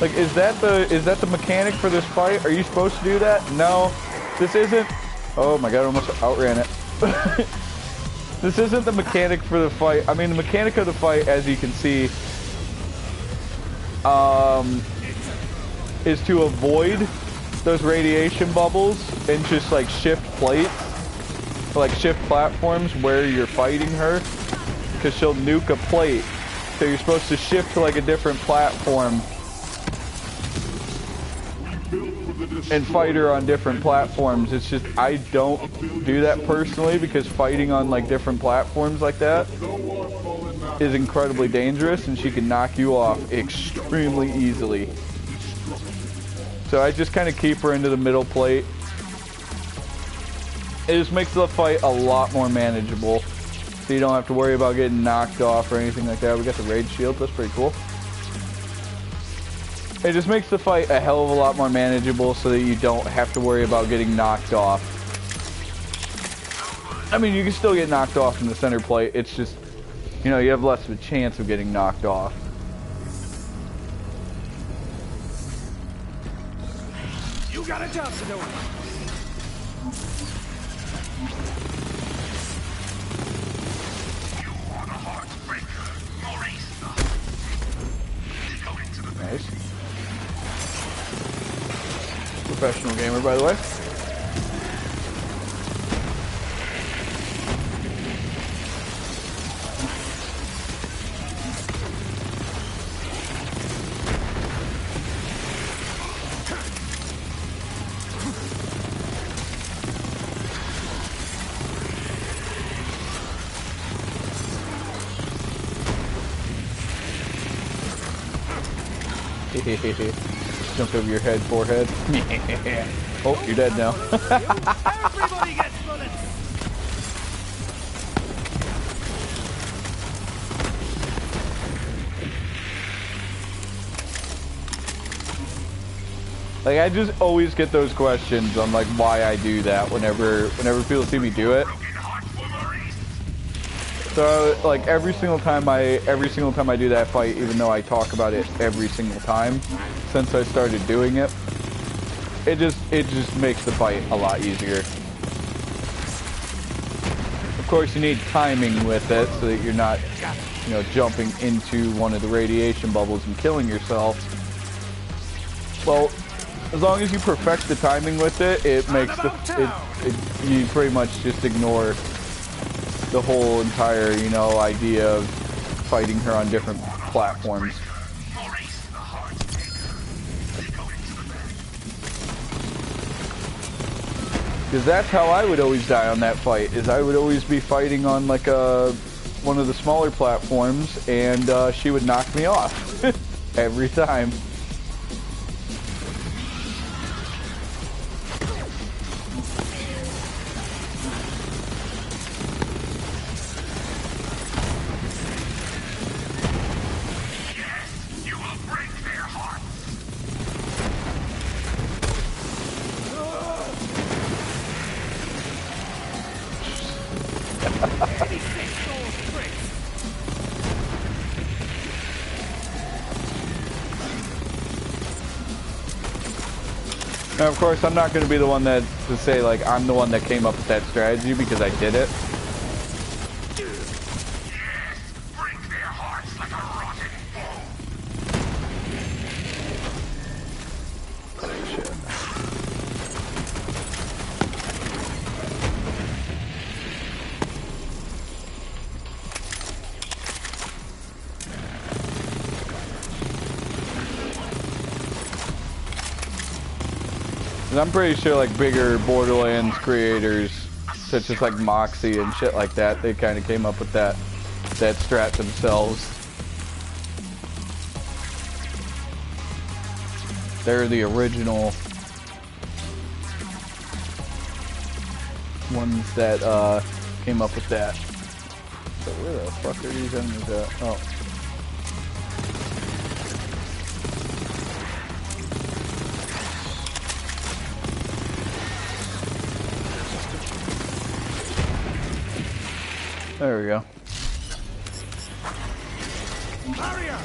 Like, is that the mechanic for this fight? Are you supposed to do that? No, this isn't. Oh my god, I almost outran it. This isn't the mechanic for the fight. I mean, the mechanic of the fight, as you can see, is to avoid those radiation bubbles and just like shift plates, like shift platforms where you're fighting her, because she'll nuke a plate. So you're supposed to shift to like a different platform and fight her on different platforms. It's just, I don't do that personally, because fighting on like different platforms like that is incredibly dangerous and she can knock you off extremely easily. So I just kind of keep her into the middle plate. It just makes the fight a lot more manageable, so you don't have to worry about getting knocked off or anything like that. We got the raid shield, that's pretty cool. It just makes the fight a hell of a lot more manageable so that you don't have to worry about getting knocked off. I mean, you can still get knocked off in the center plate, it's just, you know, you have less of a chance of getting knocked off. You got a job to do. Nice. Professional gamer, by the way. Jump over your head, forehead. Oh, you're dead now. Everybody gets bullets. Like, I just always get those questions on like why I do that whenever people see me do it. So like every single time I do that fight, even though I talk about it every single time since I started doing it, it just makes the fight a lot easier. Of course, you need timing with it so that you're not, you know, jumping into one of the radiation bubbles and killing yourself. Well, as long as you perfect the timing with it, it makes you pretty much just ignore the whole entire, you know, idea of fighting her on different platforms. Because that's how I would always die on that fight, is I would always be fighting on like one of the smaller platforms, and she would knock me off every time. Now, of course, I'm not going to be the one to say, like, I'm the one that came up with that strategy, because I did it. 'Cause I'm pretty sure like bigger Borderlands creators, such as like Moxie and shit like that, they kind of came up with that strat themselves. They're the original ones that came up with that. So where the fuck are these enemies at? Oh. There we go. Barrier!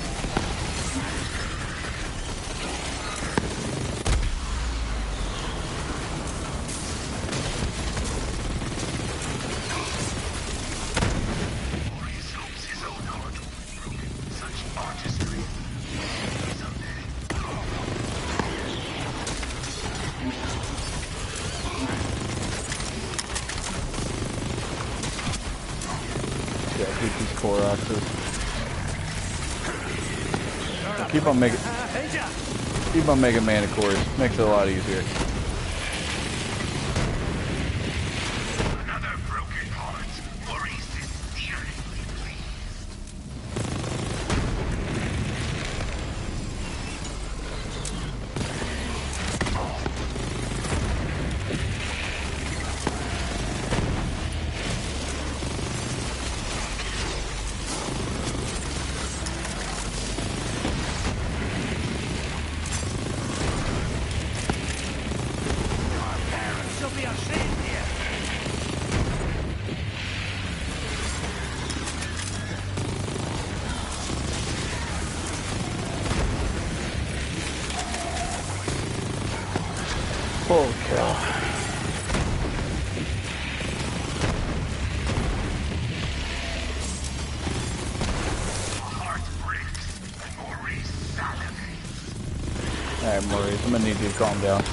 Keep on making mana cores. Makes it a lot easier. Another broken heart, or is sincerely She'll be ashamed here. Full kill. Heart breaks, and Maurice salivates. Alright, Maurice, I'm gonna need you to calm down.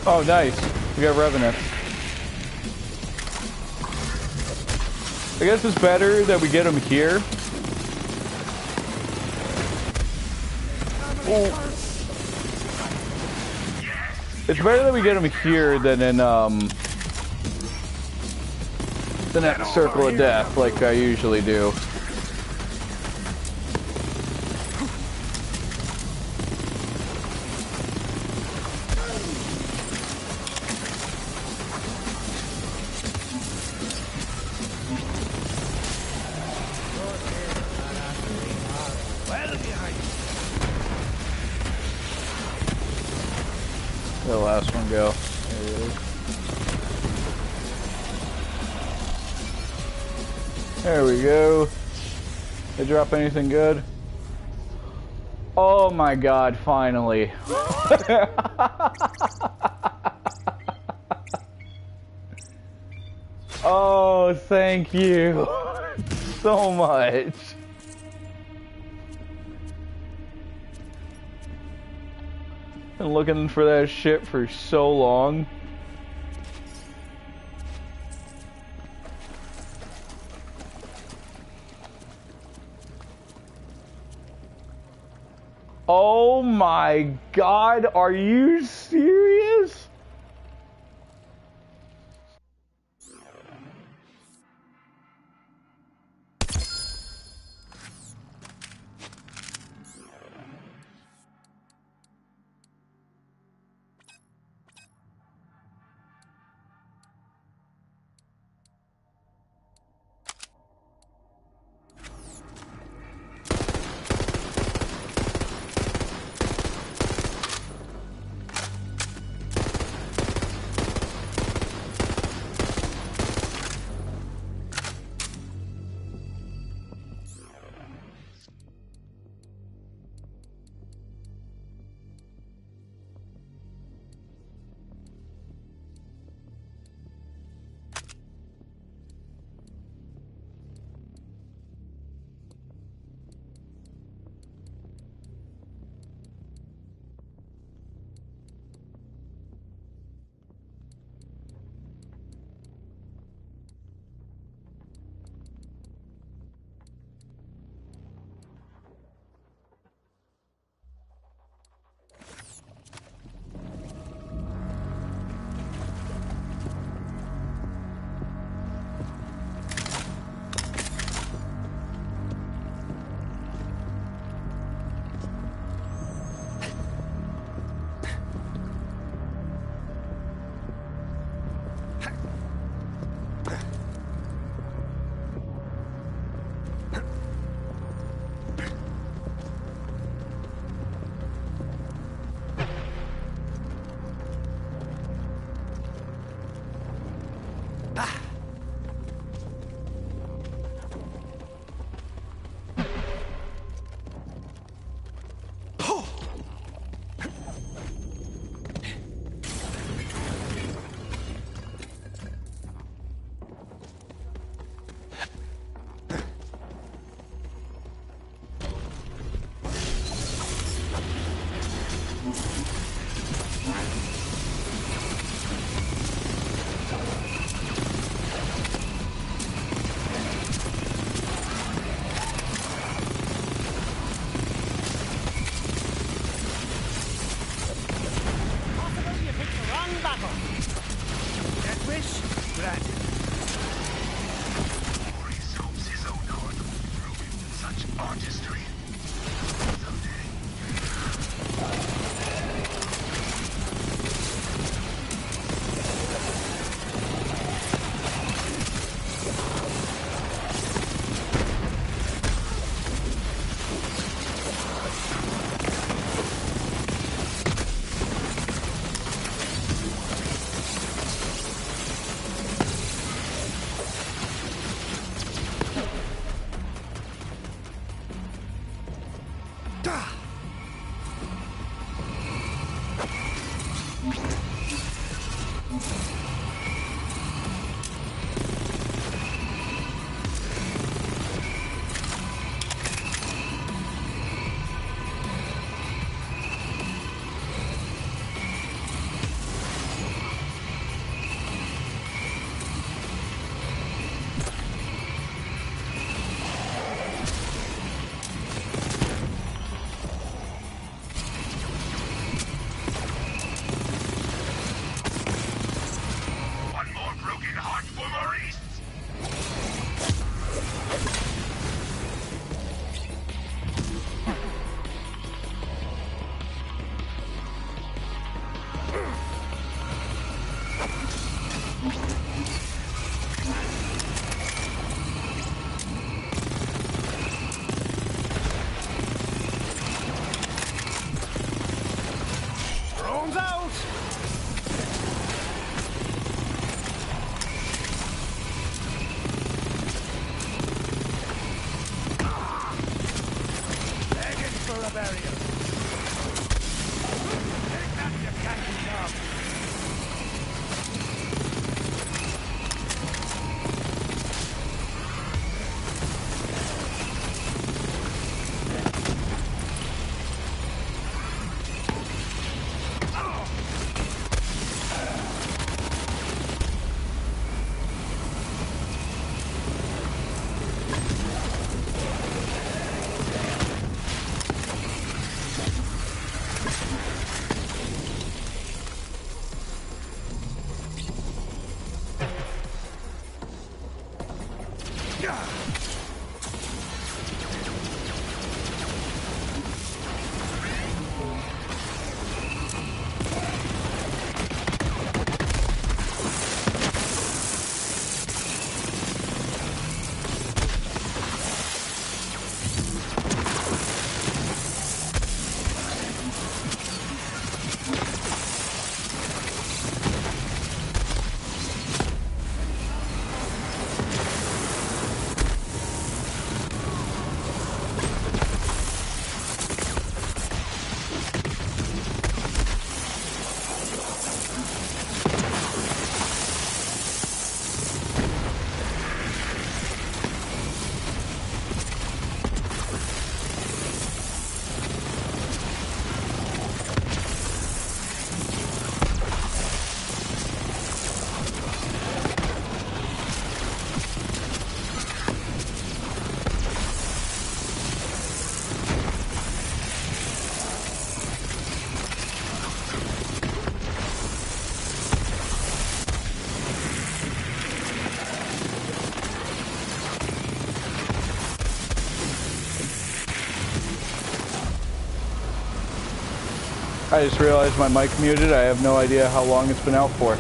Oh, nice. We got Revenant. I guess it's better that we get him here. Ooh. It's better that we get him here than in, than at Circle of Death, like I usually do. Well behind you. The last one go. There it is. There we go. They drop anything good? Oh my god, finally. Oh, thank you so much. Been looking for that shit for so long. Oh my god, are you serious? barrier. Take that, you ganky knob. I just realized my mic muted. I have no idea how long it's been out for.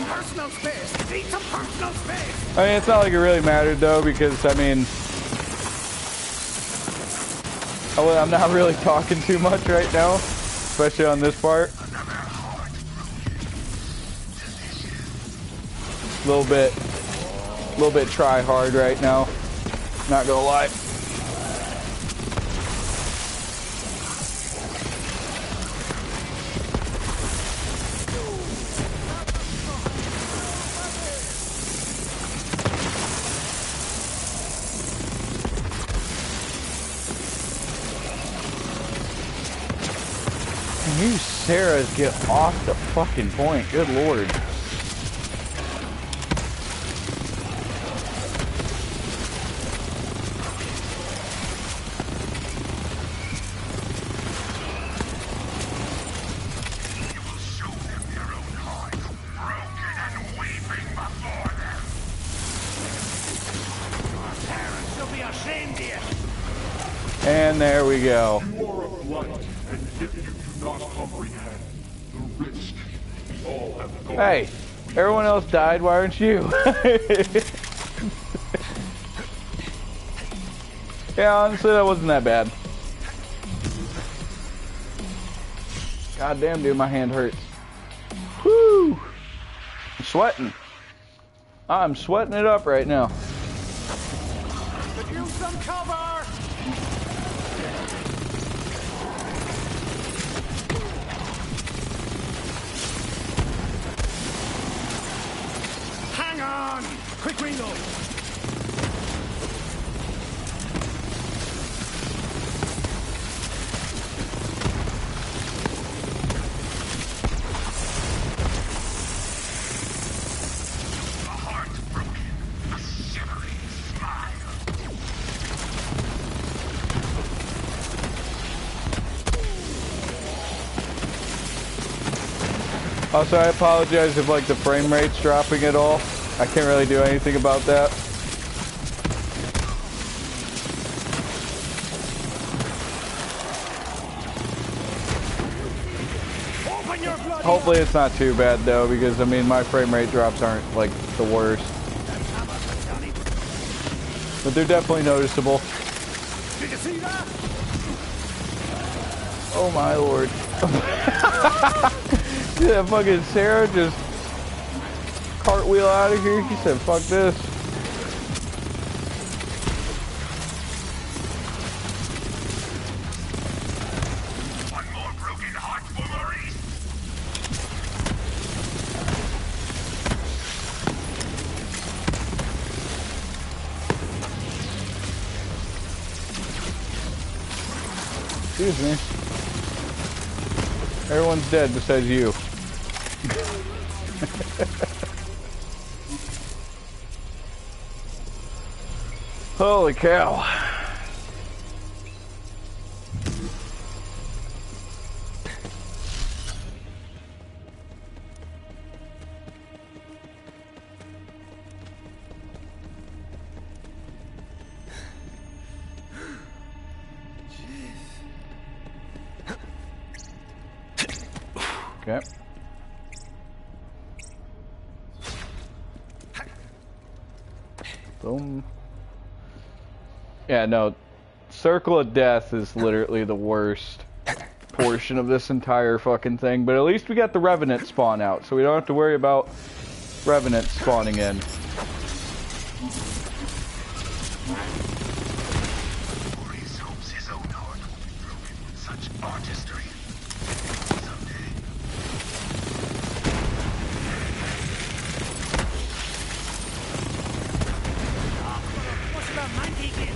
Personal space. Need some personal space. I mean, it's not like it really mattered though, because I mean, I'm not really talking too much right now, especially on this part. A little bit try hard right now. Not gonna lie. Can you Sarahs get off the fucking point? Good lord. And there we go. You are a blight, and if you do not comprehend the risk we all have gone. Hey, everyone else died, why aren't you? Yeah, honestly, that wasn't that bad. God damn, dude, my hand hurts. Whoo! I'm sweating. I'm sweating it up right now. Could use some cover. Hang on! Quick reload! Also, I apologize if like the frame rate's dropping at all. I can't really do anything about that. Hopefully it's not too bad though, because I mean my frame rate drops aren't like the worst. But they're definitely noticeable. Did you see that? Oh my lord. Yeah, fucking Sarah just cartwheel out of here. She said, fuck this. One more broken heart for Maurice. Excuse me. Everyone's dead besides you. Holy cow. Okay. Boom. Yeah, no. Circle of Death is literally the worst portion of this entire fucking thing. But at least we got the Revenant spawn out, so we don't have to worry about Revenant spawning in. Maurice hopes his own heart will be broken with such artistry. Someday. What's about my tickets?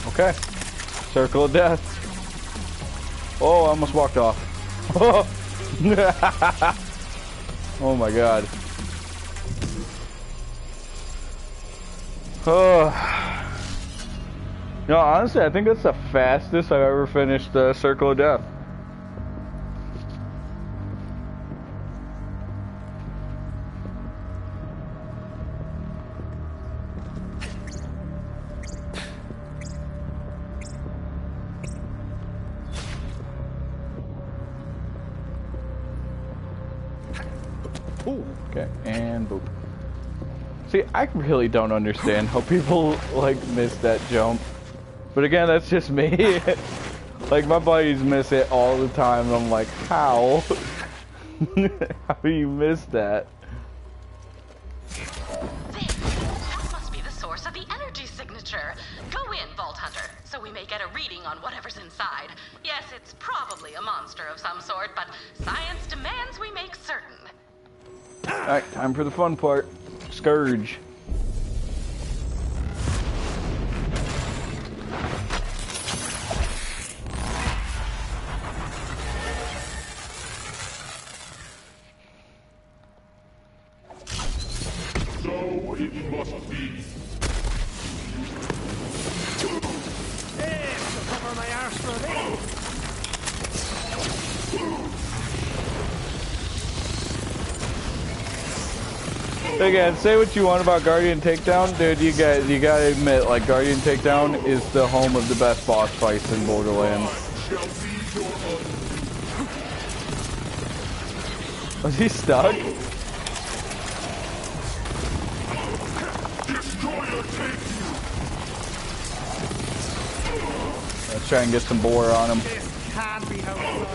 Okay. Circle of Death. Oh, I almost walked off. Oh my god. Oh. No, honestly, I think that's the fastest I've ever finished Circle of Death. Ooh, okay, and boop. See, I really don't understand how people, like, miss that jump. But again, that's just me. Like, my buddies miss it all the time, and I'm like, how? How do you miss that? That must be the source of the energy signature. Go in, Vault Hunter, so we may get a reading on whatever's inside. Yes, it's probably a monster of some sort, but science demands we make certain. Alright, time for the fun part. Scourge. So it must be. So cover my arse for this. Again, say what you want about Guardian Takedown, dude. You gotta admit, like, Guardian Takedown is the home of the best boss fights in Borderlands. Was he stuck? Let's try and get some boar on him. This can't be how it's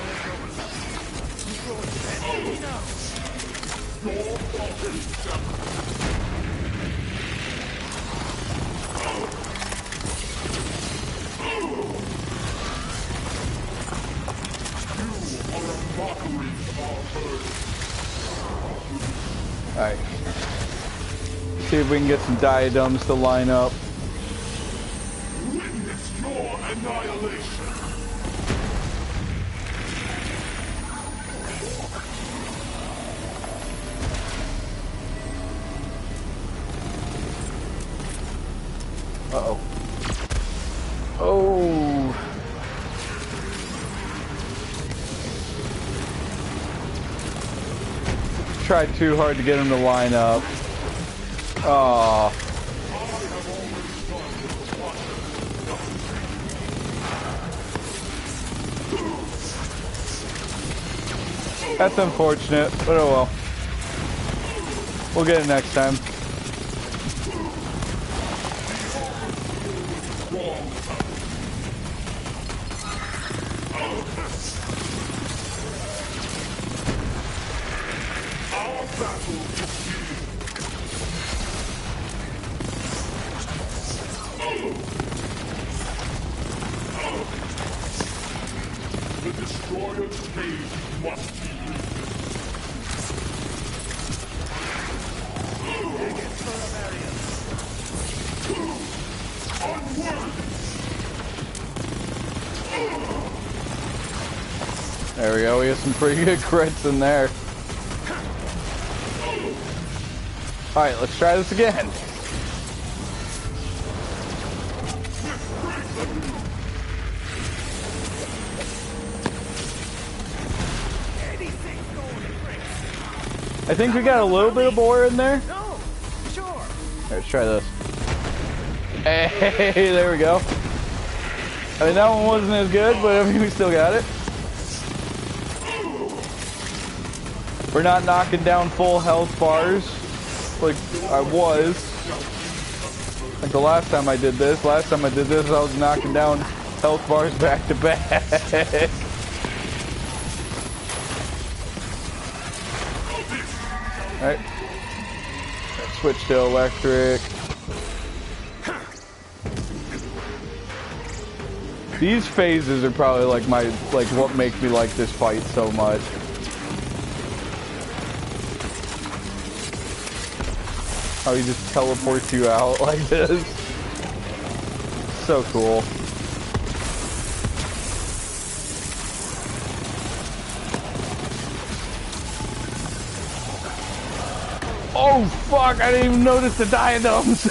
Alright. See if we can get some diadems to line up. Witness your annihilation. tried too hard to get him to line up. Oh. That's unfortunate, but oh well. We'll get it next time. The destroyer's cage must be There we go, we have some pretty good crits in there. Alright, let's try this again. I think we got a little bit of boar in there. No, sure. Alright, let's try this. Hey, there we go. I mean, that one wasn't as good, but I mean, we still got it. We're not knocking down full health bars like I was. Like the last time I did this. Last time I did this, I was knocking down health bars back to back. Alright. Switch to electric. These phases are probably like what makes me like this fight so much. How he just teleports you out like this. So cool. Oh fuck, I didn't even notice the diadems.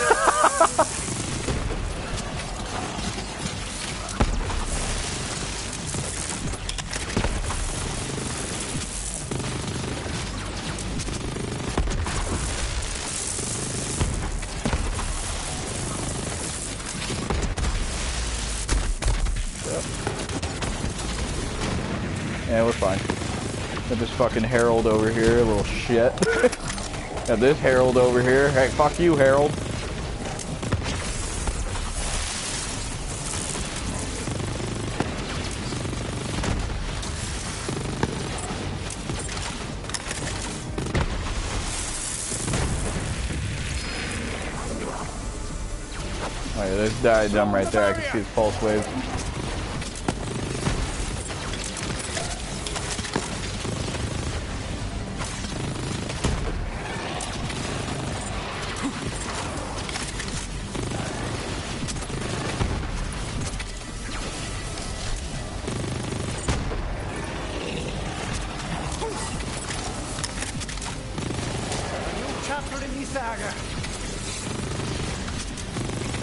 Yeah, we're fine. Got this fucking Herald over here, a little shit. Got this Herald over here. Hey, fuck you, Herald. Oh yeah, there's diadem right there. I can see his pulse waves.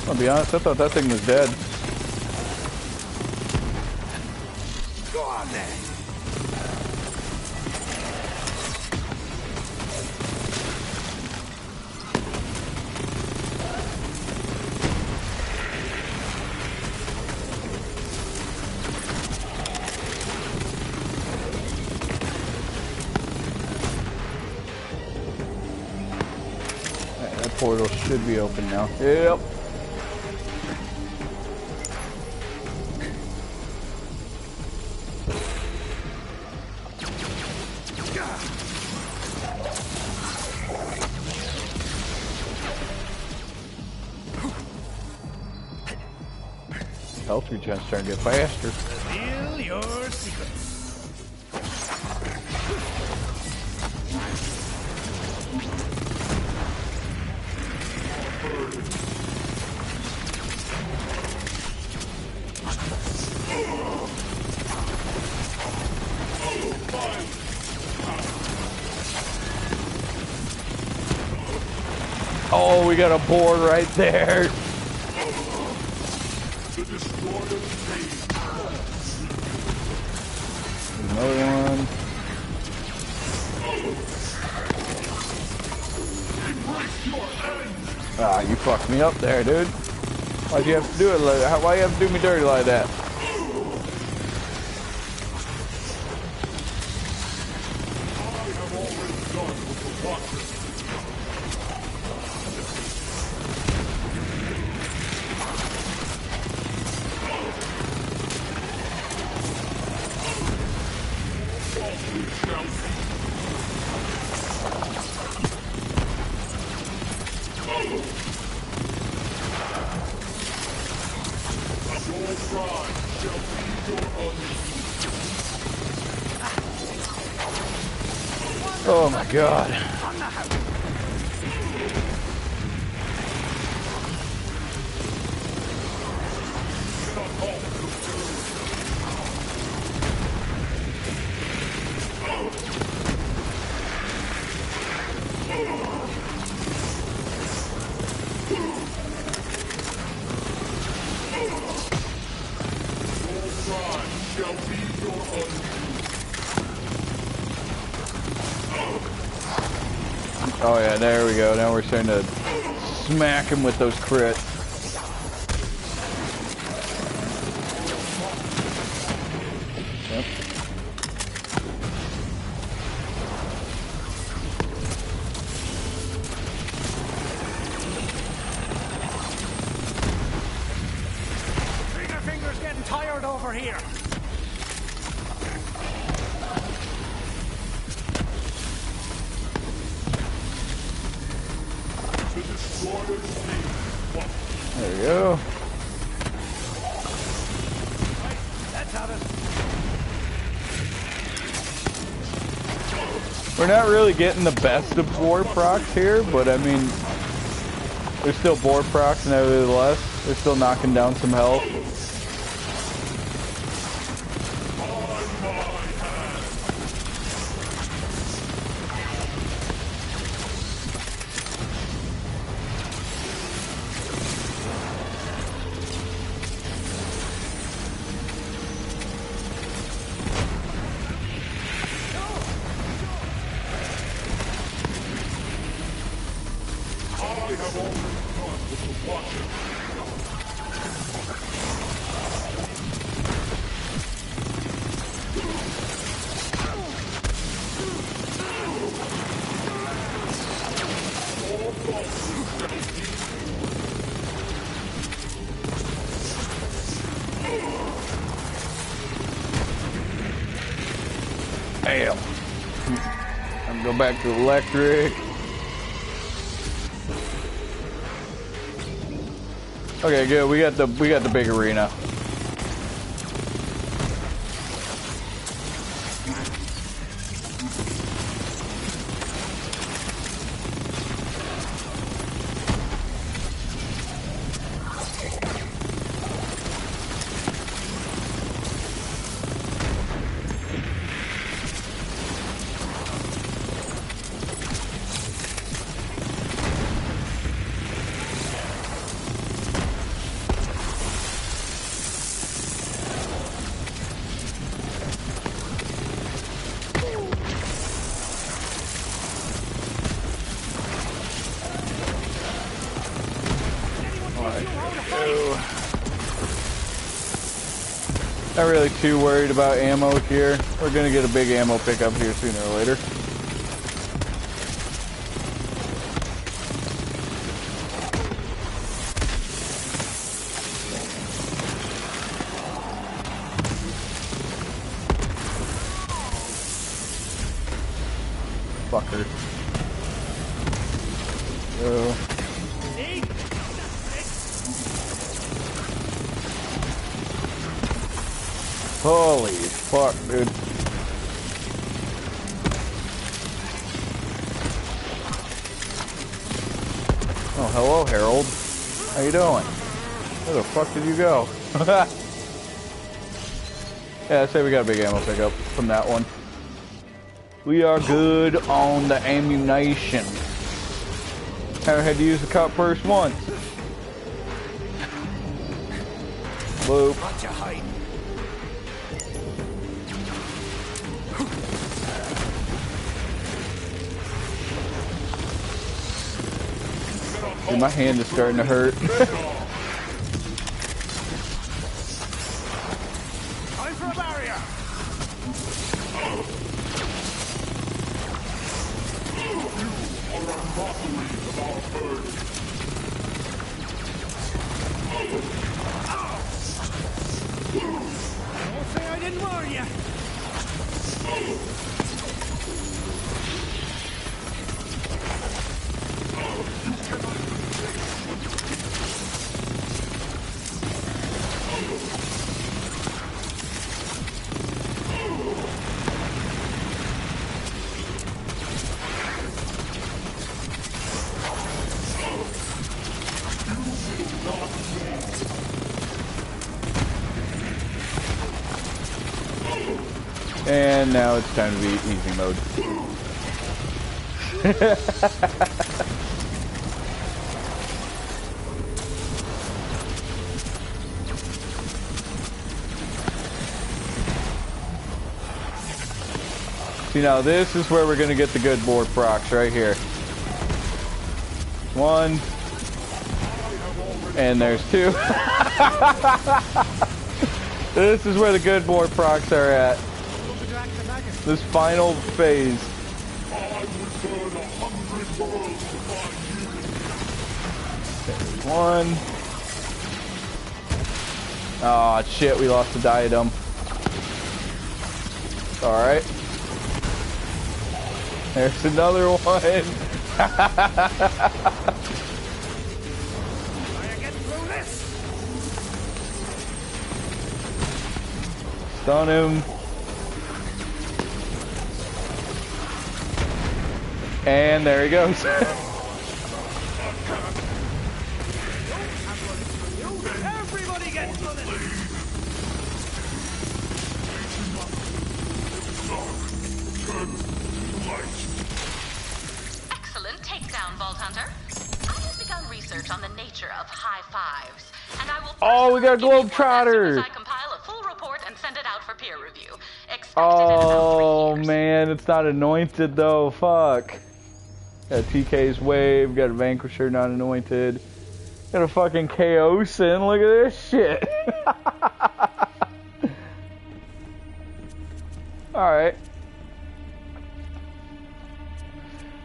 I'll be honest, I thought that thing was dead. Go on then. Alright, that portal should be open now. Yep. Health regen's starting to get faster. Reveal your secrets. Oh, we got a board right there. Another one. fucked me up there, dude. Why'd you have to do it like that? Why you have to do me dirty like that? Oh my god. Oh yeah, there we go. Now we're starting to smack him with those crits. Yep. Trigger finger's getting tired over here. There we go. That's how this. We're not really getting the best of boar procs here, but I mean, they're still boar procs nevertheless. They're still knocking down some health. Damn. I'm going back to electric. Okay, good. We got the big arena. Not really too worried about ammo here. We're gonna get a big ammo pickup here sooner or later. Fucker. So. Holy fuck, dude. Oh, hello, Harold. How you doing? Where the fuck did you go? Yeah, I'd say we got a big ammo pickup from that one. We are good on the ammunition. Haven't had to use the cop purse once. Boop. Watch your height. Dude, my hand is starting to hurt. Time for a barrier. Don't say I didn't warn you. And now it's time to be easy mode. See, now this is where we're gonna get the good board procs right here. One. And there's two. This is where the good board procs are at. This final phase. There's one. Oh shit, we lost the diadem. Alright. There's another one. I get through this. Stun him. And there he goes. Everybody gets bullet. Excellent takedown, Vault Hunter. I have begun research on the nature of high fives, and I will. Oh, we got give you one Globetrotter. As soon as I compile a full report and send it out for peer review. Expect it in Oh about 3 years. man, it's not anointed though. Fuck. Got TK's wave. Got a Vanquisher not anointed. Got a fucking KO sin. Look at this shit. All right.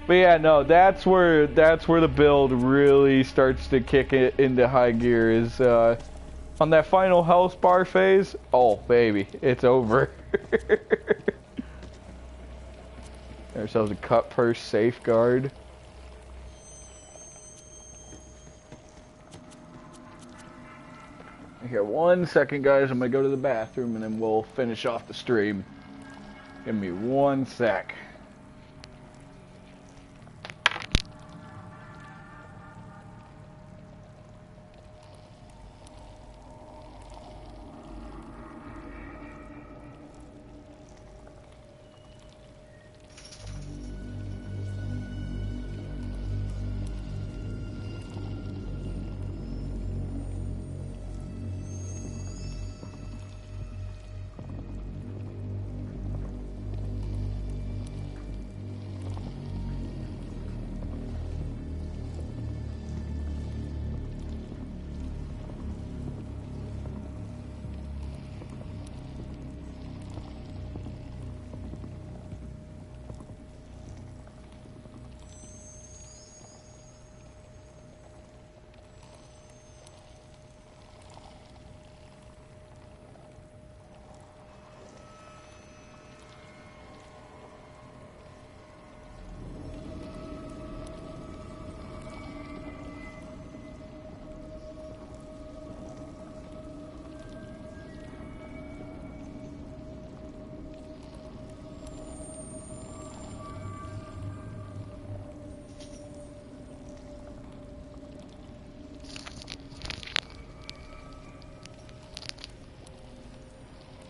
But yeah, no, that's where the build really starts to kick it into high gear. Is on that final health bar phase. Oh baby, it's over. Get ourselves a cut purse safeguard. Here, 1 second, guys. I'm gonna go to the bathroom and then we'll finish off the stream. Give me 1 sec.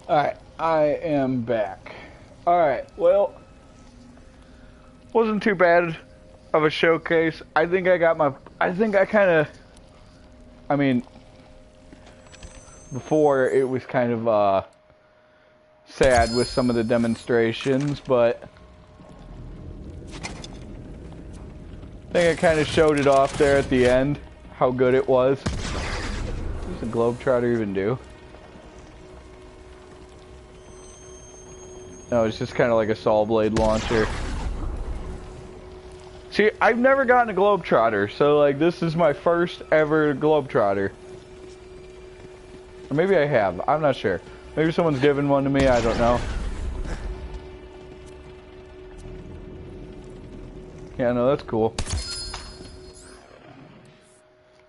Alright, I am back. Alright, well, wasn't too bad of a showcase. I think I kind of, I mean, before it was kind of, sad with some of the demonstrations, but I think I kind of showed it off there at the end, how good it was. What does a Globetrotter even do? No, it's just kind of like a saw blade launcher. See, I've never gotten a Globetrotter, so like this is my first ever Globetrotter. Or maybe I have, I'm not sure. Maybe someone's given one to me, I don't know. Yeah, no, that's cool.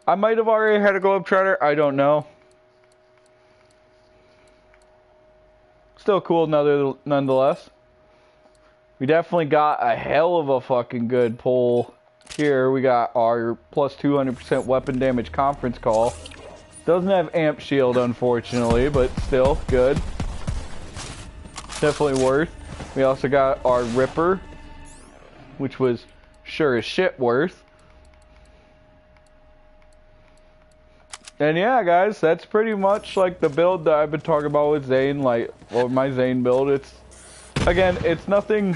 I might have already had a Globetrotter, I don't know. Still cool nonetheless. We definitely got a hell of a fucking good pull here. We got our plus 200% weapon damage conference call. Doesn't have amp shield, unfortunately, but still good. Definitely worth. We also got our Ripper, which was sure as shit worth. And yeah, guys, that's pretty much like the build that I've been talking about with Zane, like, or my Zane build. It's, again, it's nothing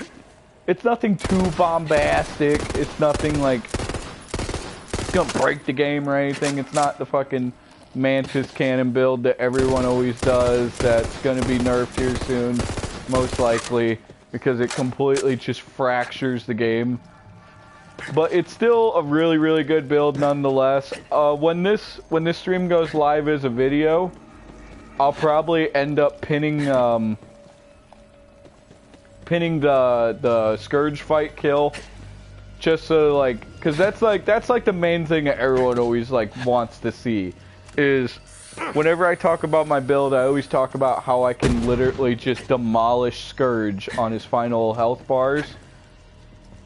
too bombastic. It's nothing like, it's gonna break the game or anything. It's not the fucking Mantis cannon build that everyone always does that's gonna be nerfed here soon, most likely, because it completely just fractures the game. But it's still a really, really good build nonetheless. When this stream goes live as a video, I'll probably end up pinning the Scourge fight kill, just so like, cause that's like the main thing that everyone always like wants to see, is whenever I talk about my build, I always talk about how I can literally just demolish Scourge on his final health bars,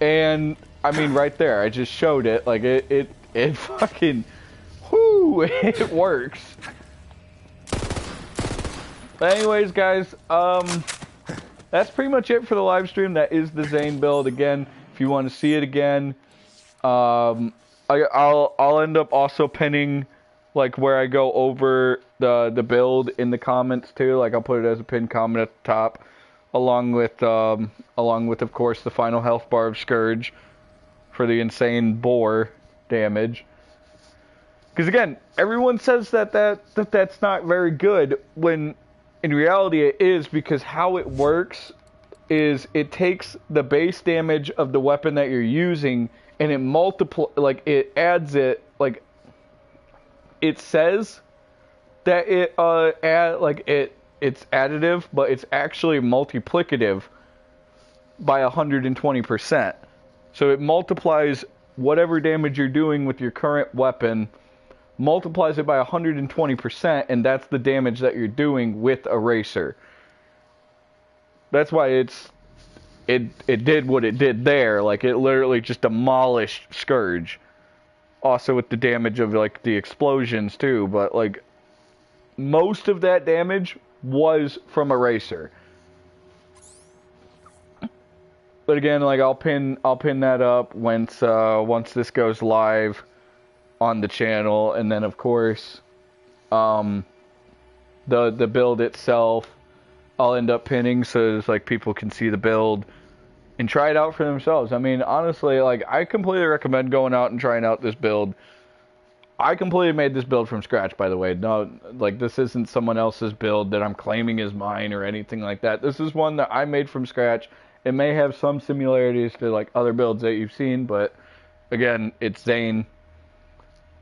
and I mean, right there, I just showed it. Like, it fucking, whoo, it works. But anyways, guys, that's pretty much it for the live stream. That is the Zane build. Again, if you want to see it again, I'll end up also pinning, like, where I go over the build in the comments too. Like, I'll put it as a pinned comment at the top, along with of course the final health bar of Scourge for the insane boar damage. Because again, everyone says that's not very good, when in reality it is, because how it works is it takes the base damage of the weapon that you're using and it adds it, like, it says that it's additive, but it's actually multiplicative by 120%. So it multiplies whatever damage you're doing with your current weapon, multiplies it by 120%, and that's the damage that you're doing with Eraser. That's why it did what it did there. Like, it literally just demolished Scourge. Also with the damage of, like, the explosions too, but, like, most of that damage was from Eraser. But again, like, I'll pin that up once this goes live on the channel, and then of course, the build itself, I'll end up pinning so it's like people can see the build and try it out for themselves. I mean, honestly, like, I completely recommend going out and trying out this build. I completely made this build from scratch, by the way. No, like, this isn't someone else's build that I'm claiming is mine or anything like that. This is one that I made from scratch. It may have some similarities to, like, other builds that you've seen, but again, it's Zane.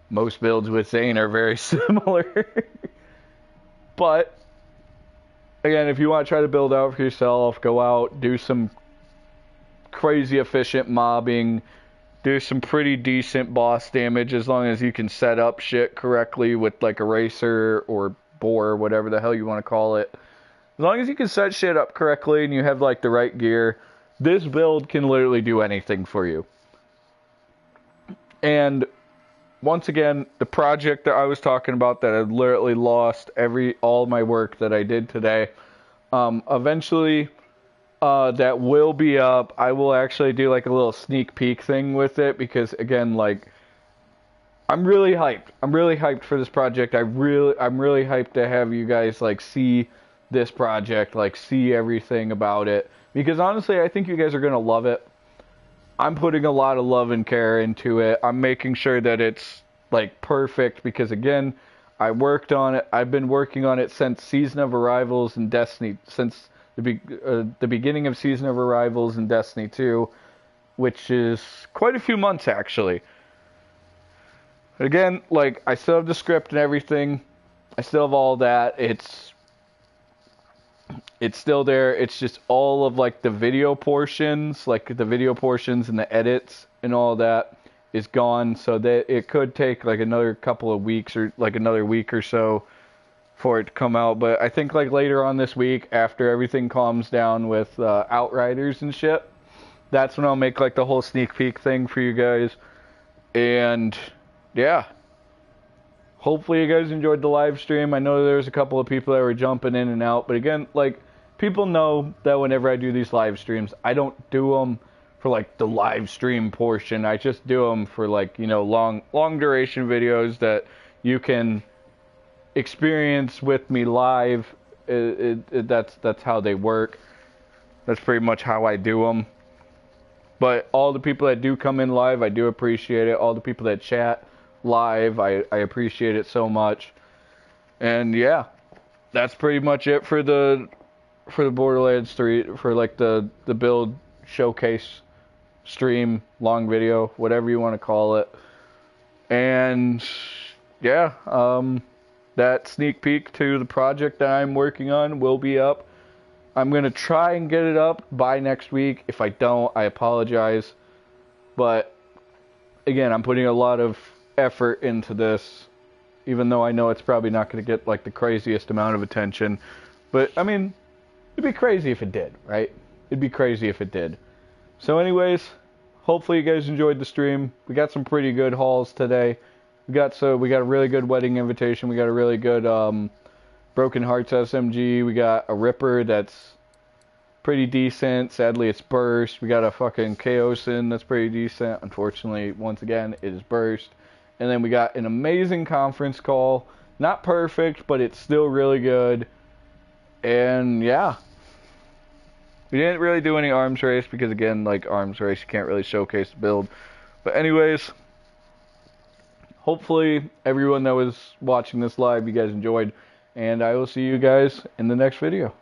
Most builds with Zane are very similar. But again, if you want to try to build out for yourself, go out, do some crazy efficient mobbing, do some pretty decent boss damage, as long as you can set up shit correctly with, like, Eraser or Boar, whatever the hell you want to call it. As long as you can set shit up correctly and you have, like, the right gear, this build can literally do anything for you. And once again, the project that I was talking about that I literally lost all my work that I did today, eventually that will be up. I will actually do, like, a little sneak peek thing with it, because again, like, I'm really hyped. I'm really hyped for this project. I'm really hyped to have you guys, like, see this project, like, see everything about it, because honestly, I think you guys are gonna love it. I'm putting a lot of love and care into it. I'm making sure that it's like perfect because again, I worked on it. I've been working on it since Season of Arrivals and Destiny, since the beginning of Season of Arrivals and Destiny 2, which is quite a few months actually. Again, like I still have the script and everything. I still have all that. It's still there. It's just all of like the video portions, and the edits and all that is gone. So that it could take like another couple of weeks or like another week or so for it to come out. But I think like later on this week, after everything calms down with Outriders and shit, that's when I'll make like the whole sneak peek thing for you guys. And yeah. Hopefully you guys enjoyed the live stream. I know there's a couple of people that were jumping in and out, but again, like, people know that whenever I do these live streams, I don't do them for like the live stream portion. I just do them for like, you know, long duration videos that you can experience with me live. That's how they work. That's pretty much how I do them. But all the people that do come in live, I do appreciate it. All the people that chat live, I appreciate it so much. And yeah, that's pretty much it for the Borderlands 3, for like the build showcase stream, long video, whatever you want to call it. And yeah, that sneak peek to the project that I'm working on will be up. I'm going to try and get it up by next week. If I don't, I apologize. But again, I'm putting a lot of effort into this, even though I know it's probably not going to get like the craziest amount of attention. But I mean, it'd be crazy if it did, right? It'd be crazy if it did. So anyways, hopefully you guys enjoyed the stream. We got some pretty good hauls today. We got a really good wedding invitation. We got a really good Broken Hearts SMG. We got a Ripper that's pretty decent. Sadly, it's burst. We got a fucking Chaosin that's pretty decent. Unfortunately, once again, it is burst. And then we got an amazing conference call. Not perfect, but it's still really good. And yeah. We didn't really do any arms race because, again, like arms race, you can't really showcase the build. But anyways, hopefully everyone that was watching this live, you guys enjoyed. And I will see you guys in the next video.